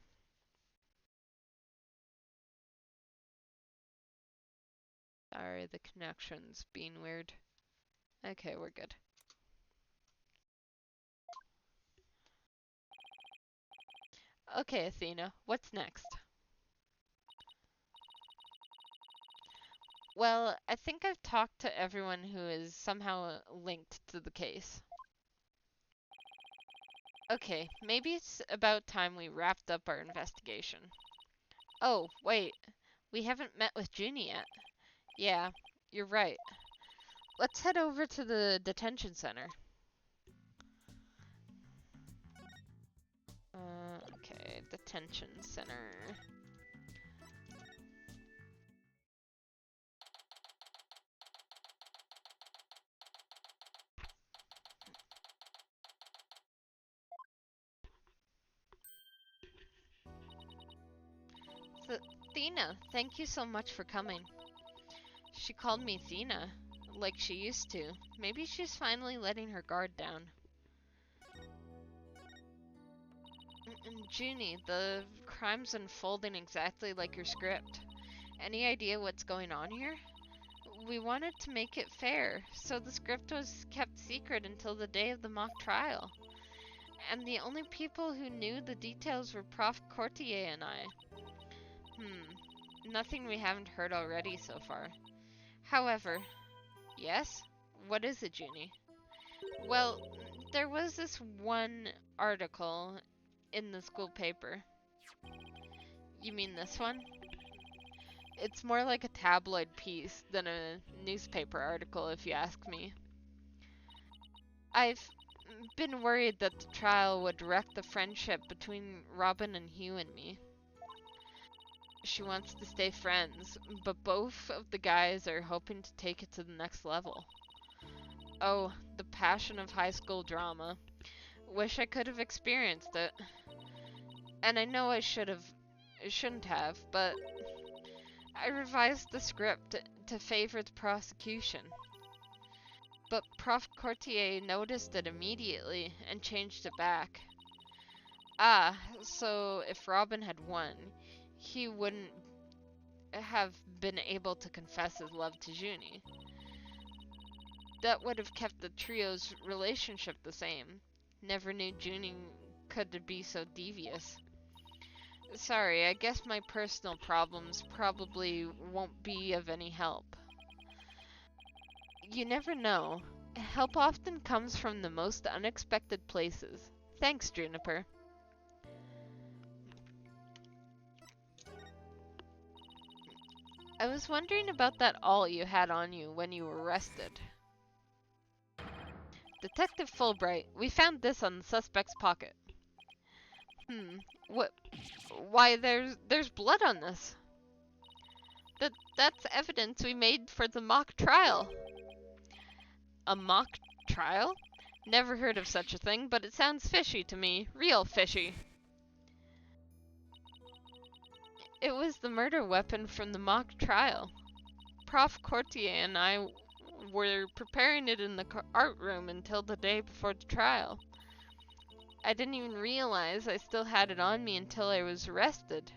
Sorry, the connection's being weird. Okay, we're good. Okay, Athena, what's next? Well, I think I've talked to everyone who is somehow linked to the case. Okay, maybe it's about time we wrapped up our investigation. Oh, wait, we haven't met with Junie yet. Yeah, you're right. Let's head over to the detention center. Okay, detention center. Thena, thank you so much for coming. She called me Thena, like she used to. Maybe she's finally letting her guard down. Junie, the crime's unfolding exactly like your script. Any idea what's going on here? We wanted to make it fair, so the script was kept secret until the day of the mock trial. And the only people who knew the details were Prof. Courtier and I. Nothing we haven't heard already so far. However, yes? What is it, Junie? Well, there was this one article in the school paper. You mean this one? It's more like a tabloid piece than a newspaper article, if you ask me. I've been worried that the trial would wreck the friendship between Robin and Hugh and me. She wants to stay friends, but both of the guys are hoping to take it to the next level. Oh, the passion of high school drama. Wish I could have experienced it. And I know I shouldn't have, but I revised the script to favor the prosecution. But Prof. Courtier noticed it immediately and changed it back. Ah, so if Robin had won, he wouldn't have been able to confess his love to Junie. That would have kept the trio's relationship the same. Never knew Junie could be so devious. Sorry, I guess my personal problems probably won't be of any help. You never know. Help often comes from the most unexpected places. Thanks, Juniper. I was wondering about that awl you had on you when you were arrested. Detective Fulbright, we found this on the suspect's pocket. What? Why, there's blood on this. That's evidence we made for the mock trial. A mock trial? Never heard of such a thing, but it sounds fishy to me. Real fishy. It was the murder weapon from the mock trial. Prof. Courtier and I were preparing it in the art room until the day before the trial. I didn't even realize I still had it on me until I was arrested.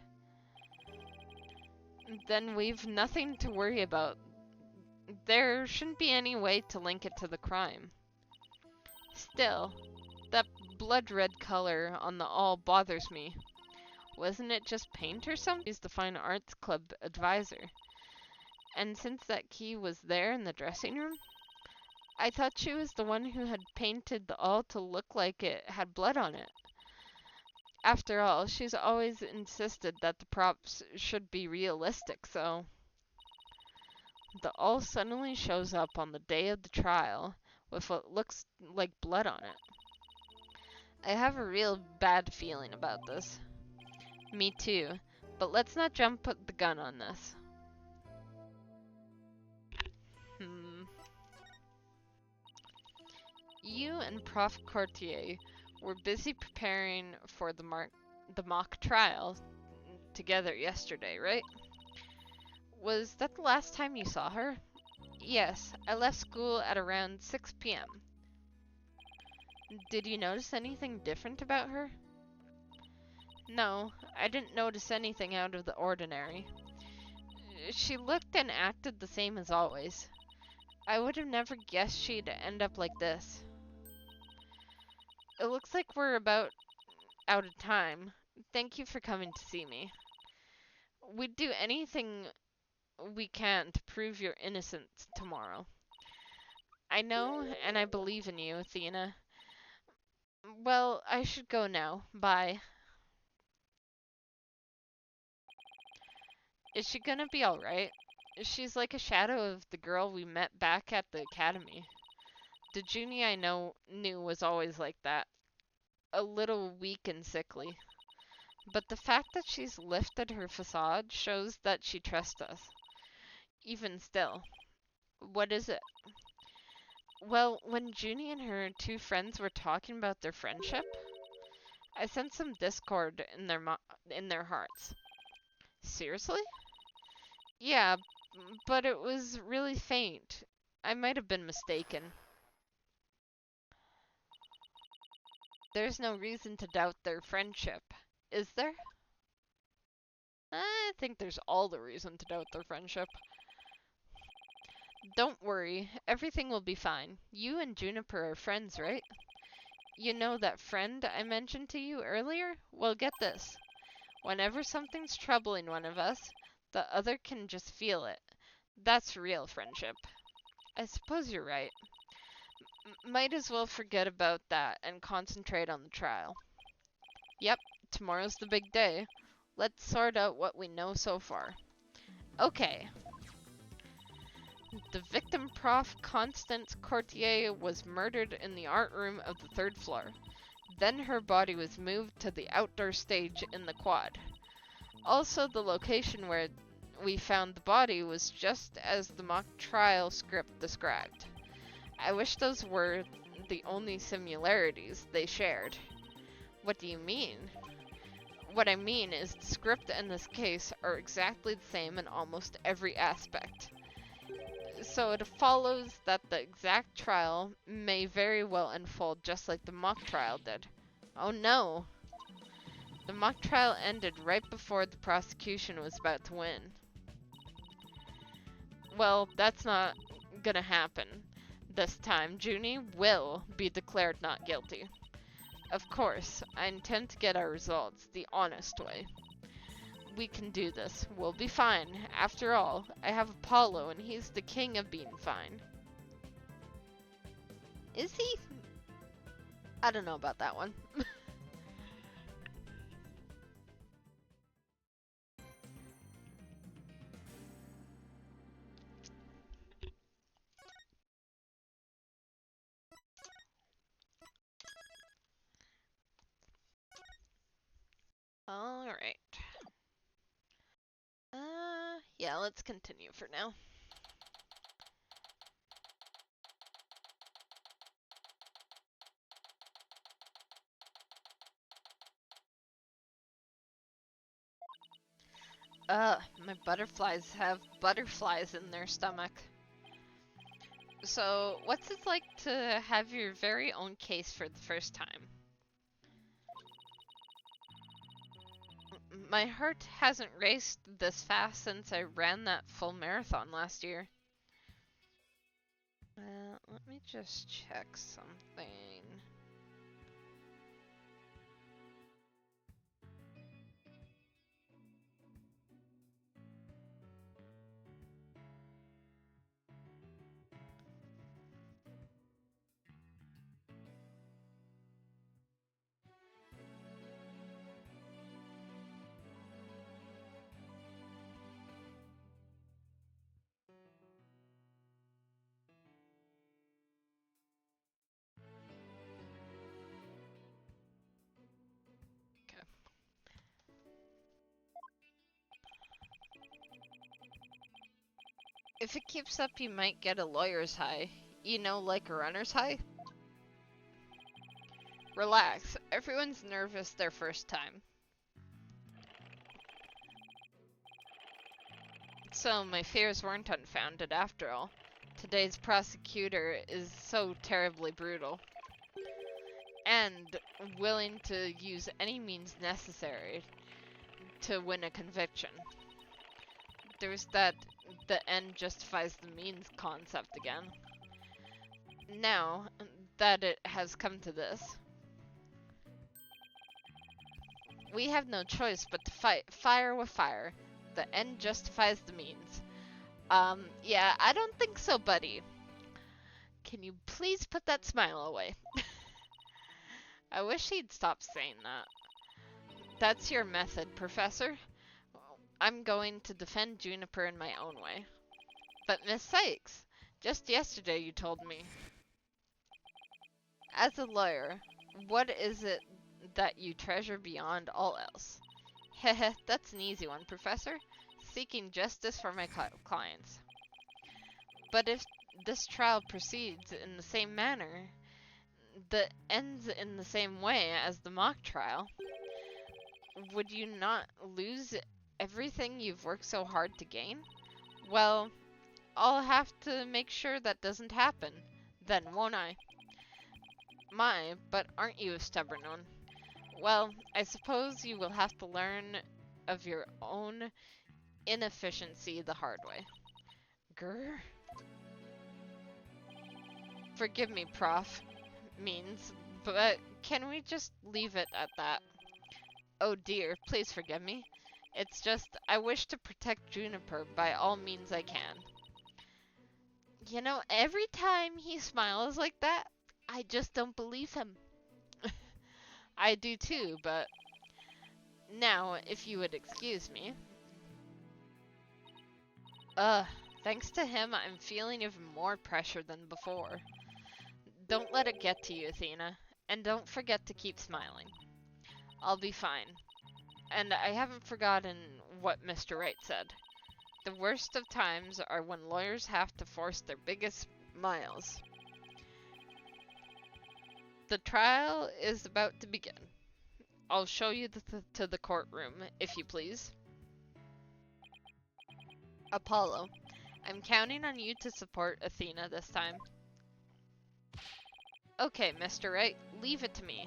Then we've nothing to worry about. There shouldn't be any way to link it to the crime. Still, that blood red color on the awl bothers me. Wasn't it just paint or something? He's the Fine Arts Club advisor. And since that key was there in the dressing room, I thought she was the one who had painted the all to look like it had blood on it. After all, she's always insisted that the props should be realistic, so the all suddenly shows up on the day of the trial with what looks like blood on it. I have a real bad feeling about this. Me too, but let's not jump the gun on this. You and Prof. Courtier were busy preparing for the mock trial together yesterday, right? Was that the last time you saw her? Yes, I left school at around 6 p.m. Did you notice anything different about her? No, I didn't notice anything out of the ordinary. She looked and acted the same as always. I would have never guessed she'd end up like this. It looks like we're about out of time. Thank you for coming to see me. We'd do anything we can to prove your innocence tomorrow. I know, and I believe in you, Athena. Well, I should go now. Bye. Is she gonna be alright? She's like a shadow of the girl we met back at the academy. The Junie I knew was always like that. A little weak and sickly. But the fact that she's lifted her facade shows that she trusts us. Even still. What is it? Well, when Junie and her two friends were talking about their friendship, I sensed some discord in their hearts. Seriously? Yeah, but it was really faint. I might have been mistaken. There's no reason to doubt their friendship, is there? I think there's all the reason to doubt their friendship. Don't worry, everything will be fine. You and Juniper are friends, right? You know that friend I mentioned to you earlier? Well, get this. Whenever something's troubling one of us, the other can just feel it. That's real friendship. I suppose you're right. Might as well forget about that and concentrate on the trial. Yep, tomorrow's the big day. Let's sort out what we know so far. Okay. The victim, Prof. Constance Courtier, was murdered in the art room of the 3rd floor. Then her body was moved to the outdoor stage in the quad. Also, the location where we found the body was just as the mock trial script described. I wish those were the only similarities they shared. What do you mean? What I mean is the script and this case are exactly the same in almost every aspect. So it follows that the exact trial may very well unfold just like the mock trial did. Oh no! The mock trial ended right before the prosecution was about to win. Well, that's not gonna happen. This time, Junie will be declared not guilty. Of course, I intend to get our results the honest way. We can do this. We'll be fine. After all, I have Apollo and he's the king of being fine. Is he? I don't know about that one. Alright. Yeah, let's continue for now. My butterflies have butterflies in their stomach. So, what's it like to have your very own case for the first time? My heart hasn't raced this fast since I ran that full marathon last year. Let me just check something. If it keeps up, you might get a lawyer's high. You know, like a runner's high? Relax. Everyone's nervous their first time. So, my fears weren't unfounded after all. Today's prosecutor is so terribly brutal. And willing to use any means necessary to win a conviction. There's that the end justifies the means concept again. Now that it has come to this, we have no choice but to fight fire with fire. The end justifies the means. Yeah, I don't think so, buddy. Can you please put that smile away? I wish he'd stop saying that. That's your method, Professor. I'm going to defend Juniper in my own way. But Miss Sykes, just yesterday you told me. As a lawyer, what is it that you treasure beyond all else? Heh, that's an easy one, Professor. Seeking justice for my clients. But if this trial proceeds in the same manner, that ends in the same way as the mock trial, would you not lose everything you've worked so hard to gain? Well, I'll have to make sure that doesn't happen, then won't I? My, but aren't you a stubborn one? Well, I suppose you will have to learn of your own inefficiency the hard way. Grr. Forgive me, Prof. Means, but can we just leave it at that? Oh dear, please forgive me. It's just, I wish to protect Juniper by all means I can. You know, every time he smiles like that, I just don't believe him. I do too, but now, if you would excuse me. Thanks to him, I'm feeling even more pressure than before. Don't let it get to you, Athena, and don't forget to keep smiling. I'll be fine. And I haven't forgotten what Mr. Wright said. The worst of times are when lawyers have to force their biggest smiles. The trial is about to begin. I'll show you to the courtroom, if you please. Apollo, I'm counting on you to support Athena this time. Okay, Mr. Wright, leave it to me.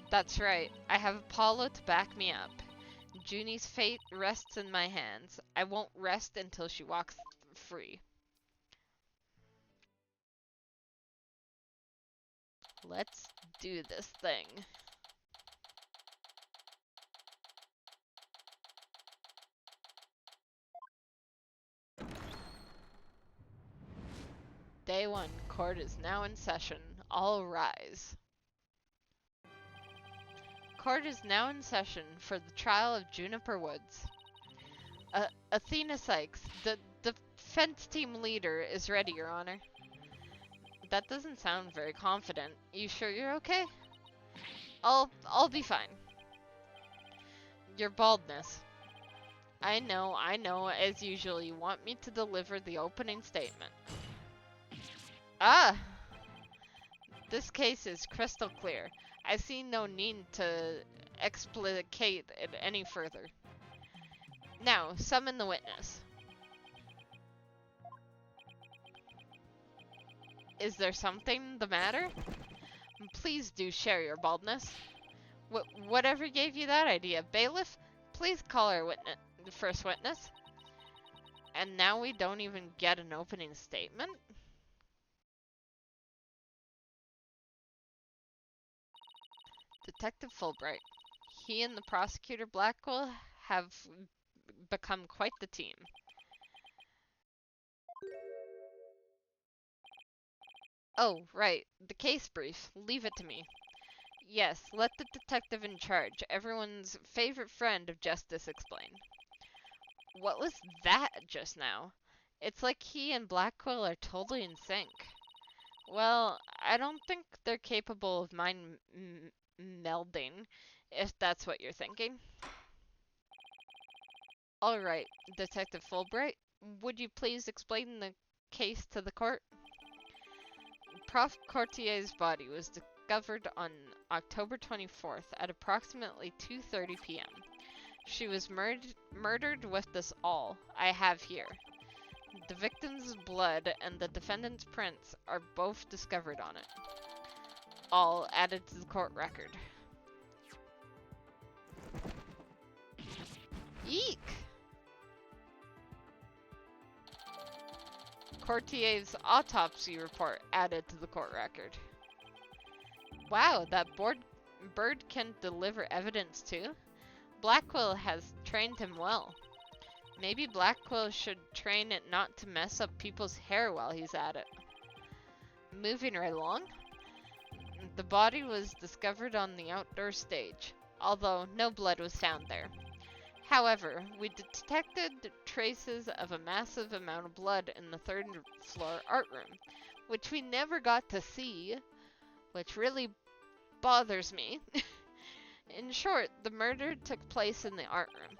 That's right, I have Apollo to back me up. Junie's fate rests in my hands. I won't rest until she walks free. Let's do this thing. Day 1, court is now in session. All rise. Court is now in session for the trial of Juniper Woods. Athena Sykes, the defense team leader, is ready, Your Honor. That doesn't sound very confident. You sure you're okay? I'll be fine. Your baldness. I know, as usual, you want me to deliver the opening statement. Ah! This case is crystal clear. I see no need to explicate it any further. Now, summon the witness. Is there something the matter? Please do share your baldness. Whatever gave you that idea? Bailiff, please call our the first witness. And now we don't even get an opening statement? Detective Fulbright. He and the prosecutor Blackwell have become quite the team. Oh, right. The case brief. Leave it to me. Yes, let the detective in charge, everyone's favorite friend of justice, explain. What was that just now? It's like he and Blackwell are totally in sync. Well, I don't think they're capable of mind melding, if that's what you're thinking. Alright, Detective Fulbright, Would you please explain the case to the court? Prof. Courtier's body was discovered on October 24th at approximately 2:30 p.m. She was murdered with this all I have here. The victim's blood and the defendant's prints are both discovered on it. All added to the court record. Eek! Courtier's autopsy report added to the court record. Wow, that bird can deliver evidence too? Blackquill has trained him well. Maybe Blackquill should train it not to mess up people's hair while he's at it. Moving right along. The body was discovered on the outdoor stage, although no blood was found there. However, we detected traces of a massive amount of blood in the third floor art room, which we never got to see, which really bothers me. In short, the murder took place in the art room.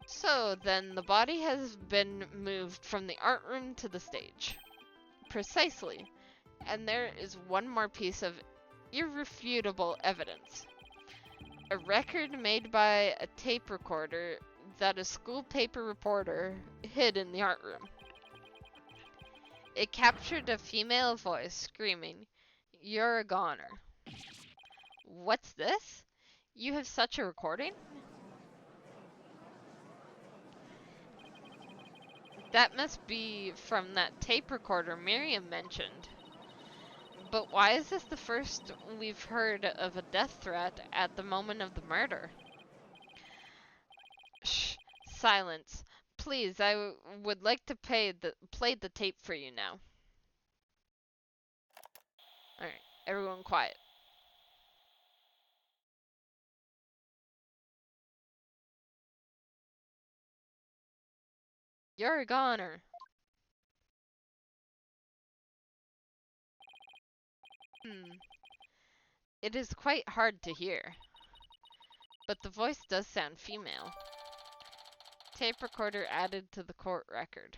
So then the body has been moved from the art room to the stage. Precisely. And there is one more piece of irrefutable evidence. A record made by a tape recorder that a school paper reporter hid in the art room. It captured a female voice screaming, "You're a goner." What's this? You have such a recording? That must be from that tape recorder Miriam mentioned. But why is this the first we've heard of a death threat at the moment of the murder? Shh, silence. Please, I would like to play the tape for you now. Alright, everyone quiet. You're a goner. It is quite hard to hear. But the voice does sound female. Tape recorder added to the court record.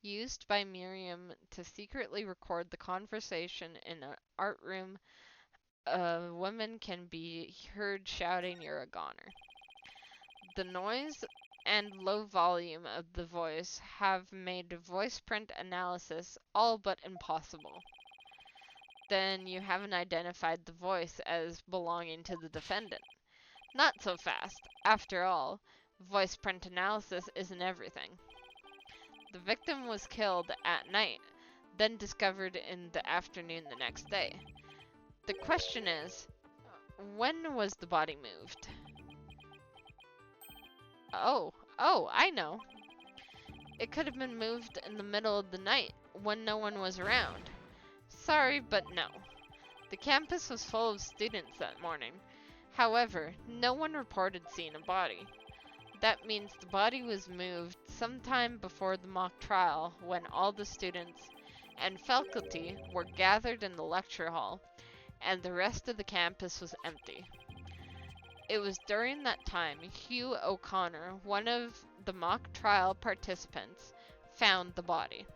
Used by Miriam to secretly record the conversation in an art room, a woman can be heard shouting, "You're a goner." The noise and low volume of the voice have made voice print analysis all but impossible. Then you haven't identified the voice as belonging to the defendant. Not so fast. After all, voice print analysis isn't everything. The victim was killed at night, then discovered in the afternoon the next day. The question is, when was the body moved? Oh, I know. It could have been moved in the middle of the night when no one was around. Sorry, but no. The campus was full of students that morning. However, no one reported seeing a body. That means the body was moved sometime before the mock trial when all the students and faculty were gathered in the lecture hall and the rest of the campus was empty. It was during that time Hugh O'Connor, one of the mock trial participants, found the body.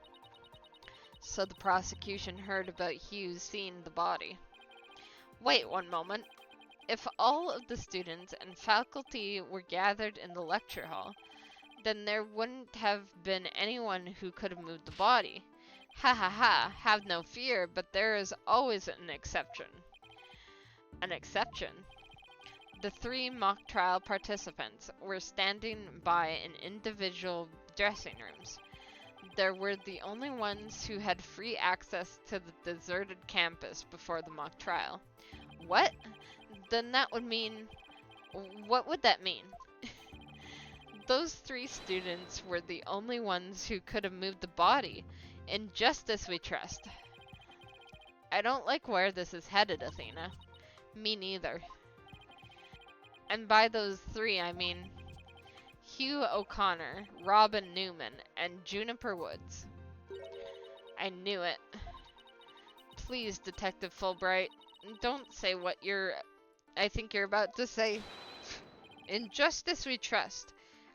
So the prosecution heard about Hugh seeing the body. Wait one moment. If all of the students and faculty were gathered in the lecture hall, then there wouldn't have been anyone who could have moved the body. Ha ha ha, have no fear, but there is always an exception. An exception? The 3 mock trial participants were standing by in individual dressing rooms. They were the only ones who had free access to the deserted campus before the mock trial. What? Then that would mean... What would that mean? Those 3 students were the only ones who could have moved the body. In justice we trust. I don't like where this is headed, Athena. Me neither. And by those 3, I mean Hugh O'Connor, Robin Newman, and Juniper Woods. I knew it. Please, Detective Fulbright, don't say what I think you're about to say. In justice we trust.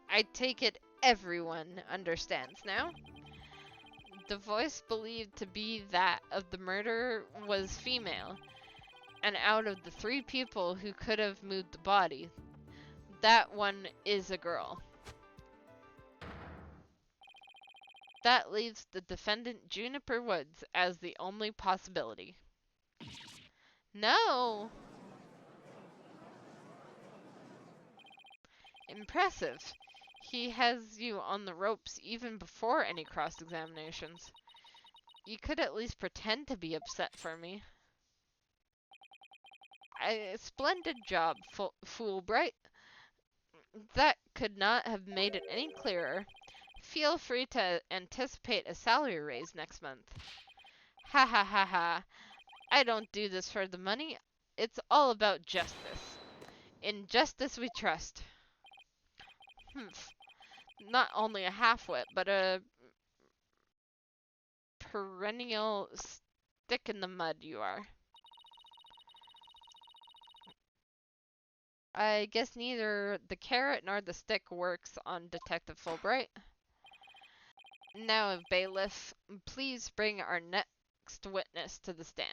I take it Everyone understands now. The voice believed to be that of the murderer was female, and out of the 3 people who could have moved the body, that one is a girl. That leaves the defendant Juniper Woods as the only possibility. No! Impressive. He has you on the ropes even before any cross-examinations. You could at least pretend to be upset for me. Splendid job, Fulbright. That could not have made it any clearer. Feel free to anticipate a salary raise next month. Ha ha ha ha. I don't do this for the money. It's all about justice. In justice we trust. Humph. Not only a half-wit, but a perennial stick in the mud you are. I guess neither the carrot nor the stick works on Detective Fulbright. Now, bailiff, please bring our next witness to the stand.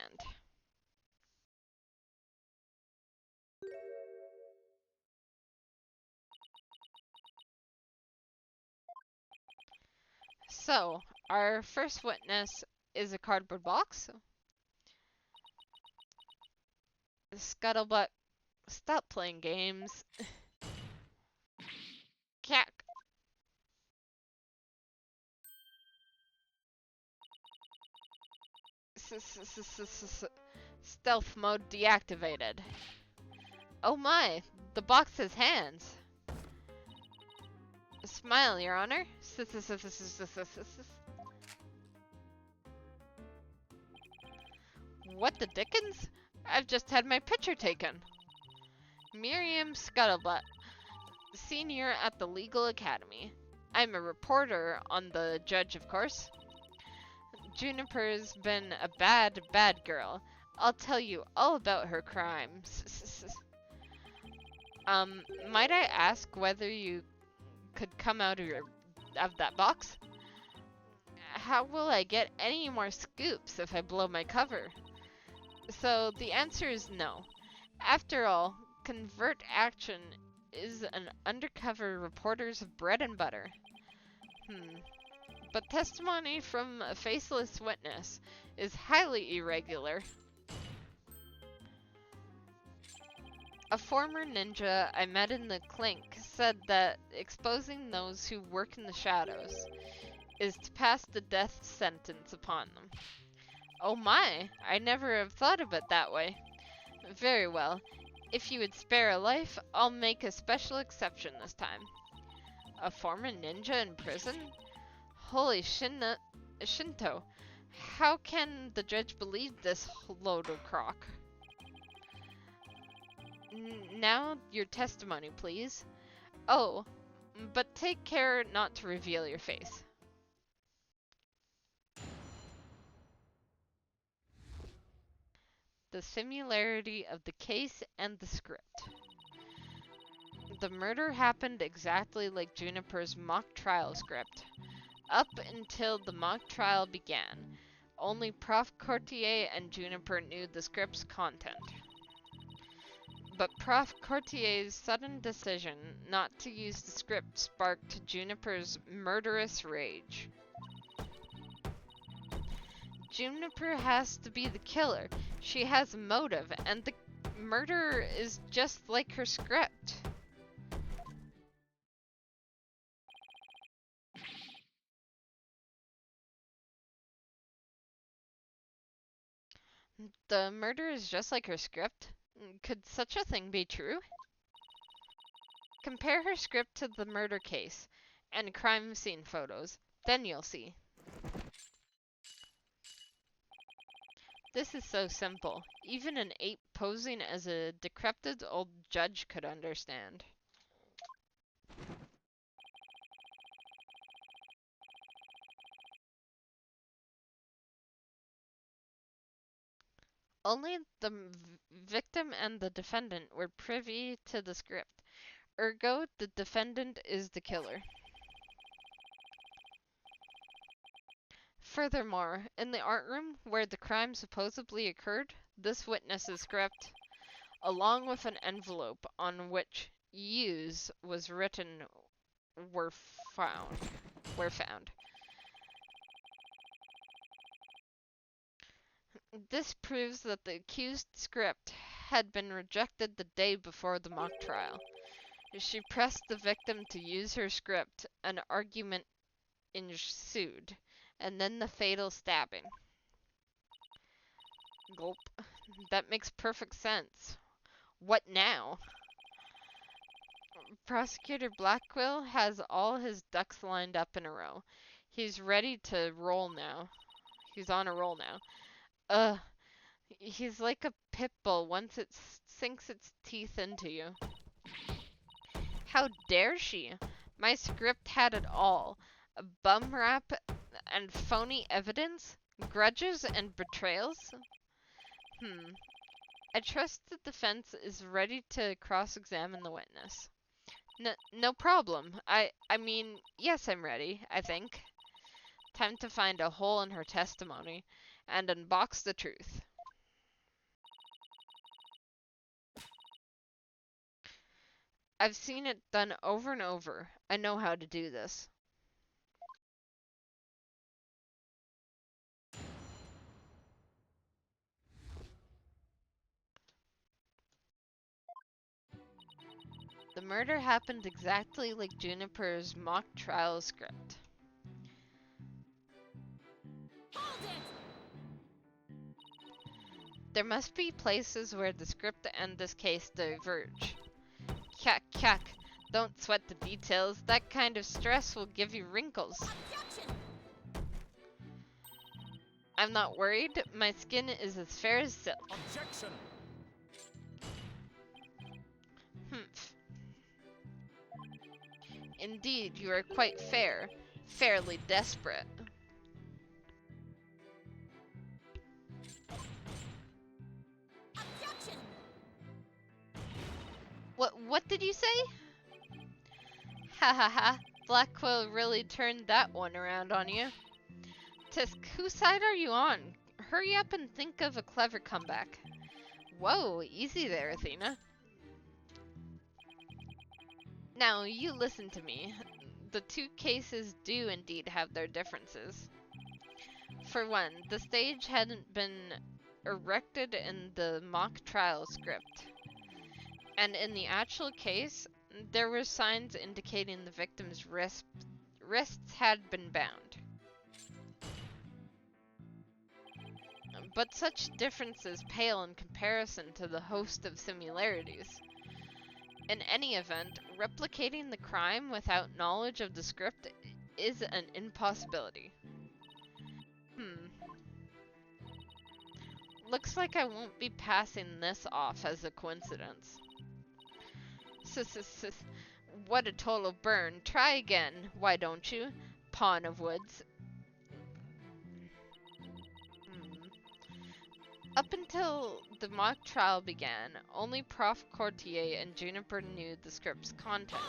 So, our first witness is a cardboard box. Scuttlebutt, stop playing games. Cack. Stealth mode deactivated. Oh my, the box has hands. Smile, Your Honor. What the dickens? I've just had my picture taken. Miriam Scuttlebutt, senior at the Legal Academy. I'm a reporter on the judge, of course. Juniper's been a bad, bad girl. I'll tell you all about her crimes. Might I ask whether you could come out of that box? How will I get any more scoops if I blow my cover? So the answer is no. After all, covert action is an undercover reporter's bread and butter. But testimony from a faceless witness is highly irregular. A former ninja I met in the clink said that exposing those who work in the shadows is to pass the death sentence upon them. Oh my, I never have thought of it that way. Very well. If you would spare a life, I'll make a special exception this time. A former ninja in prison? Holy Shinto. How can the judge believe this load of crock? Now your testimony, please. Oh, but take care not to reveal your face. The similarity of the case and the script. The murder happened exactly like Juniper's mock trial script. Up until the mock trial began, only Prof. Courtier and Juniper knew the script's content. But Prof. Courtier's sudden decision not to use the script sparked Juniper's murderous rage. Juniper has to be the killer. She has a motive, and the murder is just like her script. The murder is just like her script? Could such a thing be true? Compare her script to the murder case and crime scene photos, then you'll see. This is so simple. Even an ape posing as a decrepit old judge could understand. Only the victim and the defendant were privy to the script. Ergo, the defendant is the killer. Furthermore, in the art room where the crime supposedly occurred, this witness's script, along with an envelope on which "use" was written, were found. Were found. This proves that the accused's script had been rejected the day before the mock trial. She pressed the victim to use her script. An argument ensued, and then the fatal stabbing. Gulp. That makes perfect sense. What now? Prosecutor Blackwell has all his ducks lined up in a row. He's ready to roll now. He's on a roll now. He's like a pit bull once it sinks its teeth into you. How dare she? My script had it all. A bum rap and phony evidence? Grudges and betrayals? I trust the defense is ready to cross-examine the witness. No problem. I mean, yes, I'm ready, I think. Time to find a hole in her testimony and unbox the truth. I've seen it done over and over. I know how to do this. The murder happened exactly like Juniper's mock trial script. Hold it! There must be places where the script and this case diverge. Yuck. Don't sweat the details. That kind of stress will give you wrinkles. Objection! I'm not worried. My skin is as fair as silk. Objection! Humph. Indeed, you are quite fair. Fairly desperate. Objection! What did you say? Ha. Blackwell really turned that one around on you. Tisk, whose side are you on? Hurry up and think of a clever comeback. Whoa, easy there, Athena. Now, you listen to me. The two cases do indeed have their differences. For one, the stage hadn't been erected in the mock trial script. And in the actual case, there were signs indicating the victim's wrists had been bound. But such differences pale in comparison to the host of similarities. In any event, replicating the crime without knowledge of the script is an impossibility. Looks like I won't be passing this off as a coincidence. What a total burn. Try again, why don't you? Pawn of Woods. Up until the mock trial began, only Prof. Courtier and Juniper knew the script's content.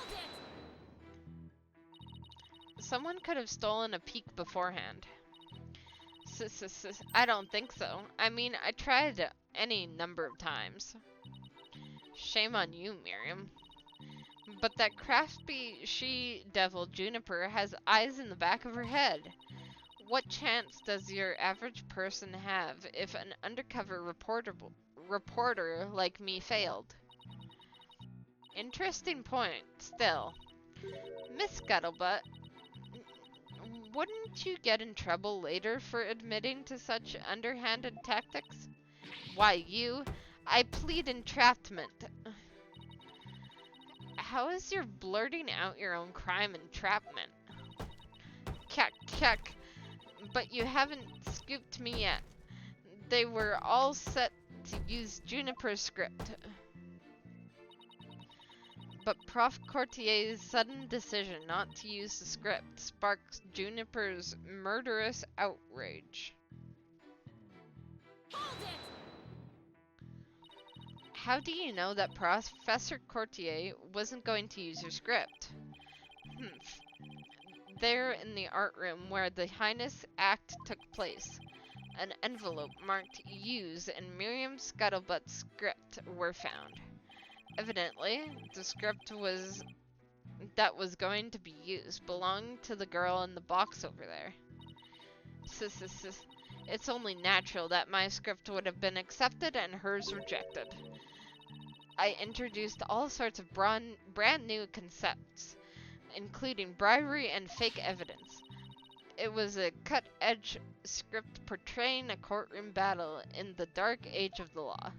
Someone could have stolen a peek beforehand. I don't think so. I mean, I tried any number of times. Shame on you, Miriam. But that crafty she-devil Juniper has eyes in the back of her head. What chance does your average person have if an undercover reporter like me failed? Interesting point, still. Miss Scuttlebutt, wouldn't you get in trouble later for admitting to such underhanded tactics? Why, I plead entrapment. How is your blurting out your own crime entrapment? Cack. But you haven't scooped me yet. They were all set to use Juniper's script. But Prof. Courtier's sudden decision not to use the script sparks Juniper's murderous outrage. Hold it! How do you know that Professor Courtier wasn't going to use her script? There in the art room where the Highness act took place. An envelope marked Use in Miriam Scuttlebutt's script were found. Evidently, the script that was going to be used belonged to the girl in the box over there. It's only natural that my script would have been accepted and hers rejected. I introduced all sorts of brand new concepts, including bribery and fake evidence. It was a cut-edge script portraying a courtroom battle in the dark age of the law.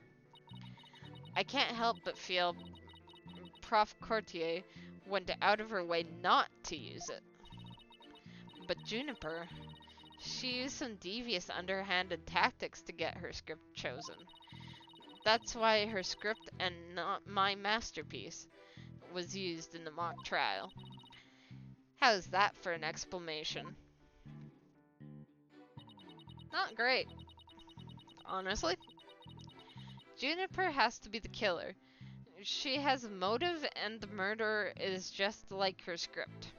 I can't help but feel Prof. Courtier went out of her way not to use it. But Juniper, she used some devious underhanded tactics to get her script chosen. That's why her script and not my masterpiece was used in the mock trial. How's that for an explanation? Not great. Honestly. Juniper has to be the killer. She has a motive and the murder is just like her script.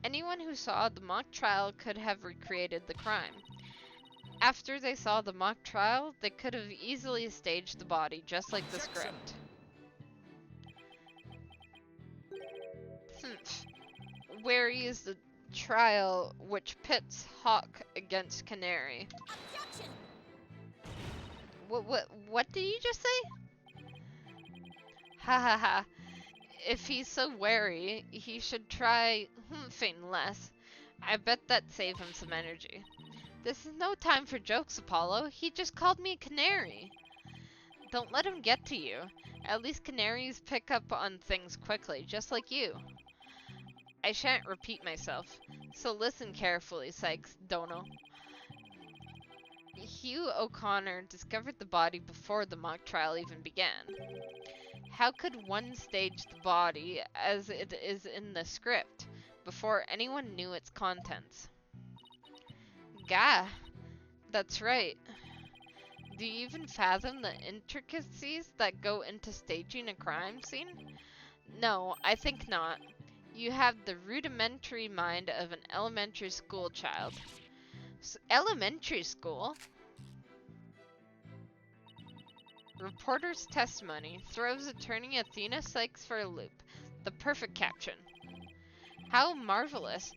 Anyone who saw the mock trial could have recreated the crime. After they saw the mock trial, they could have easily staged the body just like the script. Where is the trial which pits Hawk against Canary? Objection! What did you just say? Ha ha ha. If he's so wary, he should try humping less. I bet that'd save him some energy. This is no time for jokes, Apollo. He just called me a canary. Don't let him get to you. At least canaries pick up on things quickly, just like you. I shan't repeat myself, so listen carefully, Sykes Dono. Hugh O'Connor discovered the body before the mock trial even began. How could one stage the body as it is in the script before anyone knew its contents? Gah, that's right. Do you even fathom the intricacies that go into staging a crime scene? No, I think not. You have the rudimentary mind of an elementary school child. Elementary school? Reporter's testimony throws attorney Athena Sykes for a loop. The perfect caption. How marvelous.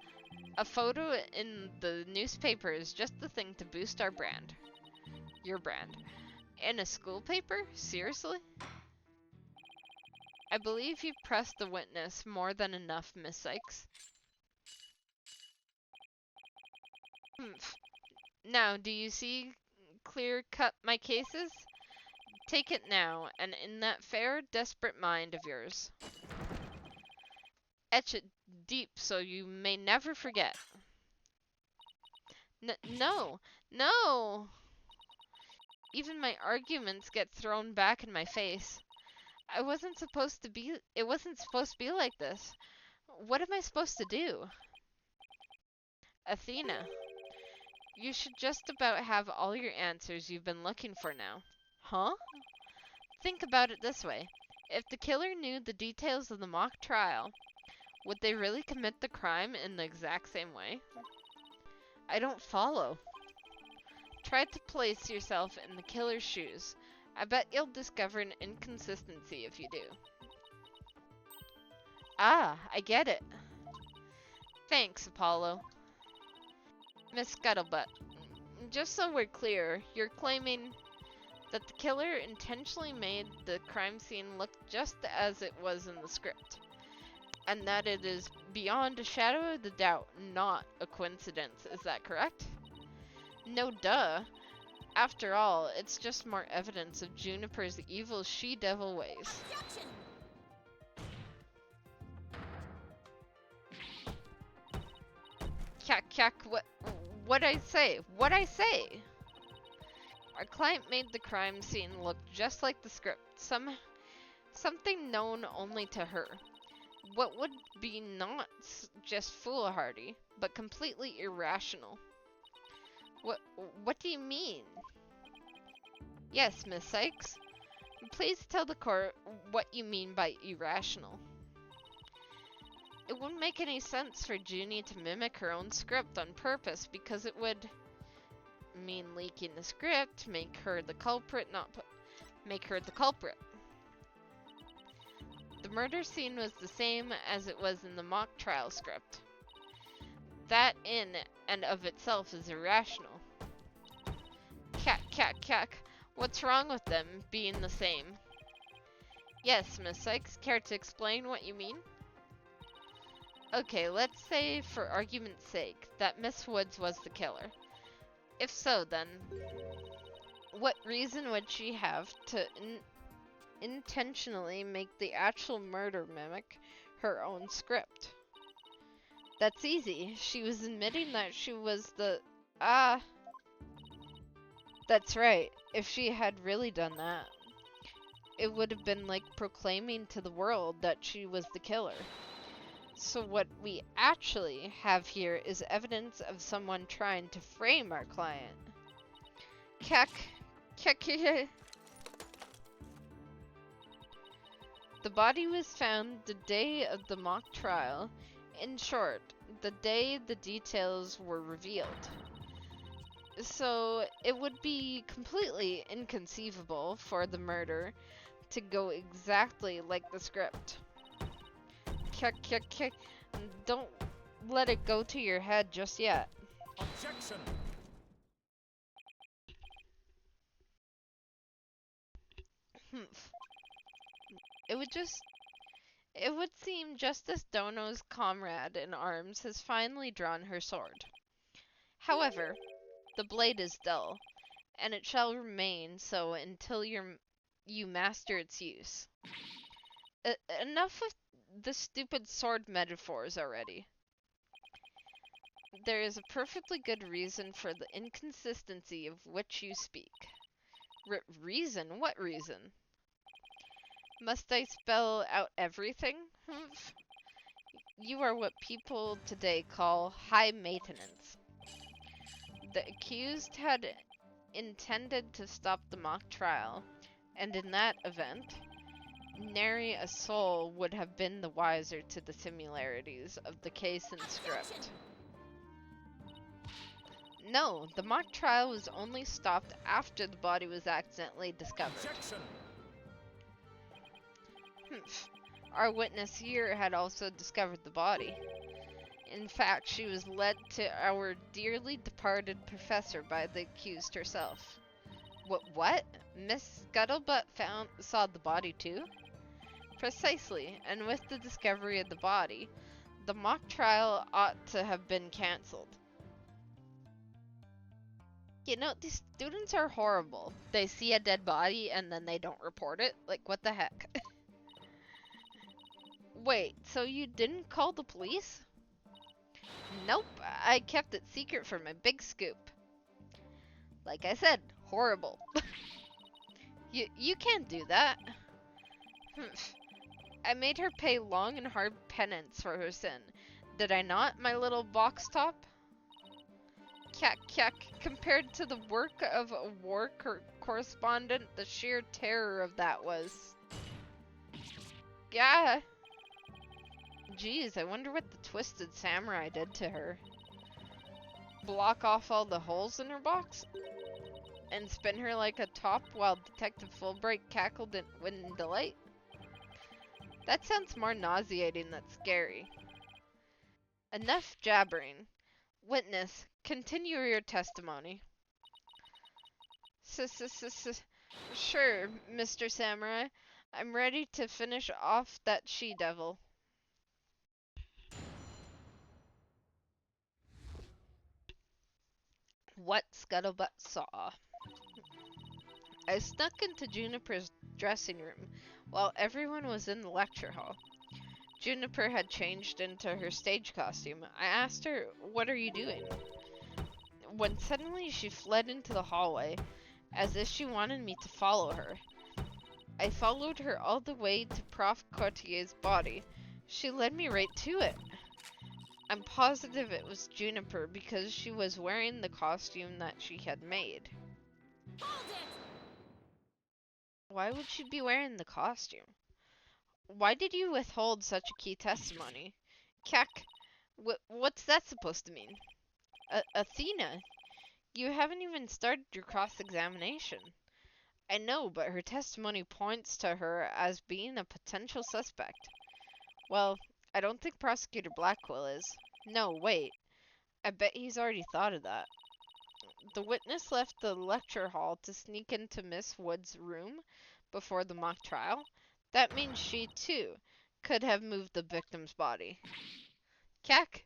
A photo in the newspaper is just the thing to boost our brand. Your brand. In a school paper? Seriously? I believe you've pressed the witness more than enough, Miss Sykes. Now, do you see clear-cut my cases? Take it now, and in that fair, desperate mind of yours. Etch it deep so you may never forget. No! No! Even my arguments get thrown back in my face. It wasn't supposed to be like this. What am I supposed to do? Athena, you should just about have all your answers you've been looking for now. Huh? Think about it this way. If the killer knew the details of the mock trial, would they really commit the crime in the exact same way? I don't follow. Try to place yourself in the killer's shoes. I bet you'll discover an inconsistency if you do. Ah, I get it. Thanks, Apollo. Miss Scuttlebutt, just so we're clear, you're claiming that the killer intentionally made the crime scene look just as it was in the script, and that it is beyond a shadow of the doubt not a coincidence. Is that correct? No, duh. After all, it's just more evidence of Juniper's evil she-devil ways. Objection! Kyak, what'd I say? What'd I say? Our client made the crime scene look just like the script. Something known only to her. What would be not just foolhardy, but completely irrational. What do you mean? Yes, Miss Sykes. Please tell the court what you mean by irrational. It wouldn't make any sense for Junie to mimic her own script on purpose because it would mean leaking the script, make her the culprit, make her the culprit. The murder scene was the same as it was in the mock trial script. That in and of itself is irrational. Cack. What's wrong with them being the same? Yes, Miss Sykes, care to explain what you mean? Okay, let's say, for argument's sake, that Miss Woods was the killer. If so, then, what reason would she have to intentionally make the actual murder mimic her own script? That's easy. She was admitting that she was the... That's right. If she had really done that, it would have been like proclaiming to the world that she was the killer. So what we actually have here is evidence of someone trying to frame our client. The body was found the day of the mock trial. In short, the day the details were revealed. So it would be completely inconceivable for the murder to go exactly like the script. Don't let it go to your head just yet. Objection! It would seem Justice Dono's comrade in arms has finally drawn her sword. However, the blade is dull, and it shall remain so until you master its use. Enough with the stupid sword metaphors already. There is a perfectly good reason for the inconsistency of which you speak. Reason? What reason? Must I spell out everything? Humph. You are what people today call high maintenance. The accused had intended to stop the mock trial, and in that event, nary a soul would have been the wiser to the similarities of the case and script. No, the mock trial was only stopped after the body was accidentally discovered. Objection! Our witness here had also discovered the body. In fact, she was led to our dearly departed professor by the accused herself. What? Miss Scuttlebutt saw the body too? Precisely, and with the discovery of the body, the mock trial ought to have been cancelled. You know, these students are horrible. They see a dead body and then they don't report it? Like, what the heck? Wait, so you didn't call the police? Nope, I kept it secret for my big scoop. Like I said, horrible. You can't do that. I made her pay long and hard penance for her sin. Did I not, my little box top? Cack. Compared to the work of a war correspondent, the sheer terror of that was... Yeah. Geez, I wonder what the Twisted Samurai did to her. Block off all the holes in her box? And spin her like a top while Detective Fulbright cackled in delight? That sounds more nauseating than scary. Enough jabbering. Witness, continue your testimony. Sure, Mr. Samurai. I'm ready to finish off that she-devil. What Scuttlebutt saw. I snuck into Juniper's dressing room while everyone was in the lecture hall. Juniper had changed into her stage costume. I asked her, "What are you doing?" When suddenly she fled into the hallway, as if she wanted me to follow her. I followed her all the way to Prof. Courtier's body. She led me right to it. I'm positive it was Juniper because she was wearing the costume that she had made. Hold it! Why would she be wearing the costume? Why did you withhold such a key testimony? Kek, what's that supposed to mean? Athena, you haven't even started your cross-examination. I know, but her testimony points to her as being a potential suspect. Well, I don't think Prosecutor Blackwell is. No, wait. I bet he's already thought of that. The witness left the lecture hall to sneak into Miss Wood's room before the mock trial. That means she, too, could have moved the victim's body. Kek,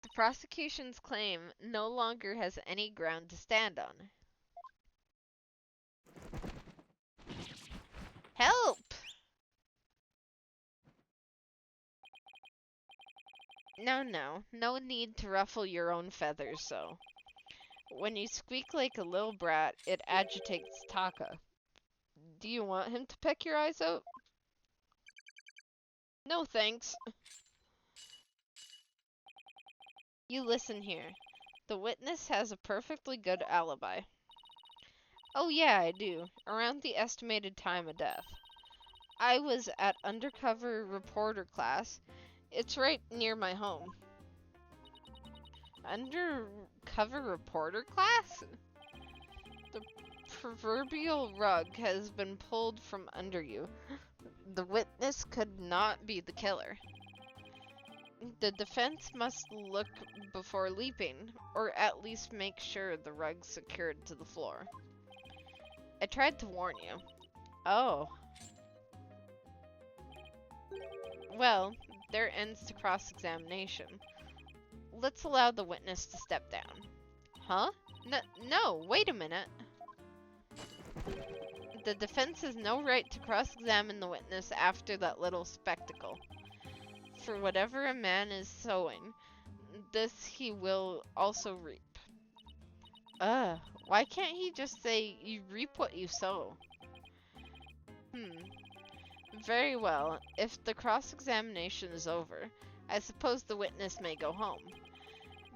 the prosecution's claim no longer has any ground to stand on. Help! No need to ruffle your own feathers so. When you squeak like a little brat, it agitates Taka. Do you want him to peck your eyes out? No thanks. You listen here. The witness has a perfectly good alibi. Oh yeah, I do. Around the estimated time of death. I was at undercover reporter class. It's right near my home. Undercover reporter class? The proverbial rug has been pulled from under you. The witness could not be the killer. The defense must look before leaping, or at least make sure the rug's secured to the floor. I tried to warn you. Oh. Well, there ends the cross-examination. Let's allow the witness to step down. Huh? No, wait a minute. The defense has no right to cross-examine the witness after that little spectacle. For whatever a man is sowing, this he will also reap. Why can't he just say, you reap what you sow? Very well. If the cross-examination is over, I suppose the witness may go home.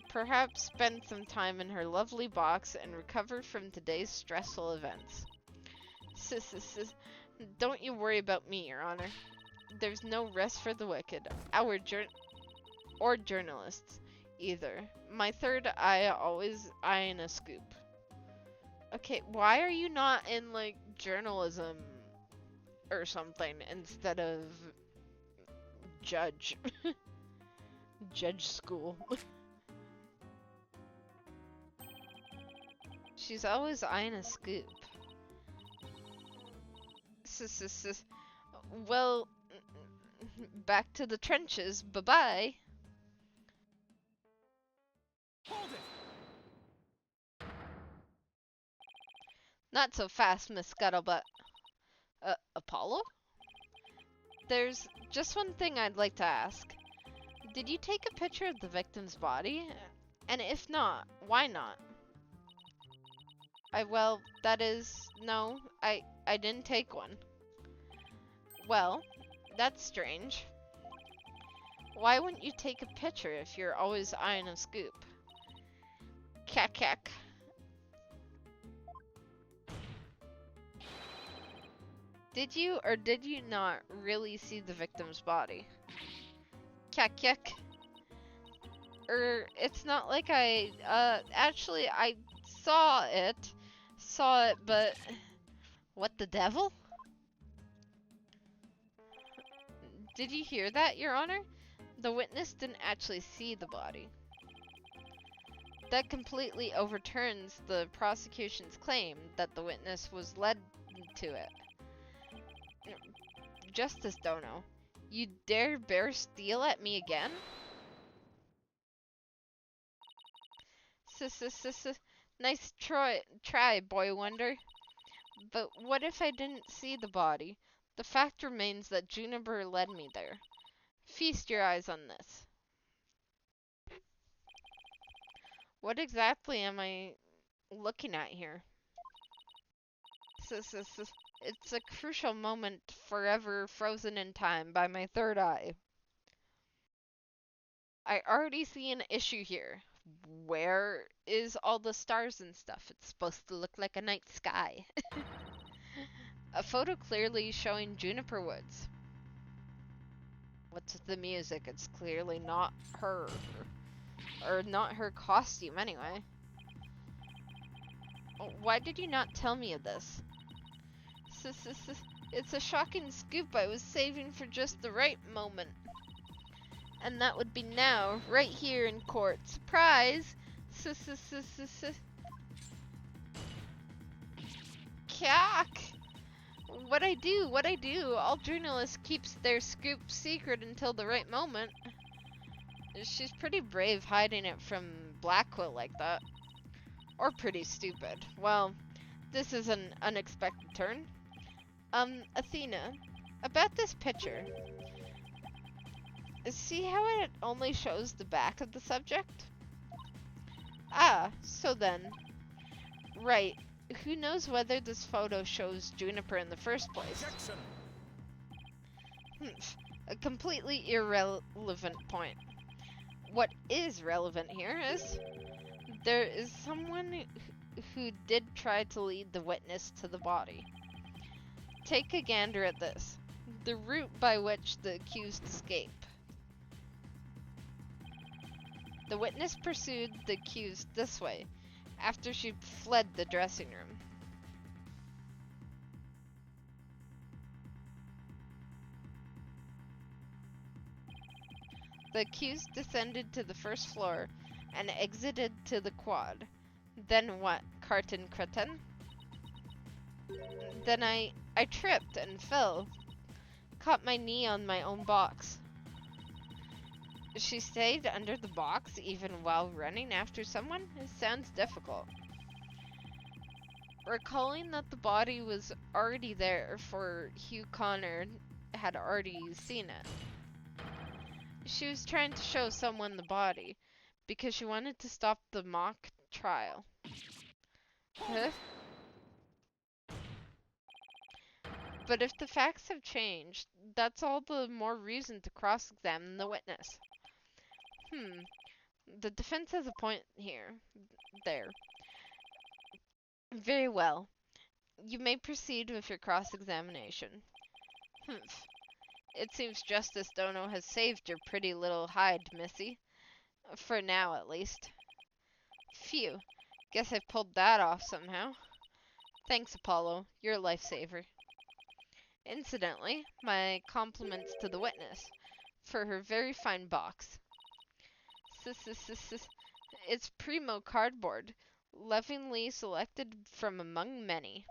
Perhaps spend some time in her lovely box and recover from today's stressful events. Don't you worry about me, Your Honor. There's no rest for the wicked. Or journalists, either. My third eye always eyeing a scoop. Okay, why are you not in, like, journalism or something instead of judge? Judge school. She's always eyeing a scoop. Well, back to the trenches. Bye-bye. Hold it! Not so fast, Miss Scuttlebutt. Apollo? There's just one thing I'd like to ask. Did you take a picture of the victim's body? And if not, why not? No, I didn't take one. Well, that's strange. Why wouldn't you take a picture if you're always eyeing a scoop? Kak. Did you or did you not really see the victim's body? Kak. It's not like actually I saw it, but what the devil? Did you hear that, Your Honor? The witness didn't actually see the body. That completely overturns the prosecution's claim that the witness was led to it. Justice Dono, you dare bear steel at me again? Nice try, boy wonder. But what if I didn't see the body? The fact remains that Juniper led me there. Feast your eyes on this. What exactly am I looking at here? It's a crucial moment forever frozen in time by my third eye. I already see an issue here. Where is all the stars and stuff? It's supposed to look like a night sky. A photo clearly showing Juniper Woods. What's with the music? It's clearly not her. Or not her costume, anyway. Why did you not tell me of this? It's a shocking scoop I was saving for just the right moment. And that would be now, right here in court. Surprise! Cack! What I do. All journalists keeps their scoop secret until the right moment. She's pretty brave hiding it from Blackquill like that. Or pretty stupid. Well, this is an unexpected turn. Athena, about this picture. See how it only shows the back of the subject? Ah, so then. Right. Who knows whether this photo shows Juniper in the first place? Objection! A completely irrelevant point. What is relevant here is there is someone who did try to lead the witness to the body. Take a gander at this. The route by which the accused escaped. The witness pursued the accused this way, after she fled the dressing room. The accused descended to the first floor and exited to the quad. Then what, Carton Cretin? Then I tripped and fell. Caught my knee on my own box. She stayed under the box even while running after someone? It sounds difficult. Recalling that the body was already there, for Hugh Connor had already seen it. She was trying to show someone the body, because she wanted to stop the mock trial. Huh? But if the facts have changed, that's all the more reason to cross-examine the witness. The defense has a point here. There. Very well. You may proceed with your cross-examination. It seems Justice Dono has saved your pretty little hide, missy. For now, at least. Phew. Guess I pulled that off somehow. Thanks, Apollo. You're a lifesaver. Incidentally, my compliments to the witness for her very fine box. It's primo cardboard, lovingly selected from among many.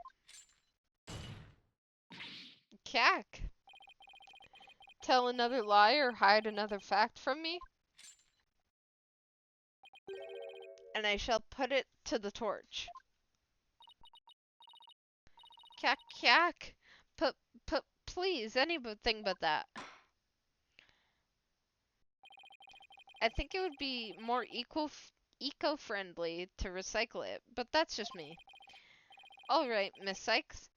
Cack. Tell another lie or hide another fact from me, and I shall put it to the torch. Cack. Please, anything but that. I think it would be more eco-friendly to recycle it, but that's just me. Alright, Miss Sykes.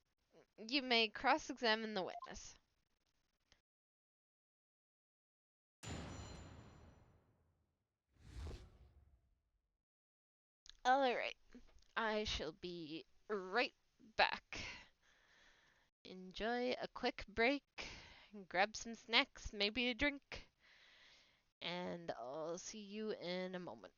You may cross-examine the witness. Alright. I shall be right back. Enjoy a quick break. Grab some snacks, maybe a drink. And I'll see you in a moment.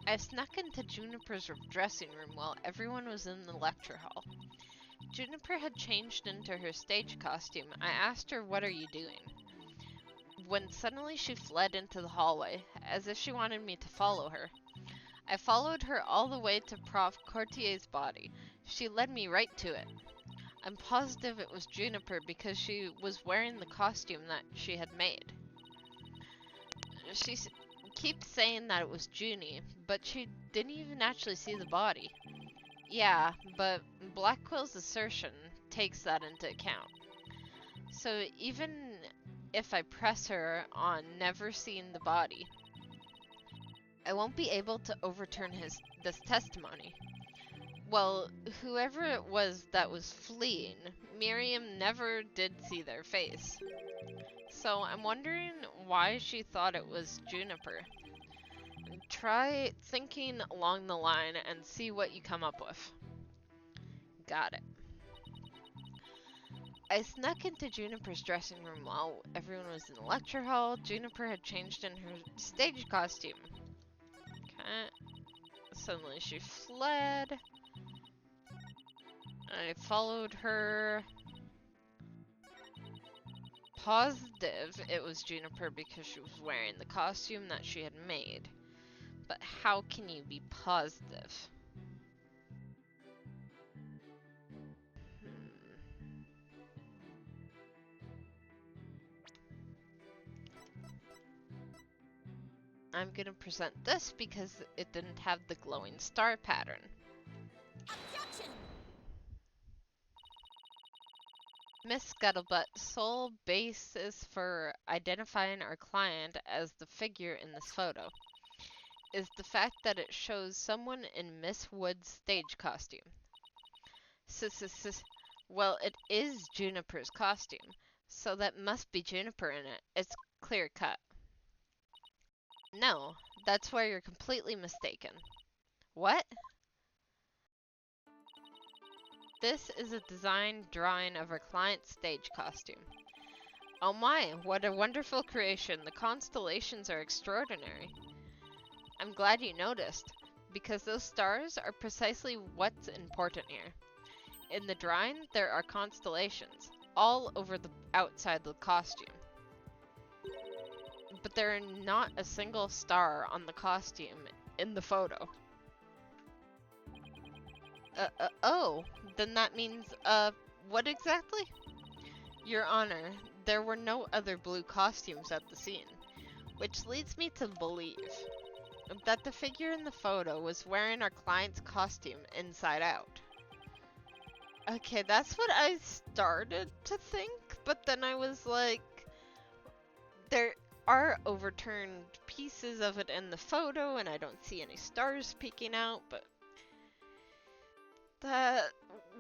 I snuck into Juniper's dressing room while everyone was in the lecture hall. Juniper had changed into her stage costume. I asked her, "What are you doing?" When suddenly she fled into the hallway, as if she wanted me to follow her. I followed her all the way to Prof. Courtier's body. She led me right to it. I'm positive it was Juniper because she was wearing the costume that she had made. She keeps saying that it was Junie, but she didn't even actually see the body. Yeah, but Blackwell's assertion takes that into account. So even if I press her on never seeing the body, I won't be able to overturn this testimony. Well, whoever it was that was fleeing, Miriam never did see their face. So I'm wondering why she thought it was Juniper. Try thinking along the line and see what you come up with. Got it. I snuck into Juniper's dressing room while everyone was in the lecture hall. Juniper had changed in her stage costume. Okay. Suddenly she fled. I followed her. Positive it was Juniper because she was wearing the costume that she had made. But how can you be positive? I'm gonna present this because it didn't have the glowing star pattern. Objection! Miss Scuttlebutt, sole basis for identifying our client as the figure in this photo is the fact that it shows someone in Miss Wood's stage costume. Well, it is Juniper's costume, so that must be Juniper in it. It's clear cut. No, that's where you're completely mistaken. What? This is a design drawing of our client's stage costume. Oh my, what a wonderful creation. The constellations are extraordinary. I'm glad you noticed, because those stars are precisely what's important here. In the drawing, there are constellations, all over the outside the costume. But there are not a single star on the costume in the photo. Oh, then that means, what exactly? Your Honor, there were no other blue costumes at the scene, which leads me to believe that the figure in the photo was wearing our client's costume inside out. Okay, that's what I started to think, but then I was like, there are overturned pieces of it in the photo, and I don't see any stars peeking out, but that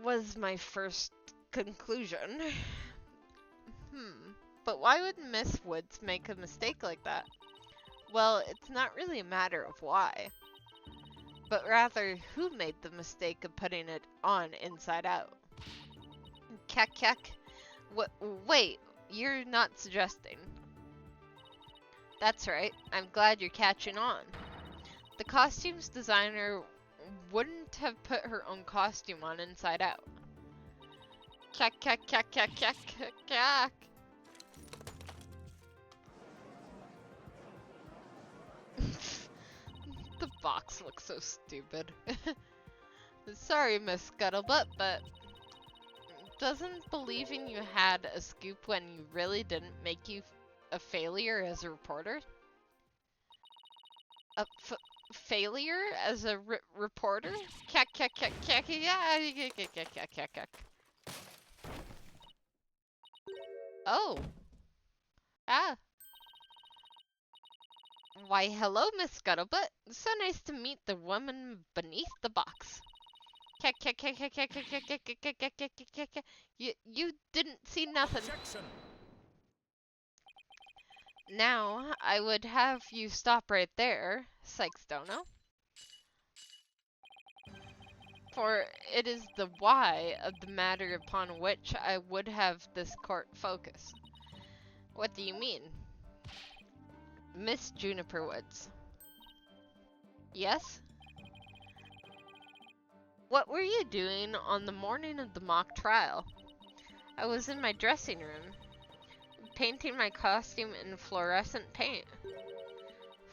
was my first conclusion. But why would Miss Woods make a mistake like that? Well, it's not really a matter of why, but rather who made the mistake of putting it on inside out. Kek. Wait, you're not suggesting. That's right, I'm glad you're catching on. The costumes designer wouldn't have put her own costume on inside out. Kek. The box looks so stupid. Sorry, Miss Scuttlebutt, but doesn't believing you had a scoop when you really didn't make you a failure as a reporter? A failure as a reporter? Oh. Ah. Why, hello, Miss Scuttlebutt. So nice to meet the woman beneath the box. You didn't see nothing. Objection! Now, I would have you stop right there, Sykes-Dono. For it is the why of the matter upon which I would have this court focus. What do you mean? Miss Juniper Woods. Yes? What were you doing on the morning of the mock trial? I was in my dressing room, painting my costume in fluorescent paint.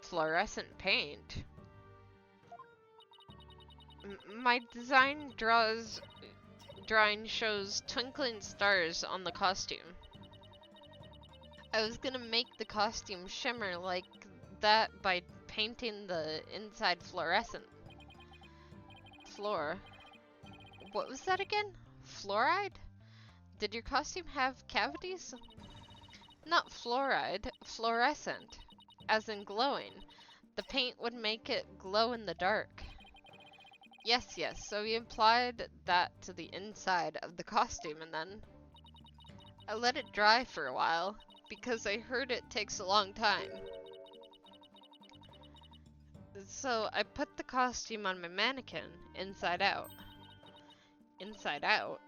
Fluorescent paint? My drawing shows twinkling stars on the costume. I was gonna make the costume shimmer like that by painting the inside fluorescent. Floor. What was that again? Fluoride? Did your costume have cavities? Not fluoride, fluorescent. As in glowing. The paint would make it glow in the dark. Yes, so we applied that to the inside of the costume and then I let it dry for a while because I heard it takes a long time. So I put the costume on my mannequin, inside out. Inside out?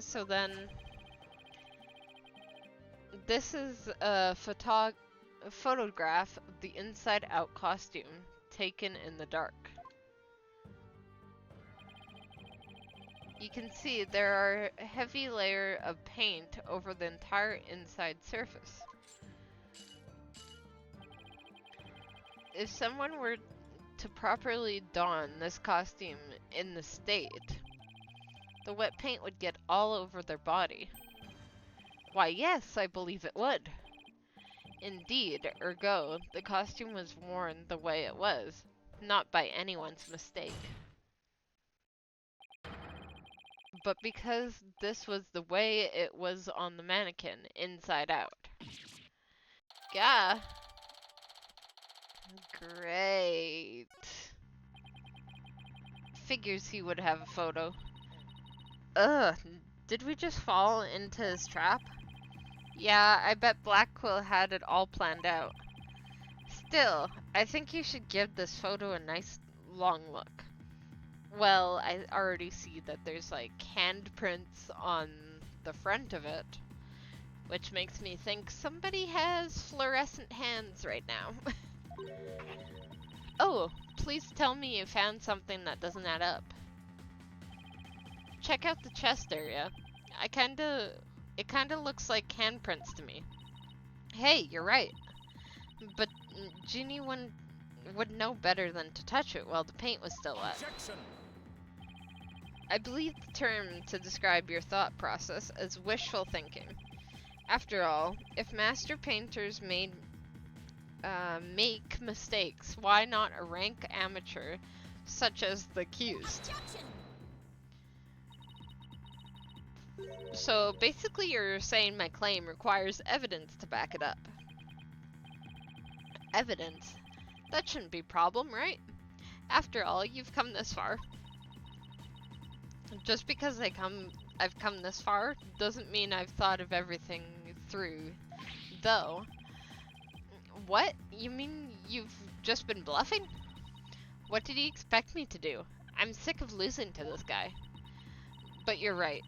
So then, this is a photograph of the inside out costume taken in the dark. You can see there are a heavy layer of paint over the entire inside surface. If someone were to properly don this costume in the state, the wet paint would get all over their body. Why yes, I believe it would. Indeed, ergo, the costume was worn the way it was, not by anyone's mistake. But because this was the way it was on the mannequin, inside out. Yeah. Great. Figures he would have a photo. Ugh, did we just fall into his trap? Yeah, I bet Black Quill had it all planned out. Still, I think you should give this photo a nice long look. Well, I already see that there's like handprints on the front of it, which makes me think somebody has fluorescent hands right now. Oh, please tell me you found something that doesn't add up. Check out the chest area. It kinda looks like handprints to me. Hey, you're right. But Ginny would know better than to touch it while the paint was still wet. Objection! I believe the term to describe your thought process is wishful thinking. After all, if master painters make mistakes, why not a rank amateur such as the accused? Objection! So basically you're saying my claim requires evidence to back it up. Evidence? That shouldn't be a problem, right? After all, you've come this far. Just because I've come this far doesn't mean I've thought of everything through, though. What? You mean you've just been bluffing? What did he expect me to do? I'm sick of losing to this guy. But you're right.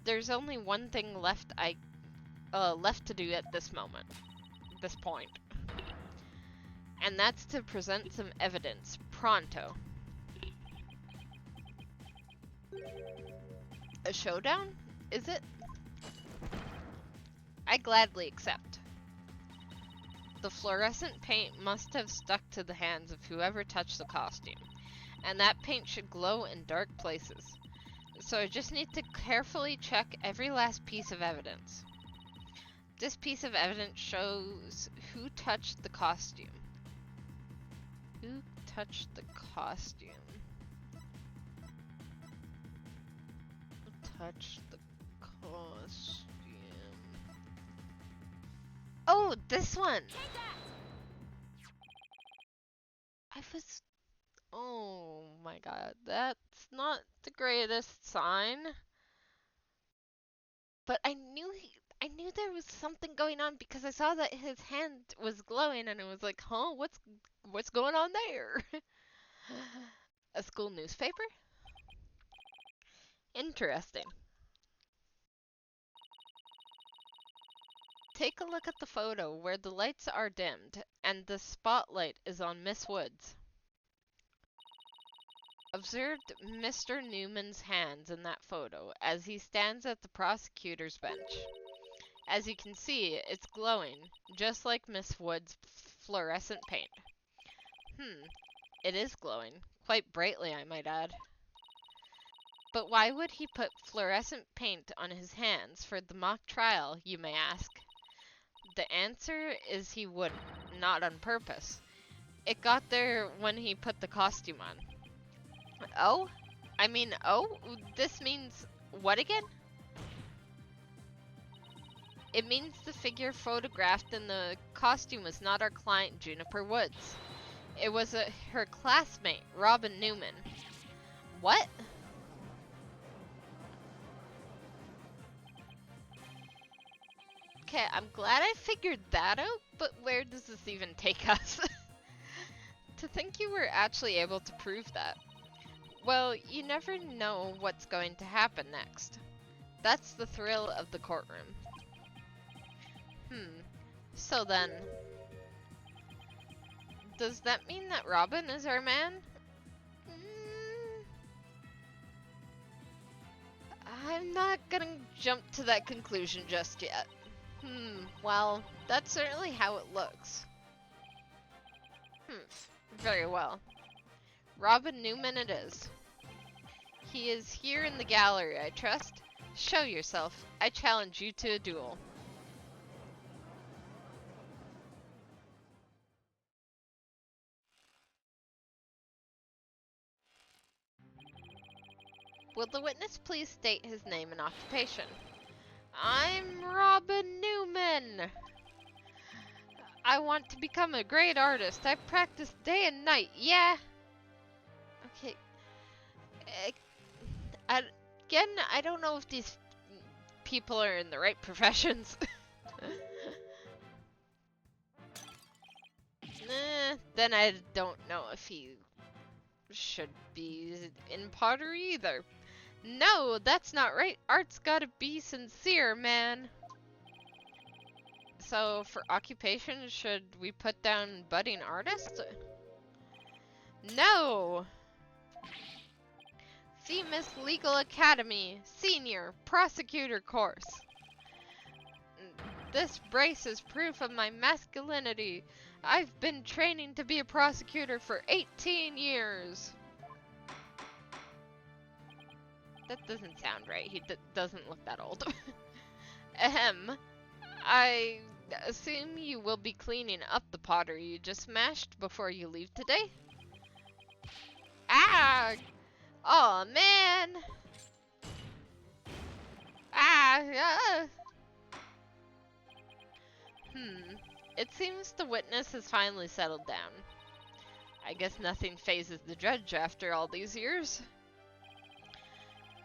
There's only one thing left to do at this point. And that's to present some evidence, pronto. A showdown? Is it? I gladly accept. The fluorescent paint must have stuck to the hands of whoever touched the costume, and that paint should glow in dark places. So I just need to carefully check every last piece of evidence. This piece of evidence shows who touched the costume. Who touched the costume? Touch the costume. Oh, this one! Take that! Oh my god, that's not the greatest sign. But I knew there was something going on because I saw that his hand was glowing and it was like, huh, what's going on there? A school newspaper? Interesting. Take a look at the photo where the lights are dimmed and the spotlight is on Miss Woods. observed Mr. Newman's hands in that photo as he stands at the prosecutor's bench. As you can see, it's glowing, just like Miss Wood's fluorescent paint. It is glowing. Quite brightly, I might add. But why would he put fluorescent paint on his hands for the mock trial, you may ask? The answer is he wouldn't, not on purpose. It got there when he put the costume on. Oh? This means what again? It means the figure photographed in the costume was not our client, Juniper Woods. It was her classmate, Robin Newman. What? Okay, I'm glad I figured that out, but where does this even take us? To think you were actually able to prove that. Well, you never know what's going to happen next. That's the thrill of the courtroom. So then, does that mean that Robin is our man? I'm not gonna jump to that conclusion just yet. Well, that's certainly how it looks. Very well. Robin Newman it is. He is here in the gallery, I trust. Show yourself. I challenge you to a duel. Will the witness please state his name and occupation? I'm Robin Newman. I want to become a great artist. I practice day and night, yeah? Okay. Again, I don't know if these people are in the right professions. Then I don't know if he should be in pottery either. No, that's not right. Art's gotta be sincere, man. So, for occupation, should we put down budding artist? No! Themis Legal Academy, Senior, Prosecutor course. This brace is proof of my masculinity. I've been training to be a prosecutor for 18 years. That doesn't sound right. He doesn't look that old. Ahem. I assume you will be cleaning up the pottery you just smashed before you leave today? Ah! Oh man! It seems the witness has finally settled down. I guess nothing phases the judge after all these years.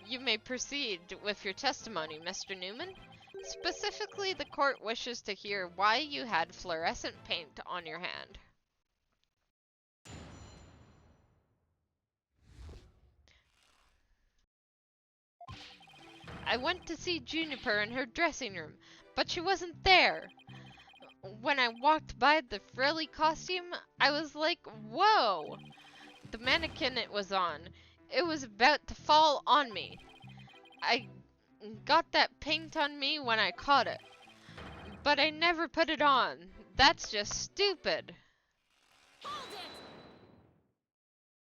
You may proceed with your testimony, Mr. Newman. Specifically, the court wishes to hear why you had fluorescent paint on your hand. I went to see Juniper in her dressing room, but she wasn't there. When I walked by the frilly costume, I was like, whoa! The mannequin it was on, it was about to fall on me. I got that paint on me when I caught it, but I never put it on. That's just stupid. Hold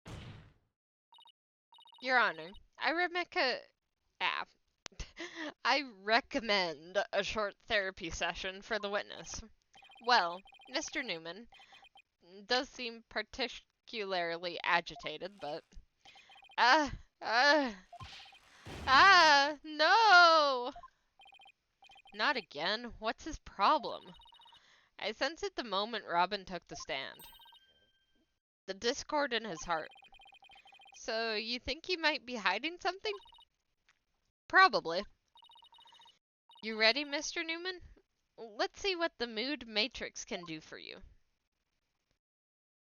it! Your Honor, I recommend a short therapy session for the witness. Well, Mr. Newman does seem particularly agitated, but... no! Not again. What's his problem? I sensed it the moment Robin took the stand. The discord in his heart. So, you think he might be hiding something? Probably. You ready, Mr. Newman? Let's see what the mood matrix can do for you.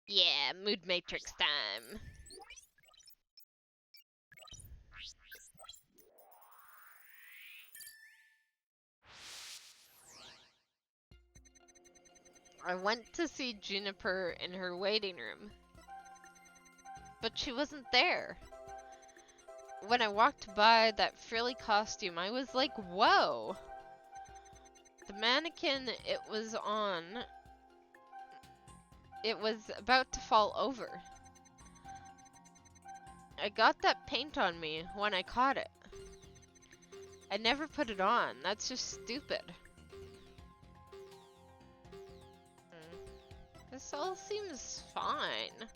Yeah, mood matrix time. I went to see Juniper in her waiting room. but she wasn't there. When I walked by that frilly costume, I was like, whoa! The mannequin it was on, it was about to fall over. I got that paint on me when I caught it. I never put it on. That's just stupid. This all seems fine.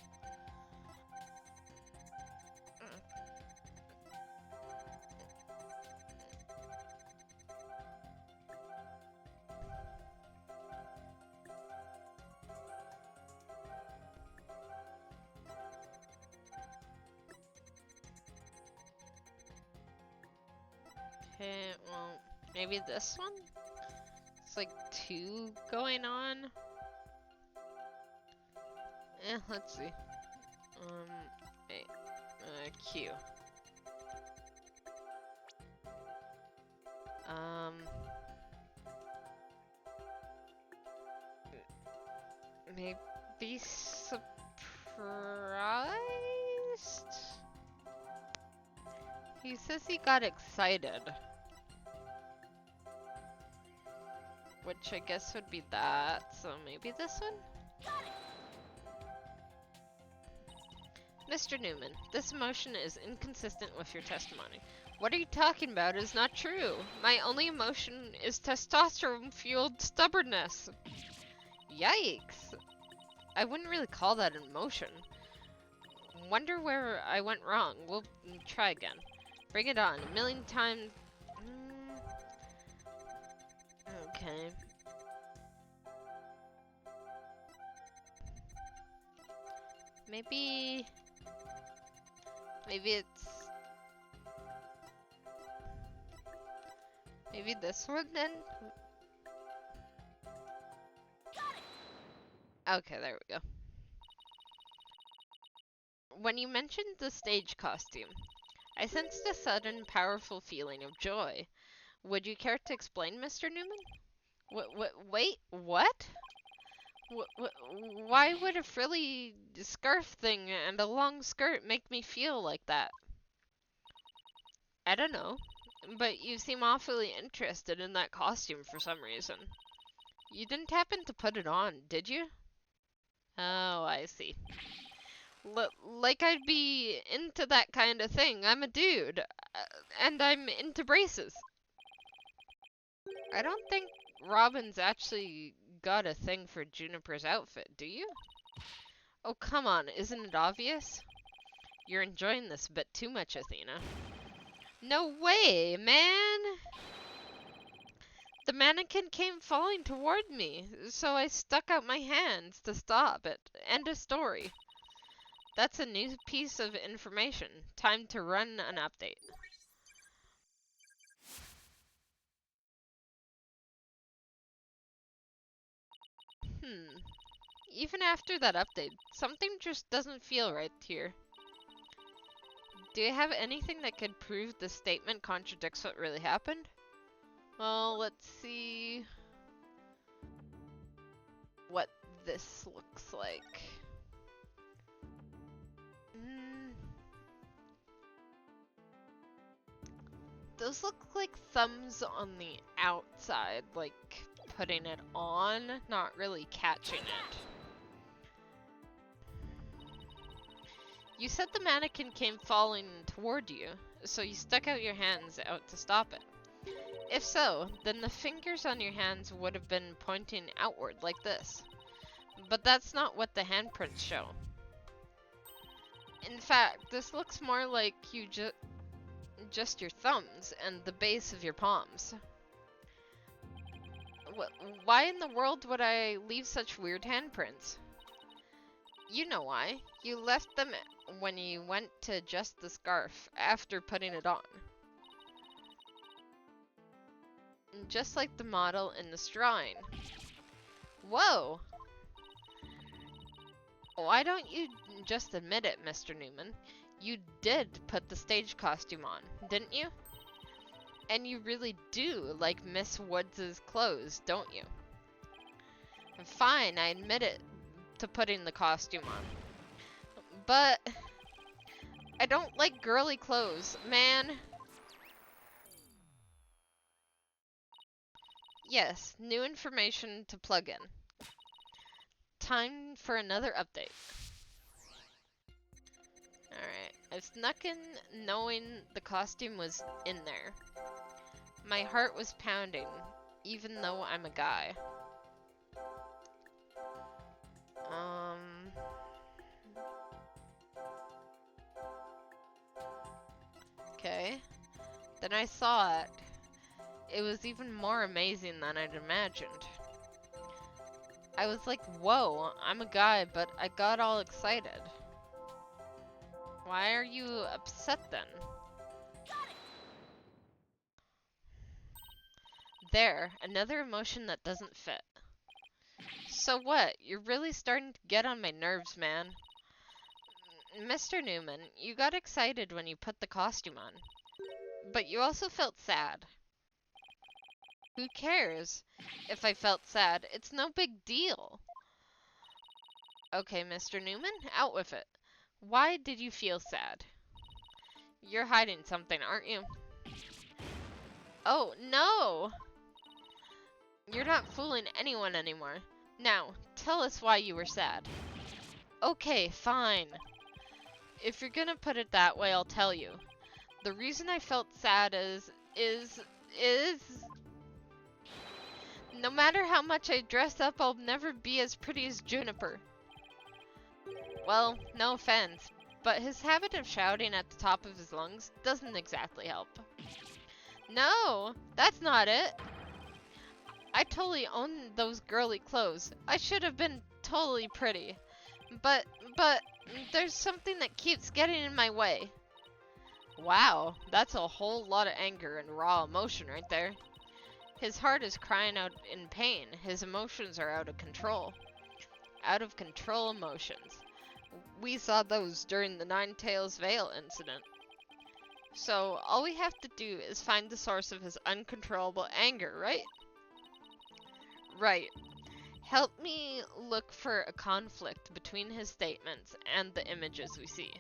Okay, well, maybe this one? It's like 2 going on. Let's see. Q. Maybe surprised? He says he got excited. Which I guess would be that, so maybe this one? Mr. Newman, this emotion is inconsistent with your testimony. What are you talking about? It is not true. My only emotion is testosterone-fueled stubbornness. Yikes. I wouldn't really call that an emotion. Wonder where I went wrong. We'll try again. Bring it on. 1,000,000 times. Okay. Maybe this one then? Okay, there we go. When you mentioned the stage costume, I sensed a sudden, powerful feeling of joy. Would you care to explain, Mr. Newman? Wait, what? Why would a frilly scarf thing and a long skirt make me feel like that? I don't know, but you seem awfully interested in that costume for some reason. You didn't happen to put it on, did you? Oh, I see. Like I'd be into that kind of thing. I'm a dude, and I'm into braces. I don't think Robin's actually got a thing for Juniper's outfit, do you? Oh, come on, isn't it obvious? You're enjoying this a bit too much, Athena. No way, man! The mannequin came falling toward me, so I stuck out my hands to stop it. End of story. That's a new piece of information. Time to run an update. Even after that update, something just doesn't feel right here. Do you have anything that could prove the statement contradicts what really happened? Well, let's see what this looks like. Those look like thumbs on the outside, like putting it on, not really catching it. You said the mannequin came falling toward you, so you stuck out your hands out to stop it. If so, then the fingers on your hands would have been pointing outward like this. But that's not what the handprints show. In fact, this looks more like you just your thumbs and the base of your palms. Why in the world would I leave such weird handprints? You know why. You left them when you went to adjust the scarf after putting it on. Just like the model in this drawing. Whoa! Why don't you just admit it, Mr. Newman? You did put the stage costume on, didn't you? And you really do like Miss Woods' clothes, don't you? Fine, I admit it to putting the costume on. But I don't like girly clothes, man. Yes, new information to plug in. Time for another update. Alright, I snuck in knowing the costume was in there. My heart was pounding, even though I'm a guy. Okay. Then I saw it. It was even more amazing than I'd imagined. I was like, whoa, I'm a guy, but I got all excited. Why are you upset then? There, another emotion that doesn't fit. So what? You're really starting to get on my nerves, man. Mr. Newman, you got excited when you put the costume on. But you also felt sad. Who cares? If I felt sad, it's no big deal. Okay, Mr. Newman, out with it. Why did you feel sad? You're hiding something, aren't you? Oh, no! You're not fooling anyone anymore. Now, tell us why you were sad. Okay, fine. If you're gonna put it that way, I'll tell you. The reason I felt sad is... No matter how much I dress up, I'll never be as pretty as Juniper. Well, no offense, but his habit of shouting at the top of his lungs doesn't exactly help. No, that's not it. I totally own those girly clothes. I should have been totally pretty. But, there's something that keeps getting in my way. Wow, that's a whole lot of anger and raw emotion right there. His heart is crying out in pain. His emotions are out of control. Out of control emotions. We saw those during the Nine Tails Veil incident. So, all we have to do is find the source of his uncontrollable anger, right? Right. Help me look for a conflict between his statements and the images we see.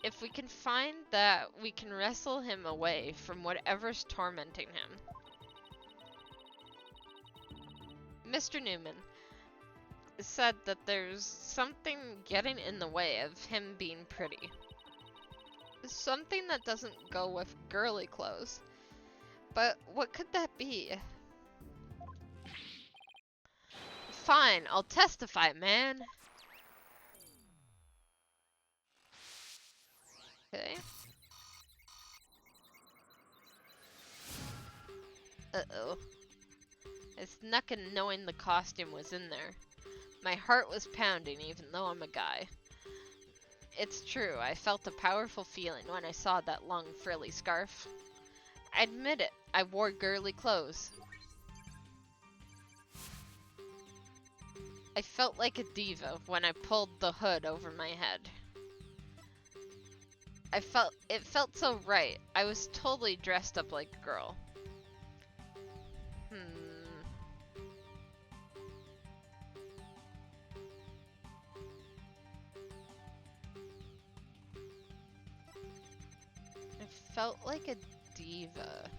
If we can find that, we can wrestle him away from whatever's tormenting him. Mr. Newman said that there's something getting in the way of him being pretty. Something that doesn't go with girly clothes. But what could that be? Fine, I'll testify, man. Okay. Uh-oh. I snuck in knowing the costume was in there. My heart was pounding even though I'm a guy. It's true, I felt a powerful feeling when I saw that long frilly scarf. I admit it, I wore girly clothes. I felt like a diva when I pulled the hood over my head. It felt so right. I was totally dressed up like a girl. I felt like a diva.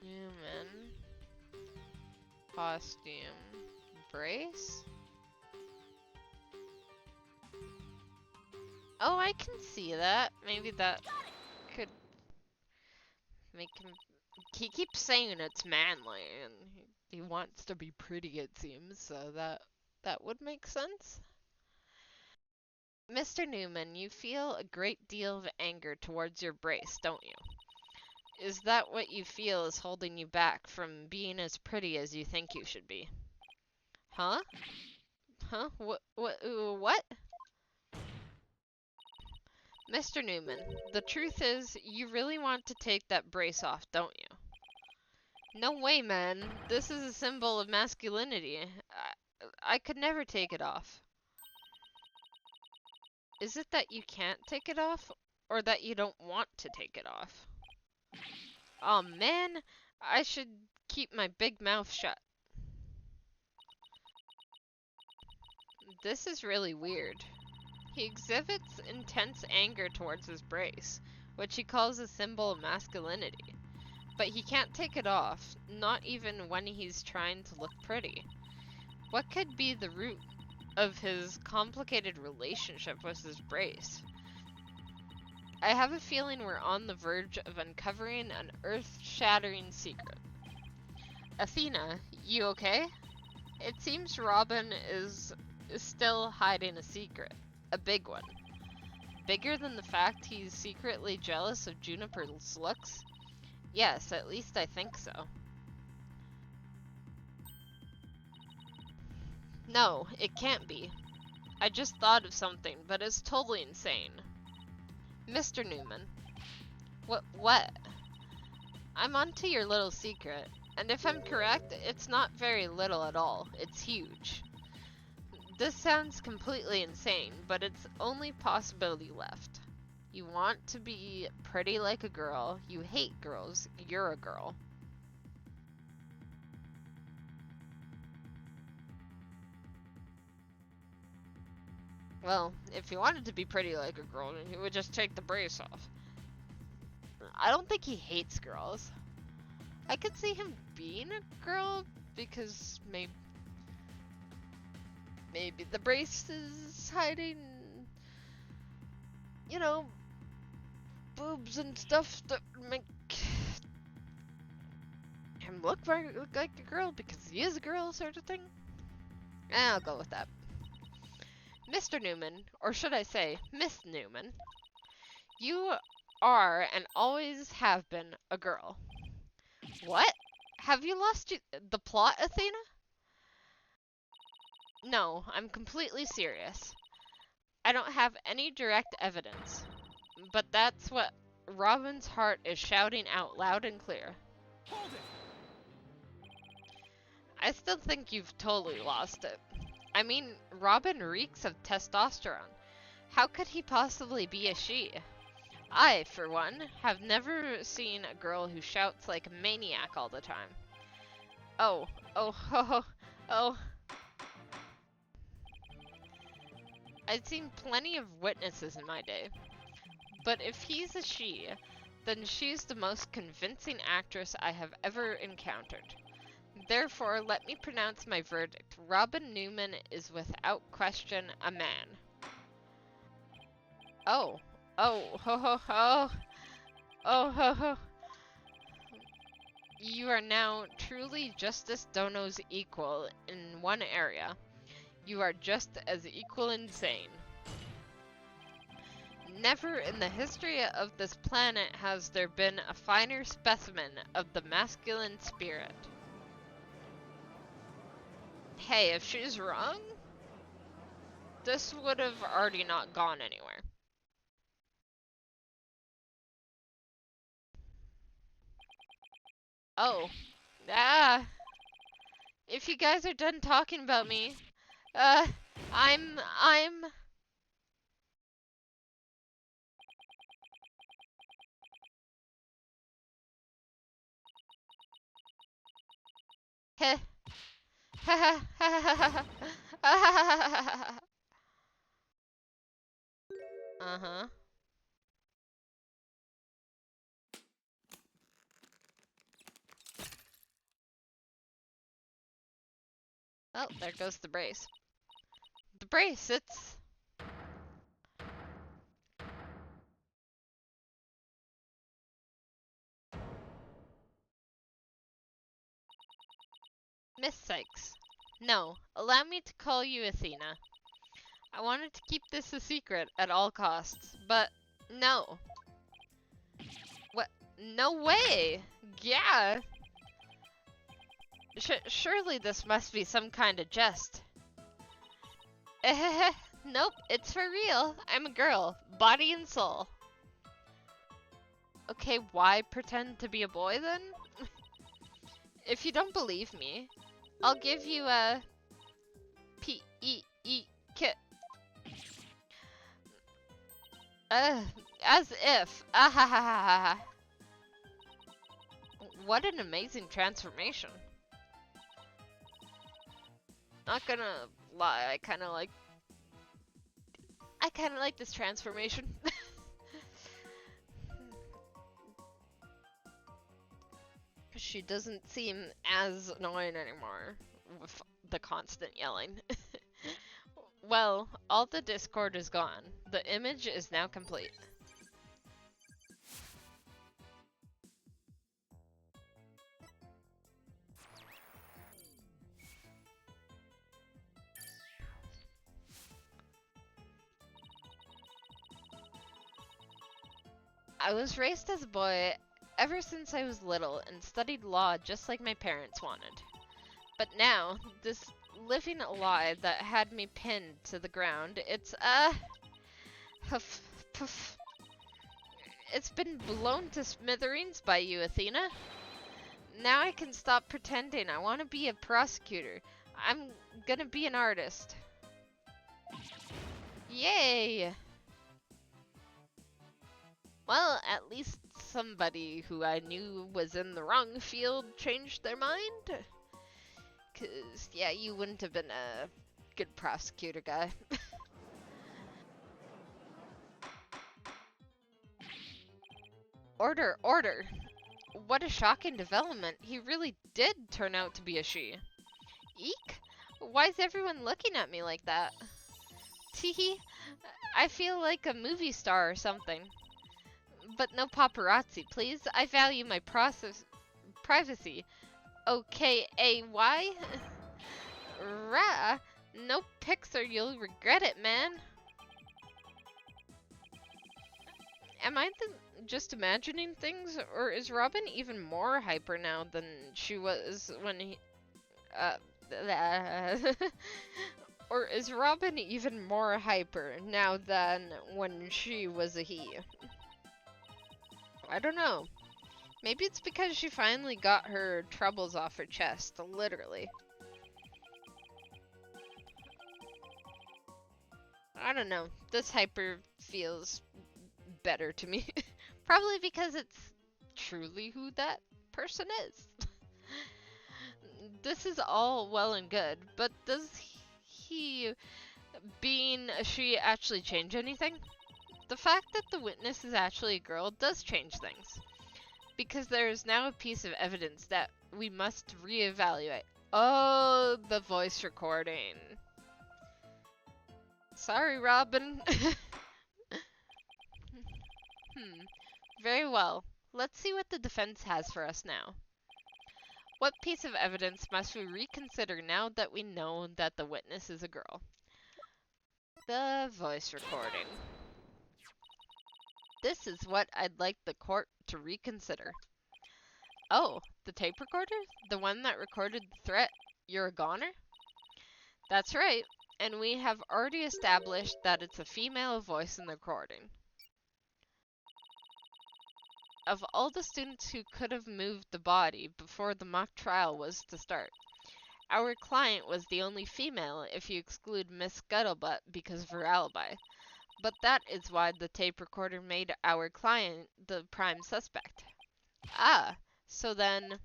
Human costume brace? Oh, I can see that. Maybe that could make him... He keeps saying it's manly, and he wants to be pretty, it seems, so that would make sense. Mr. Newman, you feel a great deal of anger towards your brace, don't you? Is that what you feel is holding you back from being as pretty as you think you should be? Huh? Huh? What? Mr. Newman, the truth is, you really want to take that brace off, don't you? No way, man. This is a symbol of masculinity. I could never take it off. Is it that you can't take it off, or that you don't want to take it off? Oh man, I should keep my big mouth shut. This is really weird. He exhibits intense anger towards his brace, which he calls a symbol of masculinity. But he can't take it off, not even when he's trying to look pretty. What could be the root of his complicated relationship with his brace? I have a feeling we're on the verge of uncovering an earth-shattering secret. Athena, you okay? It seems Robin is still hiding a secret. A big one. Bigger than the fact he's secretly jealous of Juniper's looks? Yes, at least I think so. No, it can't be. I just thought of something, but it's totally insane. Mr. Newman. What? I'm onto your little secret, and if I'm correct, it's not very little at all. It's huge. This sounds completely insane, but it's only possibility left. You want to be pretty like a girl. You hate girls. You're a girl. Well, if he wanted to be pretty like a girl, then he would just take the brace off. I don't think he hates girls. I could see him being a girl because maybe the brace is hiding, you know, boobs and stuff that make him look like a girl because he is a girl, sort of thing. I'll go with that. Mr. Newman, or should I say, Miss Newman, you are and always have been a girl. What? Have you lost the plot, Athena? No, I'm completely serious. I don't have any direct evidence, but that's what Robin's heart is shouting out loud and clear. Hold it! I still think you've totally lost it. I mean, Robin reeks of testosterone. How could he possibly be a she? I, for one, have never seen a girl who shouts like a maniac all the time. Oh. I've seen plenty of witnesses in my day. But if he's a she, then she's the most convincing actress I have ever encountered. Therefore, let me pronounce my verdict. Robin Newman is without question a man. Oh, ho. You are now truly Justice Dono's equal in one area. You are just as equal insane. Never in the history of this planet has there been a finer specimen of the masculine spirit. Hey, if she's wrong, this would have already not gone anywhere. Oh. If you guys are done talking about me, I'm... Heh. Uh-huh. Oh, there goes the brace. The brace, it's... Miss Sykes. No, allow me to call you Athena. I wanted to keep this a secret at all costs, but no. What? No way! Yeah! Surely this must be some kind of jest. Nope, it's for real. I'm a girl, body and soul. Okay, why pretend to be a boy then? If you don't believe me, I'll give you a P-E-E kit. As if. Ah ha ha ha ha. What an amazing transformation. Not gonna lie, I kind of like this transformation. She doesn't seem as annoying anymore with the constant yelling. Well, all the discord is gone. The image is now complete. I was raised as a boy ever since I was little and studied law just like my parents wanted. But now, this living a lie that had me pinned to the ground, huff, puff. It's been blown to smithereens by you, Athena. Now I can stop pretending I want to be a prosecutor. I'm gonna be an artist. Yay! Well, at least somebody who I knew was in the wrong field changed their mind. 'Cause, yeah, you wouldn't have been a good prosecutor guy. Order, order! What a shocking development. He really did turn out to be a she. Eek! Why is everyone looking at me like that? Teehee, I feel like a movie star or something. But no paparazzi, please. I value my privacy. Okay-A-Y? Rah! No pics or you'll regret it, man. Am I just imagining things, or is Robin even more hyper now than she was when he... or is Robin even more hyper now than when she was a he? I don't know. Maybe it's because she finally got her troubles off her chest, literally. I don't know. This hyper feels better to me. Probably because it's truly who that person is. This is all well and good, but does he being a she actually change anything? The fact that the witness is actually a girl does change things, because there is now a piece of evidence that we must reevaluate. Oh, the voice recording. Sorry, Robin. Very well. Let's see what the defense has for us now. What piece of evidence must we reconsider now that we know that the witness is a girl? The voice recording. This is what I'd like the court to reconsider. Oh, the tape recorder? The one that recorded the threat, "You're a goner"? That's right, and we have already established that it's a female voice in the recording. Of all the students who could have moved the body before the mock trial was to start, our client was the only female if you exclude Miss Scuttlebutt because of her alibi. But that is why the tape recorder made our client the prime suspect. Ah, so then...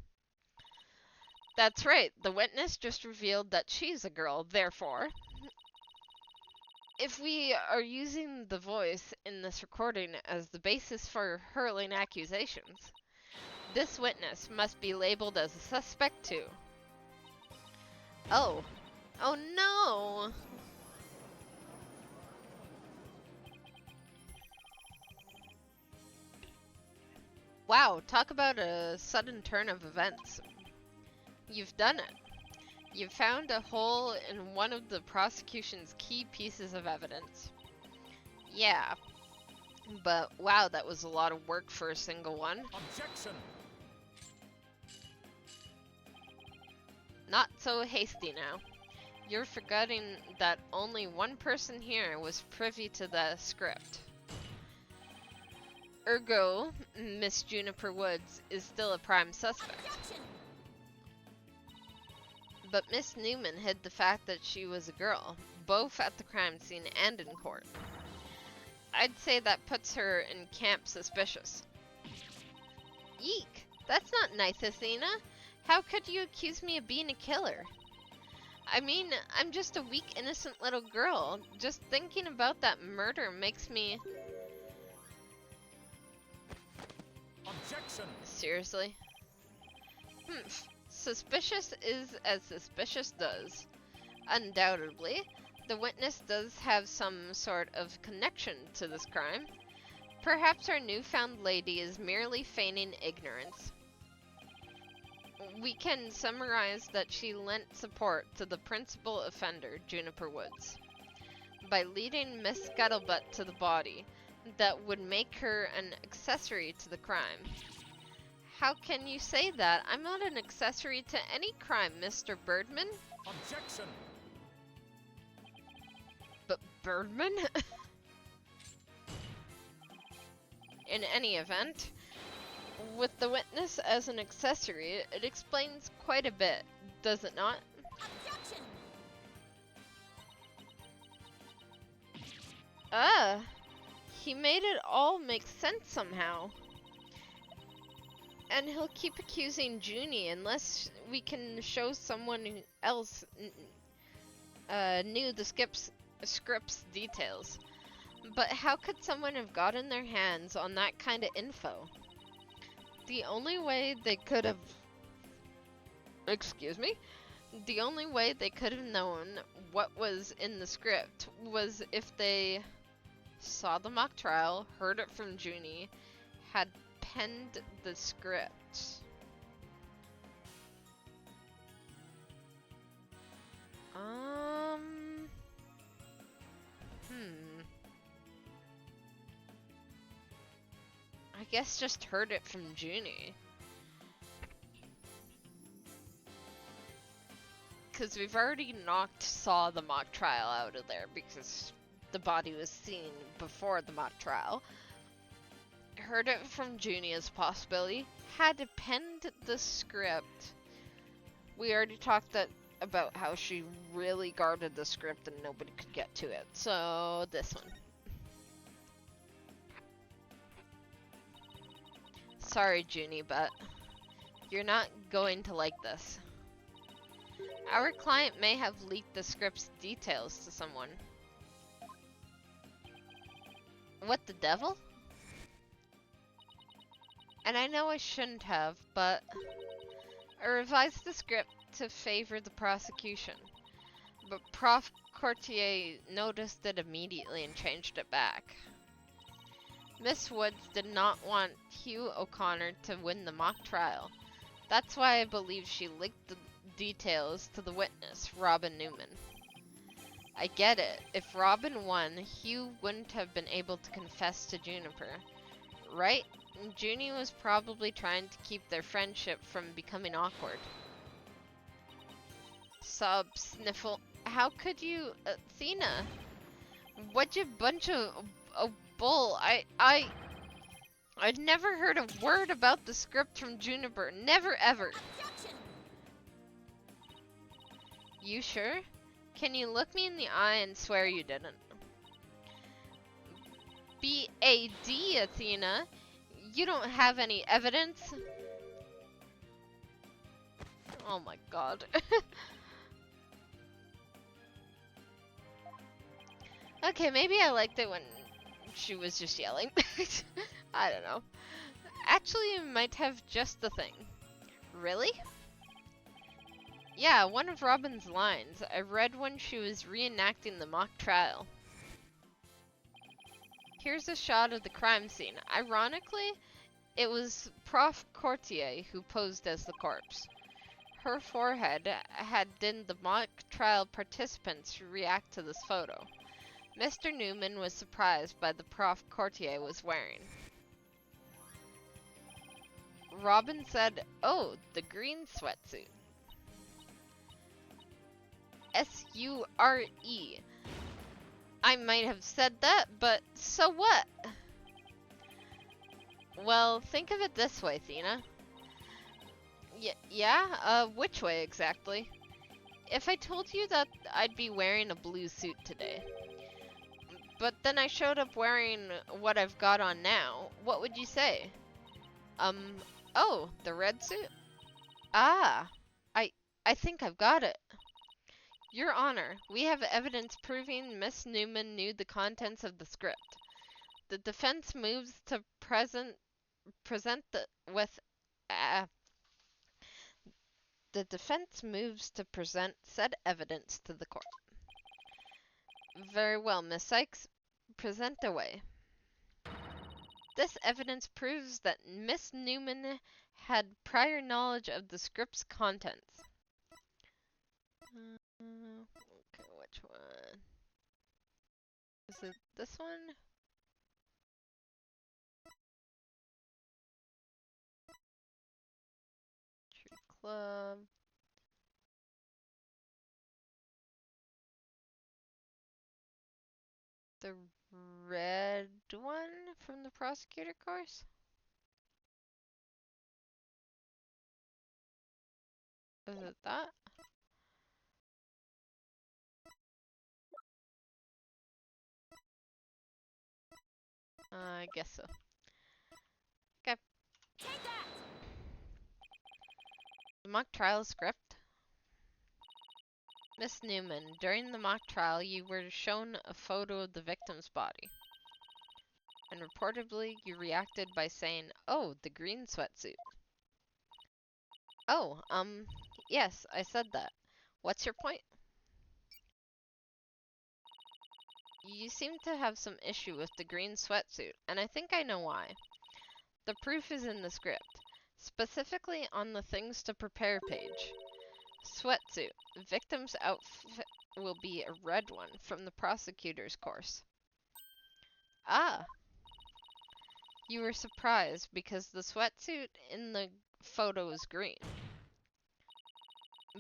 That's right, the witness just revealed that she's a girl, therefore... If we are using the voice in this recording as the basis for hurling accusations, this witness must be labeled as a suspect too. Oh. Oh no! Wow, talk about a sudden turn of events. You've done it. You've found a hole in one of the prosecution's key pieces of evidence. Yeah, but wow, that was a lot of work for a single one. Objection! Not so hasty now. You're forgetting that only one person here was privy to the script. Ergo, Miss Juniper Woods is still a prime suspect. Objection! But Miss Newman hid the fact that she was a girl, both at the crime scene and in court. I'd say that puts her in camp suspicious. Eek! That's not nice, Athena. How could you accuse me of being a killer? I mean, I'm just a weak, innocent little girl. Just thinking about that murder makes me... Objection! Seriously? Suspicious is as suspicious does. Undoubtedly, the witness does have some sort of connection to this crime. Perhaps our newfound lady is merely feigning ignorance. We can summarize that she lent support to the principal offender, Juniper Woods, by leading Miss Scuttlebutt to the body that would make her an accessory to the crime. How can you say that? I'm not an accessory to any crime, Mr. Birdman. Objection! But Birdman? In any event, with the witness as an accessory, it explains quite a bit, does it not? Objection! He made it all make sense somehow. And he'll keep accusing Junie unless we can show someone else knew the script's details. But how could someone have gotten their hands on that kind of info? The only way they could have... Excuse me? The only way they could have known what was in the script was if they saw the mock trial, heard it from Junie, had penned the script. I guess just heard it from Junie. Because we've already saw the mock trial out of there because the body was seen before the mock trial. Heard it from Junie as a possibility. Had penned the script. We already talked about how she really guarded the script and nobody could get to it. So this one. Sorry, Junie, but you're not going to like this. Our client may have leaked the script's details to someone. What the devil? And I know I shouldn't have, but I revised the script to favor the prosecution. But Prof. Courtier noticed it immediately and changed it back. Miss Woods did not want Hugh O'Connor to win the mock trial. That's why I believe she leaked the details to the witness, Robin Newman. I get it. If Robin won, Hugh wouldn't have been able to confess to Juniper. Right? Junie was probably trying to keep their friendship from becoming awkward. Sob, sniffle. How could you, Athena? What you bunch of bull? I'd never heard a word about the script from Juniper. Never ever. Objection! You sure? Can you look me in the eye and swear you didn't? B.A.D., Athena. You don't have any evidence? Oh my god. Okay, maybe I liked it when she was just yelling. I don't know. Actually, it might have just the thing. Really? Yeah, one of Robin's lines. I read when she was reenacting the mock trial. Here's a shot of the crime scene. Ironically, it was Prof. Courtier who posed as the corpse. Her forehead had the mock trial participants react to this photo. Mr. Newman was surprised by the Prof. Courtier was wearing. Robin said, "Oh, the green sweatsuit." S-U-R-E. I might have said that, but so what? Well, think of it this way, Athena. Which way exactly? If I told you that I'd be wearing a blue suit today, But then I showed up wearing what I've got on now. What would you say? Oh, the red suit? Ah, I think I've got it. Your Honor, we have evidence proving Miss Newman knew the contents of the script. The defense moves to present the with uh, the defense moves to present said evidence to the court. Very well, Miss Sykes. Present away. This evidence proves that Miss Newman had prior knowledge of the script's contents. Okay, which one? Is it this one? Tree Club. The red one from the prosecutor course? Is it that? I guess so. Okay. Take that! The mock trial script. Miss Newman, during the mock trial, you were shown a photo of the victim's body. And reportedly, you reacted by saying, "Oh, the green sweatsuit." Oh, yes, I said that. What's your point? You seem to have some issue with the green sweatsuit, and I think I know why. The proof is in the script, specifically on the things to prepare page. Sweatsuit. Victim's outfit will be a red one from the prosecutor's course. Ah, you were surprised because the sweatsuit in the photo is green.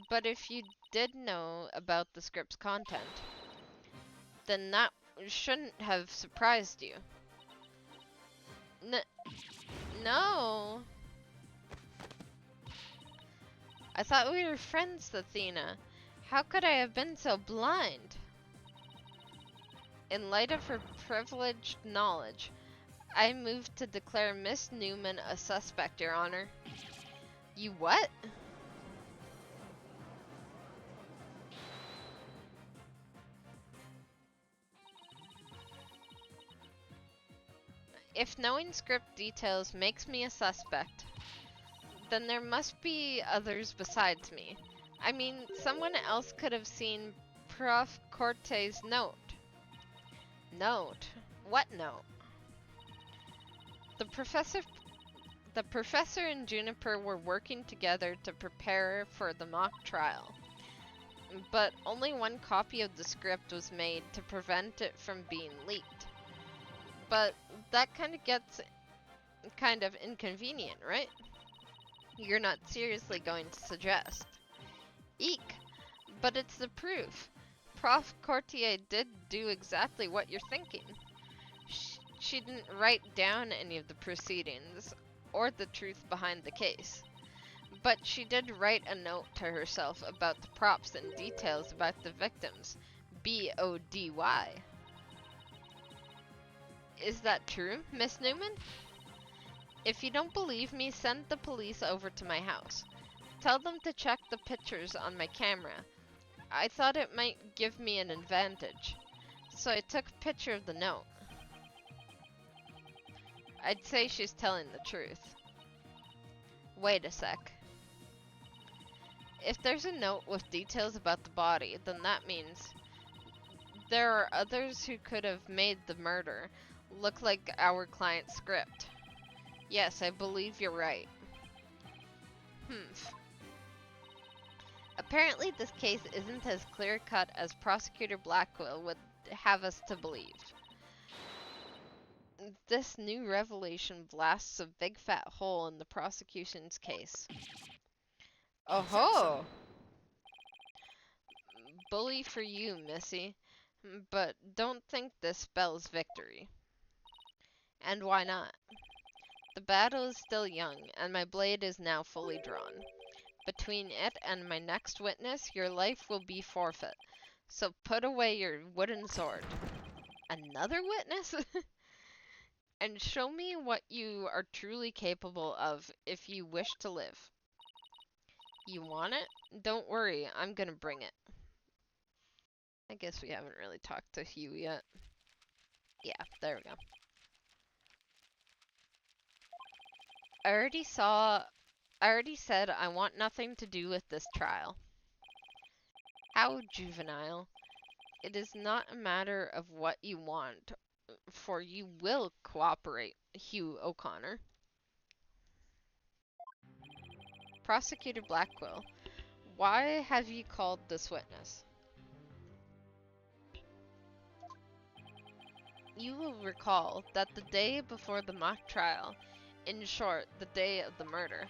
But if you did know about the script's content, then that shouldn't have surprised you. No. I thought we were friends, Athena. How could I have been so blind? In light of her privileged knowledge, I move to declare Miss Newman a suspect, Your Honor. You what? If knowing script details makes me a suspect, then there must be others besides me. I mean, someone else could have seen Prof. Corte's note. Note? What note? The professor and Juniper were working together to prepare for the mock trial. But only one copy of the script was made to prevent it from being leaked. But that kind of gets kind of inconvenient, right? You're not seriously going to suggest. Eek! But it's the proof. Prof. Courtier did do exactly what you're thinking. She didn't write down any of the proceedings or the truth behind the case. But she did write a note to herself about the props and details about the victims. B-O-D-Y. Is that true, Miss Newman? If you don't believe me, send the police over to my house. Tell them to check the pictures on my camera. I thought it might give me an advantage, so I took a picture of the note. I'd say she's telling the truth. Wait a sec. If there's a note with details about the body, then that means there are others who could have made the murder look like our client's script. Yes, I believe you're right. Apparently this case isn't as clear-cut as Prosecutor Blackwell would have us to believe. This new revelation blasts a big fat hole in the prosecution's case. Oh-ho! Bully for you, Missy. But don't think this spells victory. And why not? The battle is still young, and my blade is now fully drawn. Between it and my next witness, your life will be forfeit. So put away your wooden sword. Another witness? And show me what you are truly capable of if you wish to live. You want it? Don't worry, I'm gonna bring it. I guess we haven't really talked to Hugh yet. Yeah, there we go. I already said I want nothing to do with this trial. How juvenile. It is not a matter of what you want, for you will cooperate, Hugh O'Connor. Prosecutor Blackwell, why have you called this witness? You will recall that the day before the mock trial, in short, the day of the murder,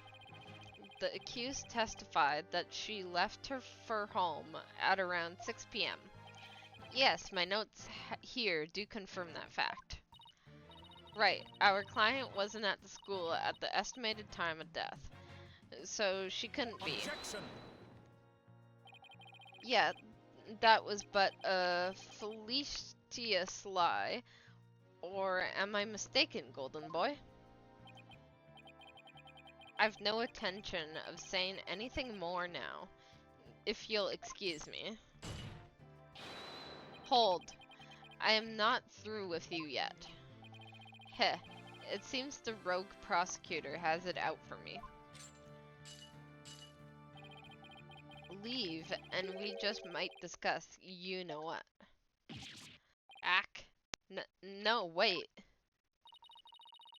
the accused testified that she left her home at around 6 p.m. Yes, my notes here do confirm that fact. Right, our client wasn't at the school at the estimated time of death, so she couldn't be. Objection! Yeah, that was but a fallacious lie. Or am I mistaken, Golden Boy? I've no intention of saying anything more now, if you'll excuse me. Hold. I am not through with you yet. Heh. It seems the rogue prosecutor has it out for me. Leave, and we just might discuss you know what. Ack. No, wait.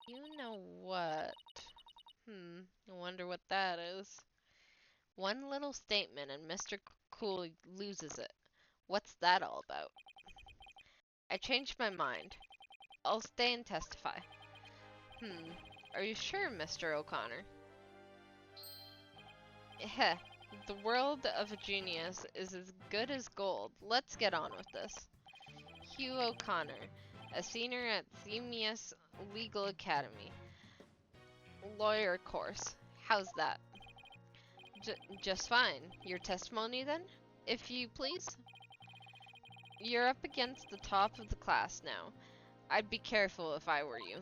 You know what? I wonder what that is. One little statement and Mr. Cool loses it. What's that all about? I changed my mind. I'll stay and testify. Are you sure, Mr. O'Connor? Heh, the world of a genius is as good as gold. Let's get on with this. Hugh O'Connor, a senior at Themius Legal Academy. Lawyer course. How's that? Just fine. Your testimony then, if you please? You're up against the top of the class now. I'd be careful if I were you.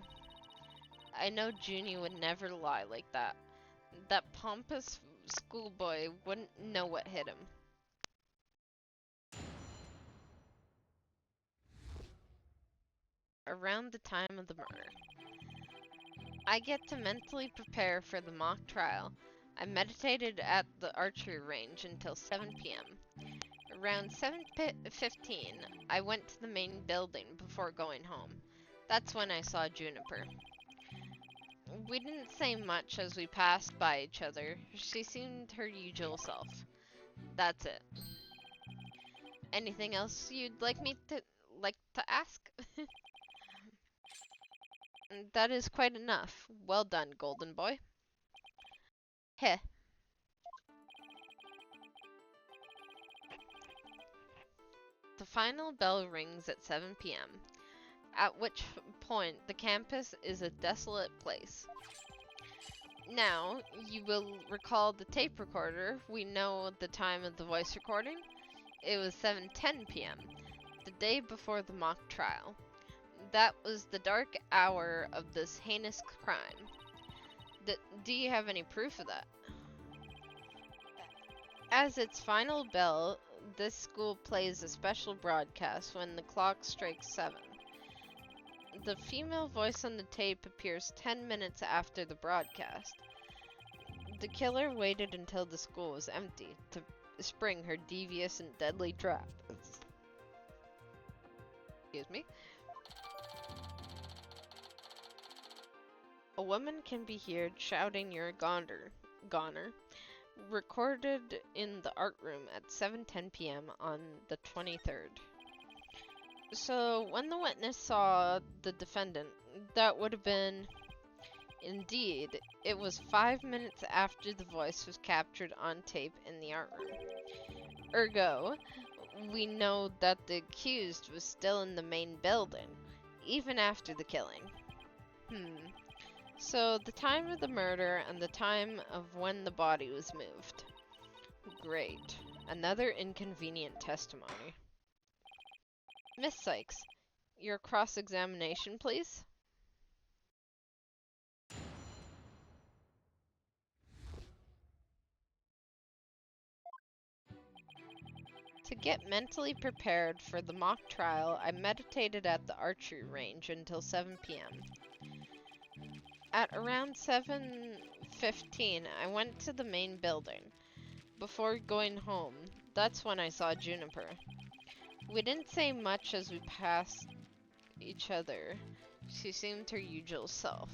I know Junie would never lie like that. That pompous schoolboy wouldn't know what hit him. Around the time of the murder. I get to mentally prepare for the mock trial. I meditated at the archery range until 7 p.m. Around 7:15, I went to the main building before going home. That's when I saw Juniper. We didn't say much as we passed by each other. She seemed her usual self. That's it. Anything else you'd like to ask? That is quite enough. Well done, Golden Boy. Heh. The final bell rings at 7 p.m., at which point the campus is a desolate place. Now, you will recall the tape recorder. We know the time of the voice recording. It was 7:10 p.m., the day before the mock trial. That was the dark hour of this heinous crime. Do you have any proof of that? As its final bell, this school plays a special broadcast when the clock strikes 7. The female voice on the tape appears 10 minutes after the broadcast. The killer waited until the school was empty to spring her devious and deadly trap. Excuse me. A woman can be heard shouting "You're a goner," recorded in the art room at 7:10 p.m. on the 23rd. So, when the witness saw the defendant, that would have been... Indeed, it was 5 minutes after the voice was captured on tape in the art room. Ergo, we know that the accused was still in the main building, even after the killing. So, the time of the murder and the time of when the body was moved. Great. Another inconvenient testimony. Miss Sykes, Your cross-examination, please. To get mentally prepared for the mock trial, I meditated at the archery range until 7 p.m. At around 7:15, I went to the main building. Before going home, that's when I saw Juniper. We didn't say much as we passed each other. She seemed her usual self.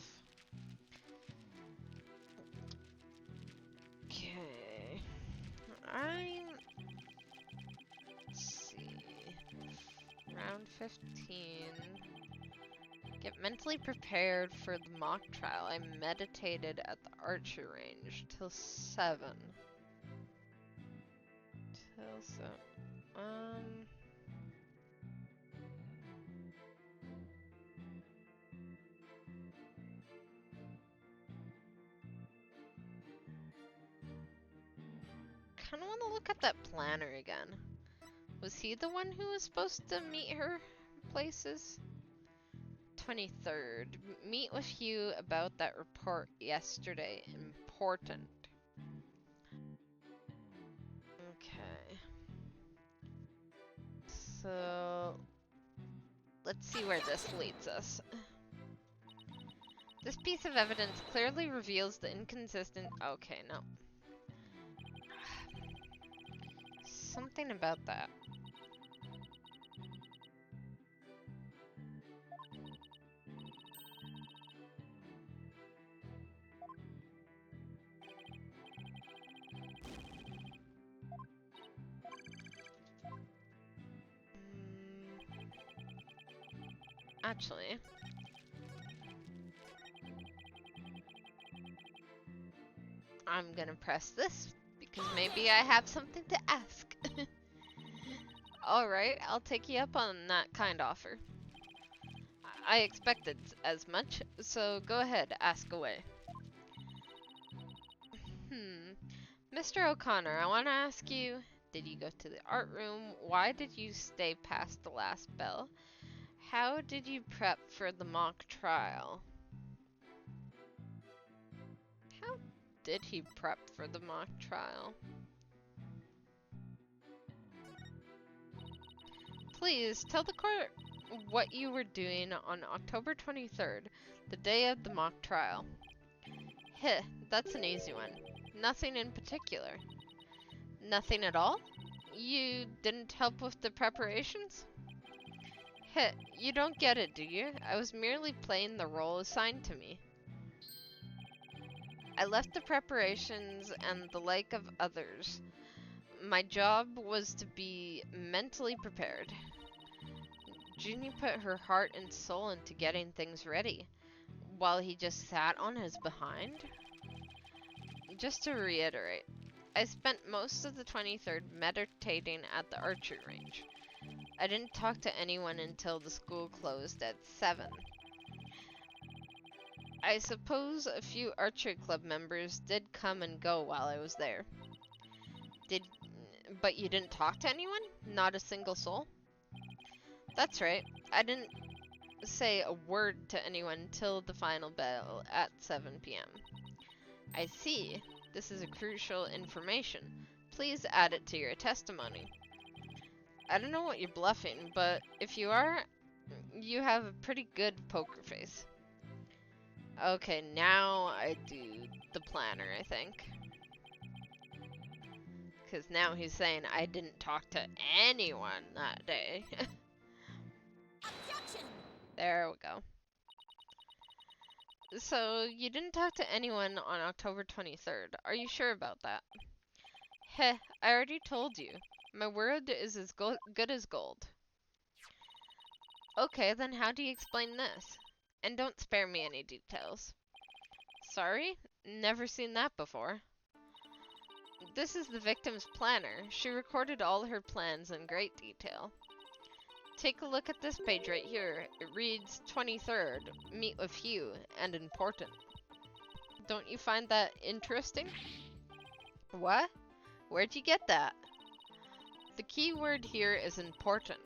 Okay. Let's see. Round 15. Get mentally prepared for the mock trial. I meditated at the archery range till 7. Till 7. Kinda wanna look at that planner again. Was he the one who was supposed to meet her places? 23rd. Meet with you about that report yesterday. Important. Okay. So, let's see where this leads us. This piece of evidence clearly reveals the inconsistent... Okay, no. Something about that. Actually... I'm gonna press this, because maybe I have something to ask. Alright, I'll take you up on that kind offer. I expected as much, so go ahead, ask away. Mr. O'Connor, I want to ask you, did you go to the art room? Why did you stay past the last bell? How did you prep for the mock trial? How did he prep for the mock trial? Please, tell the court what you were doing on October 23rd, the day of the mock trial. Heh, that's an easy one. Nothing in particular. Nothing at all? You didn't help with the preparations? Heh, you don't get it, do you? I was merely playing the role assigned to me. I left the preparations and the like of others. My job was to be mentally prepared. Junie put her heart and soul into getting things ready, while he just sat on his behind. Just to reiterate, I spent most of the 23rd meditating at the archery range. I didn't talk to anyone until the school closed at 7. I suppose a few archery club members did come and go while I was there. But you didn't talk to anyone? Not a single soul? That's right. I didn't say a word to anyone till the final bell at 7 p.m. I see. This is a crucial information. Please add it to your testimony. I don't know what you're bluffing, but if you are, you have a pretty good poker face. Okay, now I do the planner, I think. Because now he's saying I didn't talk to anyone that day. Objection! There we go. So, you didn't talk to anyone on October 23rd. Are you sure about that? Heh, I already told you. My word is as good as gold. Okay, then how do you explain this? And don't spare me any details. Sorry? Never seen that before. This is the victim's planner. She recorded all her plans in great detail. Take a look at this page right here. It reads 23rd, meet with Hugh, and important. Don't you find that interesting? What? Where'd you get that? The key word here is important.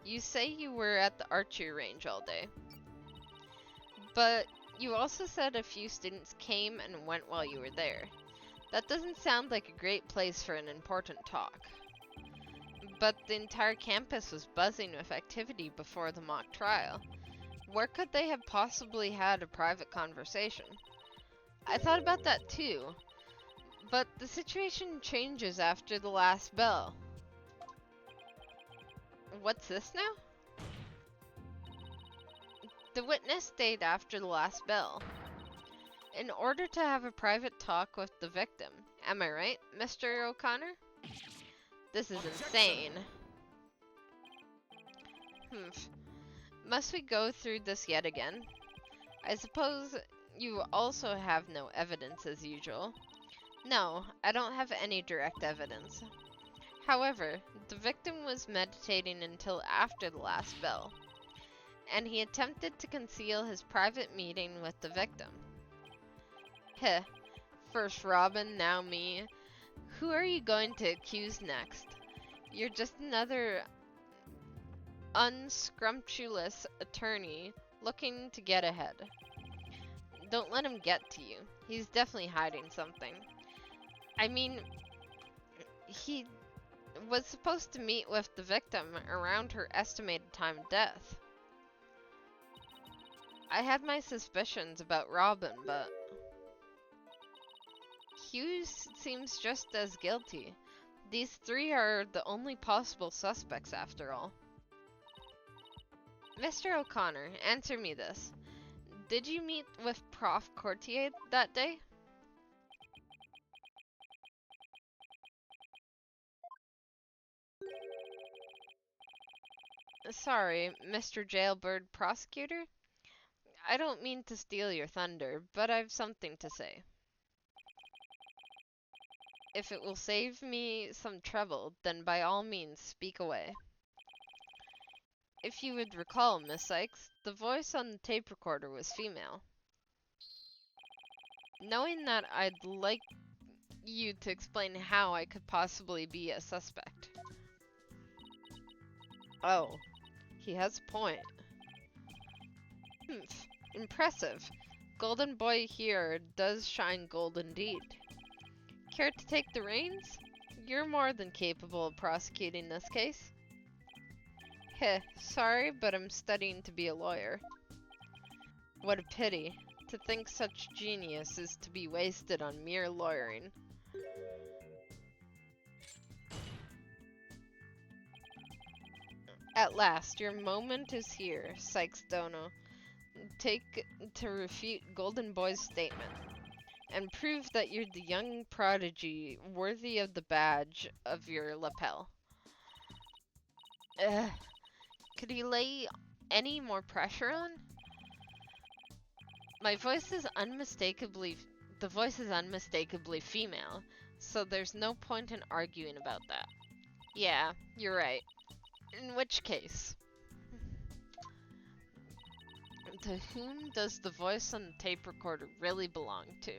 You say you were at the archery range all day, but you also said a few students came and went while you were there. That doesn't sound like a great place for an important talk. But the entire campus was buzzing with activity before the mock trial. Where could they have possibly had a private conversation? I thought about that too, but the situation changes after the last bell. What's this now? The witness stayed after the last bell, in order to have a private talk with the victim. Am I right, Mr. O'Connor? This is insane. Must we go through this yet again? I suppose you also have no evidence as usual. No, I don't have any direct evidence. However, the victim was meditating until after the last bell, and he attempted to conceal his private meeting with the victim. Heh, first Robin, now me. Who are you going to accuse next? You're just another unscrumptious attorney looking to get ahead. Don't let him get to you. He's definitely hiding something. I mean, he was supposed to meet with the victim around her estimated time of death. I had my suspicions about Robin, but Hughes seems just as guilty. These three are the only possible suspects after all. Mr. O'Connor, answer me this. Did you meet with Prof. Courtier that day? Sorry, Mr. Jailbird Prosecutor? I don't mean to steal your thunder, but I've something to say. If it will save me some trouble, then by all means speak away. If you would recall, Miss Sykes, the voice on the tape recorder was female. Knowing that, I'd like you to explain how I could possibly be a suspect. Oh, he has a point. Impressive. Golden Boy here does shine gold indeed. Care to take the reins? You're more than capable of prosecuting this case. Heh, sorry, but I'm studying to be a lawyer. What a pity. To think such genius is to be wasted on mere lawyering. At last, your moment is here, Sykes Dono. Take to refute Golden Boy's statement, and prove that you're the young prodigy worthy of the badge of your lapel. Could he lay any more pressure on? The voice is unmistakably female, so there's no point in arguing about that. Yeah, you're right. In which case, to whom does the voice on the tape recorder really belong to?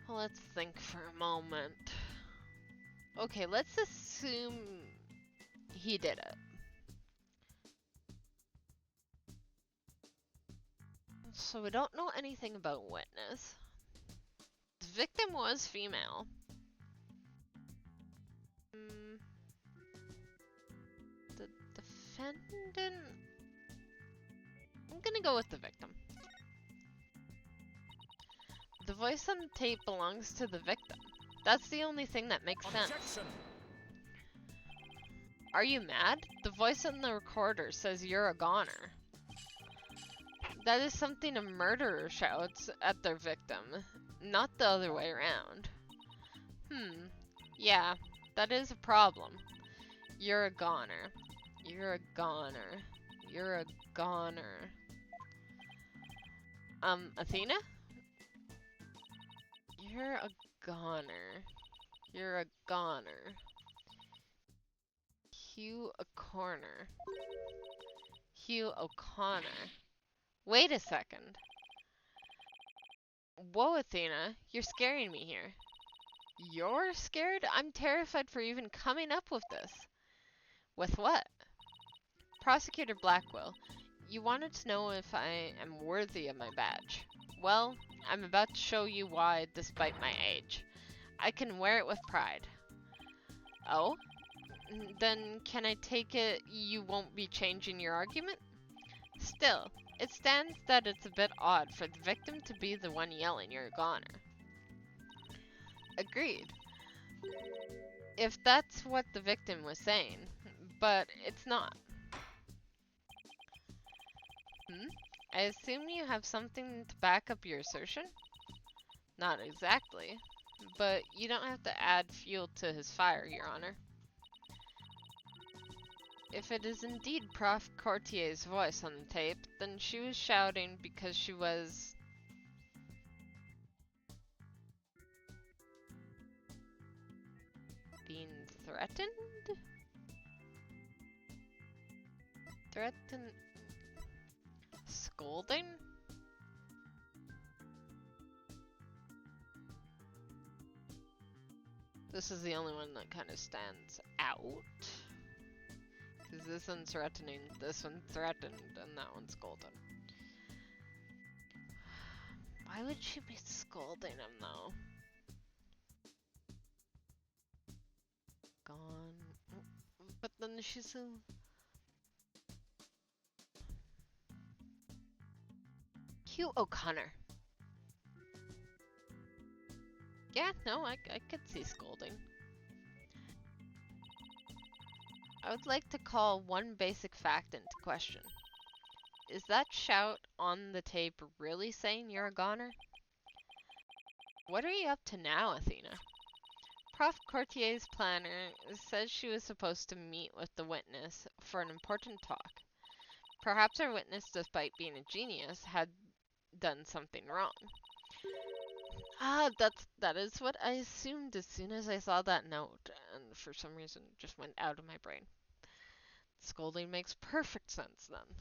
Let's think for a moment. Okay, let's assume he did it. So we don't know anything about witness. The victim was female. The defendant... I'm gonna go with the victim. The voice on the tape belongs to the victim. That's the only thing that makes sense. Are you mad? The voice on the recorder says you're a goner. That is something a murderer shouts at their victim, not the other way around. Yeah, that is a problem. You're a goner. You're a goner. You're a goner. Athena? You're a goner. You're a goner. Hugh O'Connor. Hugh O'Connor. Wait a second. Whoa, Athena, you're scaring me here. You're scared? I'm terrified for even coming up with this. With what? Prosecutor Blackwell, you wanted to know if I am worthy of my badge. Well, I'm about to show you why, despite my age. I can wear it with pride. Oh? Then can I take it you won't be changing your argument? Still, it stands that it's a bit odd for the victim to be the one yelling your goner. Agreed. If that's what the victim was saying, but it's not. I assume you have something to back up your assertion? Not exactly, but you don't have to add fuel to his fire, Your Honor. If it is indeed Prof. Courtier's voice on the tape, then she was shouting because she was... being threatened? Threatened... scolding? This is the only one that kind of stands out. Because this one's threatening, this one's threatened, and that one's scolding. Why would she be scolding him, though? Gone. But then she's so... Hugh O'Connor. Yeah, no, I could see scolding. I would like to call one basic fact into question. Is that shout on the tape really saying you're a goner? What are you up to now, Athena? Prof. Courtier's planner says she was supposed to meet with the witness for an important talk. Perhaps our witness, despite being a genius, had done something wrong. That is what I assumed as soon as I saw that note, and for some reason it just went out of my brain. Scolding makes perfect sense then.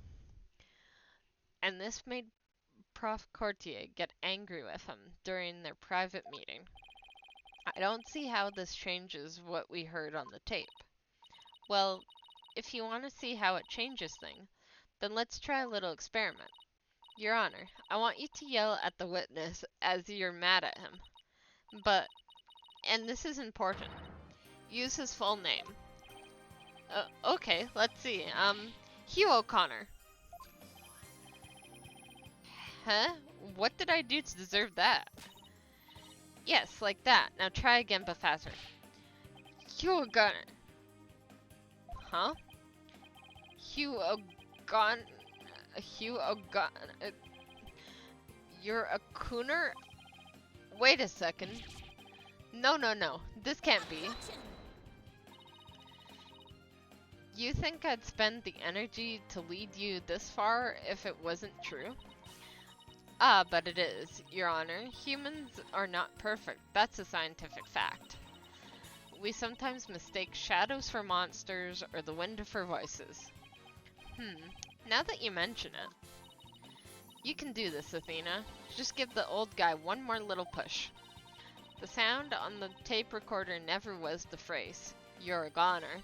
And this made Prof. Courtier get angry with him during their private meeting. I don't see how this changes what we heard on the tape. Well, if you want to see how it changes things, then let's try a little experiment. Your Honor, I want you to yell at the witness as you're mad at him. But, and this is important, use his full name. Okay, let's see. Hugh O'Connor. Huh? What did I do to deserve that? Yes, like that. Now try again, but faster. Hugh O'Connor. Huh? Hugh O'Connor. Hugh O'Connor. You're a cooner? Wait a second. No. This can't be. You think I'd spend the energy to lead you this far if it wasn't true? Ah, but it is, Your Honor. Humans are not perfect. That's a scientific fact. We sometimes mistake shadows for monsters or the wind for voices. Now that you mention it. You can do this, Athena. Just give the old guy one more little push. The sound on the tape recorder never was the phrase, "You're a goner."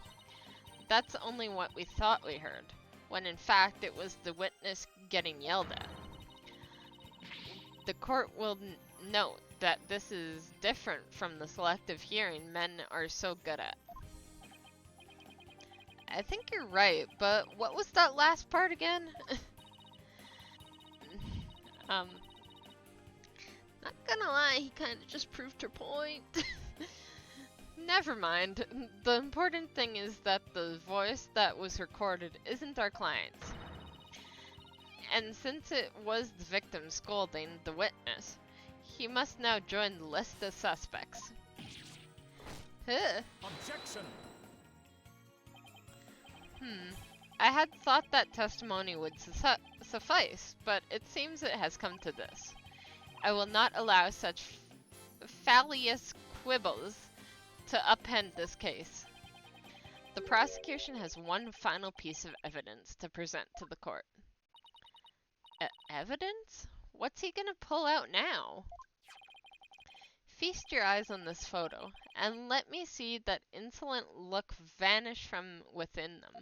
That's only what we thought we heard, when in fact it was the witness getting yelled at. The court will note that this is different from the selective hearing men are so good at. I think you're right, but what was that last part again? Not gonna lie, he kinda just proved her point. Never mind. The important thing is that the voice that was recorded isn't our client's. And since it was the victim scolding the witness, he must now join the list of suspects. Huh. Objection! I had thought that testimony would suffice, but it seems it has come to this. I will not allow such fallacious quibbles to upend this case. The prosecution has one final piece of evidence to present to the court. Evidence? What's he gonna pull out now? Feast your eyes on this photo, and let me see that insolent look vanish from within them.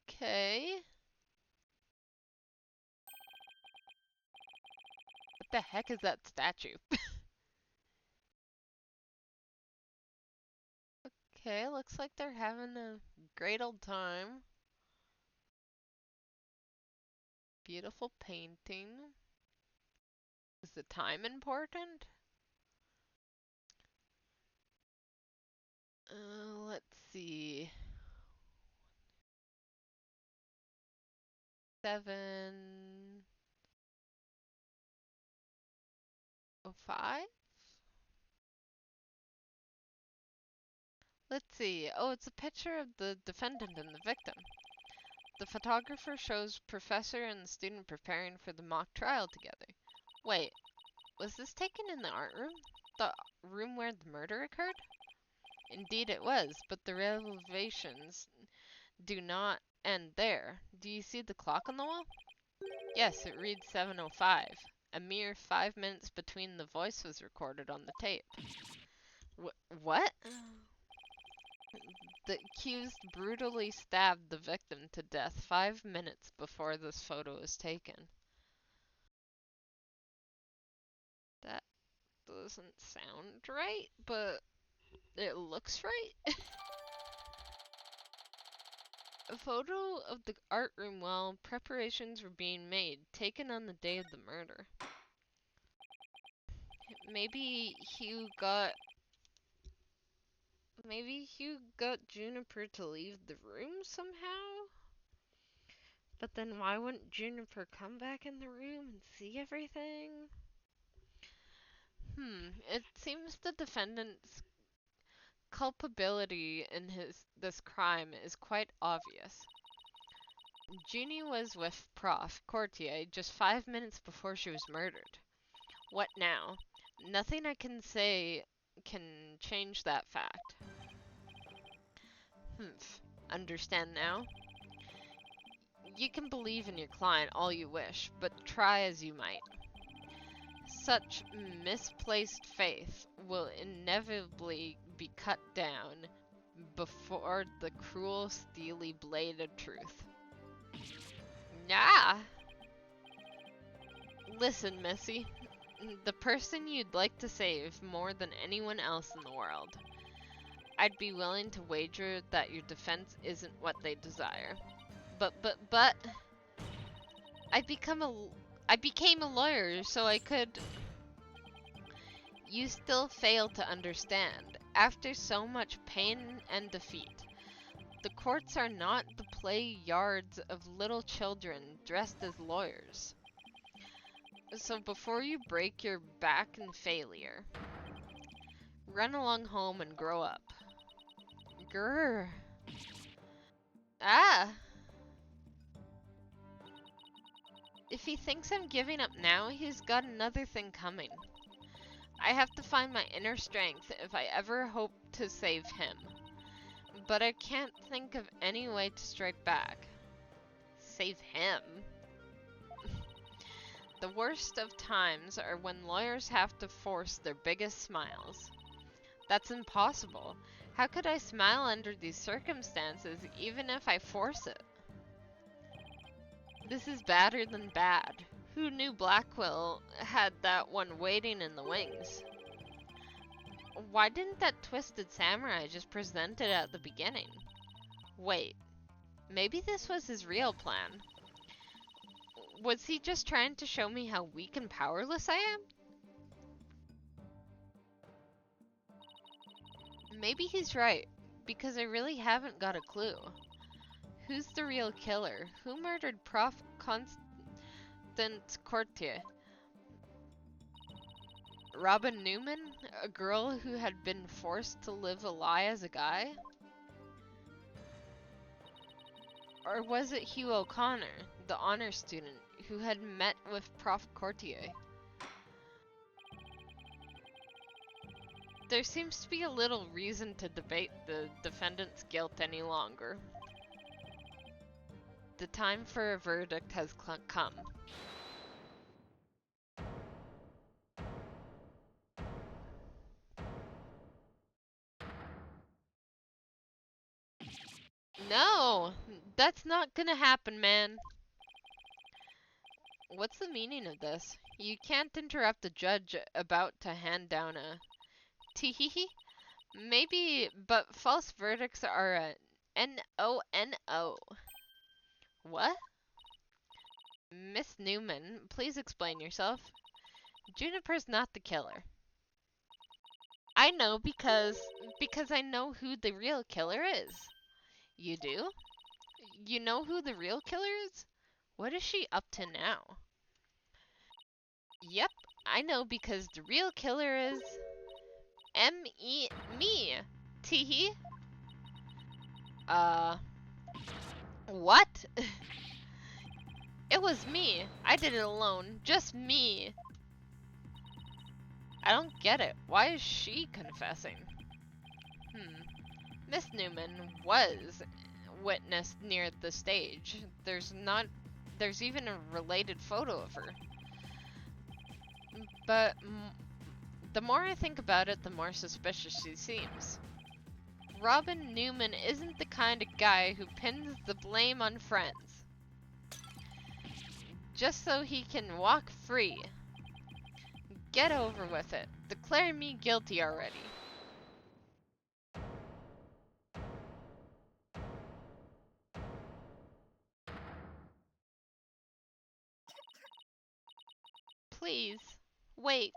Okay. What the heck is that statue? Okay, looks like they're having a great old time. Beautiful painting. Is the time important? Let's see. 7:05? Let's see. Oh, it's a picture of the defendant and the victim. The photographer shows professor and student preparing for the mock trial together. Wait, was this taken in the art room? The room where the murder occurred? Indeed it was, but the revelations do not end there. Do you see the clock on the wall? Yes, it reads 7:05. A mere 5 minutes between the voice was recorded on the tape. What? The accused brutally stabbed the victim to death 5 minutes before this photo was taken. That doesn't sound right, but it looks right. A photo of the art room while preparations were being made, taken on the day of the murder. Maybe Hugh got Juniper to leave the room somehow? But then why wouldn't Juniper come back in the room and see everything? It seems the defendant's culpability in this crime is quite obvious. Junie was with Prof. Courtier just 5 minutes before she was murdered. What now? Nothing I can say can change that fact. Understand now? You can believe in your client all you wish, but try as you might. Such misplaced faith will inevitably be cut down before the cruel, steely blade of truth. Nah! Listen, Missy. The person you'd like to save more than anyone else in the world. I'd be willing to wager that your defense isn't what they desire. But I became a lawyer so I could. You still fail to understand. After so much pain and defeat, the courts are not the play yards of little children dressed as lawyers. So before you break your back in failure, run along home and grow up. Grr. Ah! If he thinks I'm giving up now, he's got another thing coming. I have to find my inner strength if I ever hope to save him. But I can't think of any way to strike back. Save him? The worst of times are when lawyers have to force their biggest smiles. That's impossible. How could I smile under these circumstances even if I force it? This is badder than bad. Who knew Blackwell had that one waiting in the wings? Why didn't that twisted samurai just present it at the beginning? Wait, maybe this was his real plan. Was he just trying to show me how weak and powerless I am? Maybe he's right, because I really haven't got a clue. Who's the real killer? Who murdered Prof. Constant Courtier? Robin Newman? A girl who had been forced to live a lie as a guy? Or was it Hugh O'Connor, the honor student, who had met with Prof. Courtier? There seems to be a little reason to debate the defendant's guilt any longer. The time for a verdict has come. No! That's not gonna happen, man. What's the meaning of this? You can't interrupt the judge about to hand down a teehee? Maybe, but false verdicts are a no-no. What? Miss Newman, please explain yourself. Juniper's not the killer. I know because I know who the real killer is. You do? You know who the real killer is? What is she up to now? Yep, I know because the real killer is me. Teehee. What? It was me. I did it alone. Just me. I don't get it. Why is she confessing? Miss Newman was witnessed near the stage. There's even a related photo of her. But the more I think about it, the more suspicious she seems. Robin Newman isn't the kind of guy who pins the blame on friends just so he can walk free. Get over with it. Declare me guilty already. Please, wait.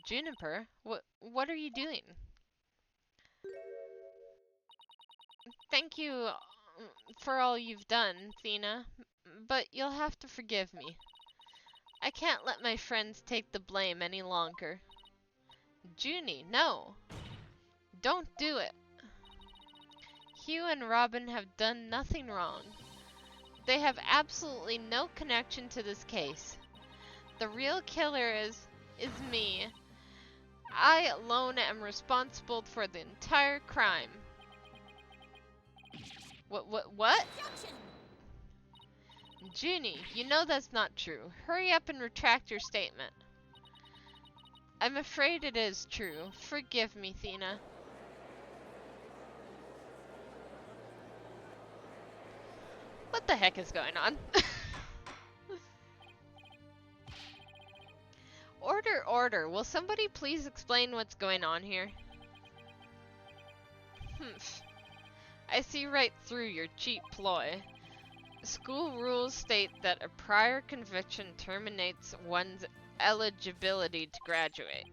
Juniper, what are you doing? Thank you for all you've done, Thena, but you'll have to forgive me. I can't let my friends take the blame any longer. Junie, no. Don't do it. Hugh and Robin have done nothing wrong. They have absolutely no connection to this case. The real killer is me. I alone am responsible for the entire crime. What? Junie, you know that's not true. Hurry up and retract your statement. I'm afraid it is true. Forgive me, Thena. What the heck is going on? Order. Will somebody please explain what's going on here? I see right through your cheap ploy. School rules state that a prior conviction terminates one's eligibility to graduate.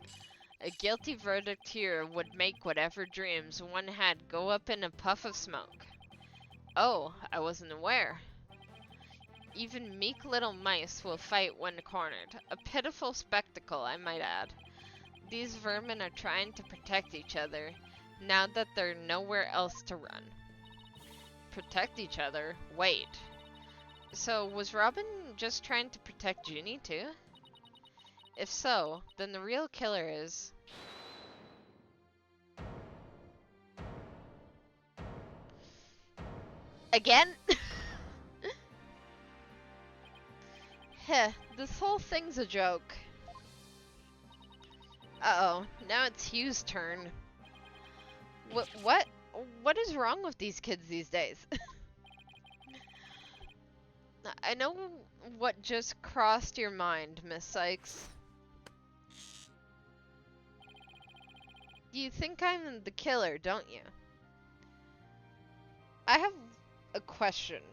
A guilty verdict here would make whatever dreams one had go up in a puff of smoke. Oh, I wasn't aware. Even meek little mice will fight when cornered. A pitiful spectacle, I might add. These vermin are trying to protect each other, now that they're nowhere else to run. Protect each other? Wait. So, was Robin just trying to protect Junie, too? If so, then the real killer is... Again? Heh, this whole thing's a joke. Uh-oh, now it's Hugh's turn. What is wrong with these kids these days? I know what just crossed your mind, Miss Sykes. You think I'm the killer, don't you? I have a question.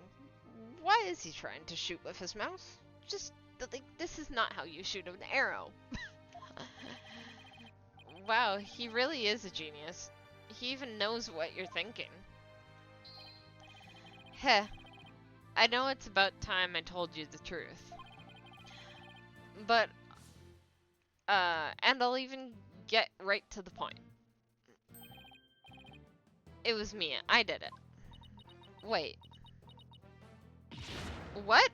Why is he trying to shoot with his mouth? Just, like, this is not how you shoot an arrow. Wow, he really is a genius. He even knows what you're thinking. Heh. I know it's about time I told you the truth. But, and I'll even get right to the point. It was me. I did it. Wait. What?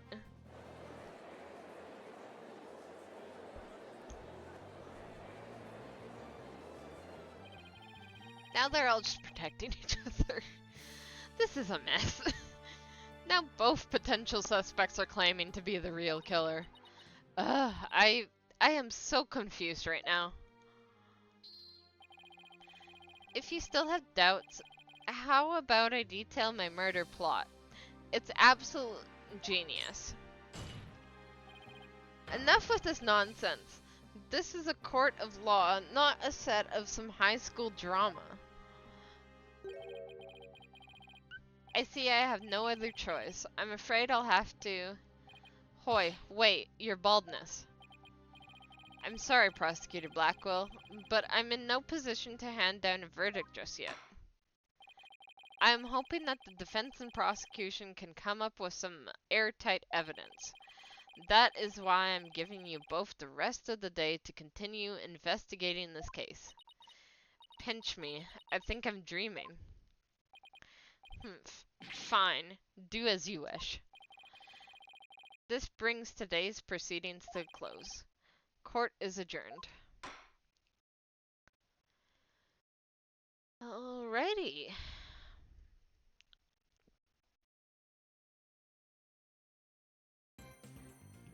Now they're all just protecting each other. This is a mess. Now both potential suspects are claiming to be the real killer. I am so confused right now. If you still have doubts, how about I detail my murder plot? It's absolute genius. Enough with this nonsense. This is a court of law, not a set of some high school drama. I see I have no other choice. I'm afraid I'll have to... Hoy, wait, your baldness. I'm sorry, Prosecutor Blackwell, but I'm in no position to hand down a verdict just yet. I am hoping that the defense and prosecution can come up with some airtight evidence. That is why I'm giving you both the rest of the day to continue investigating this case. Pinch me. I think I'm dreaming. Fine. Do as you wish. This brings today's proceedings to a close. Court is adjourned. Alrighty.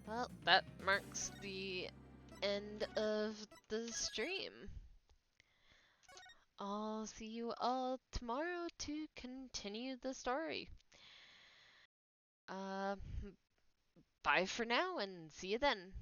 Well, that marks the end of the stream. I'll see you all tomorrow to continue the story. Bye for now and see you then.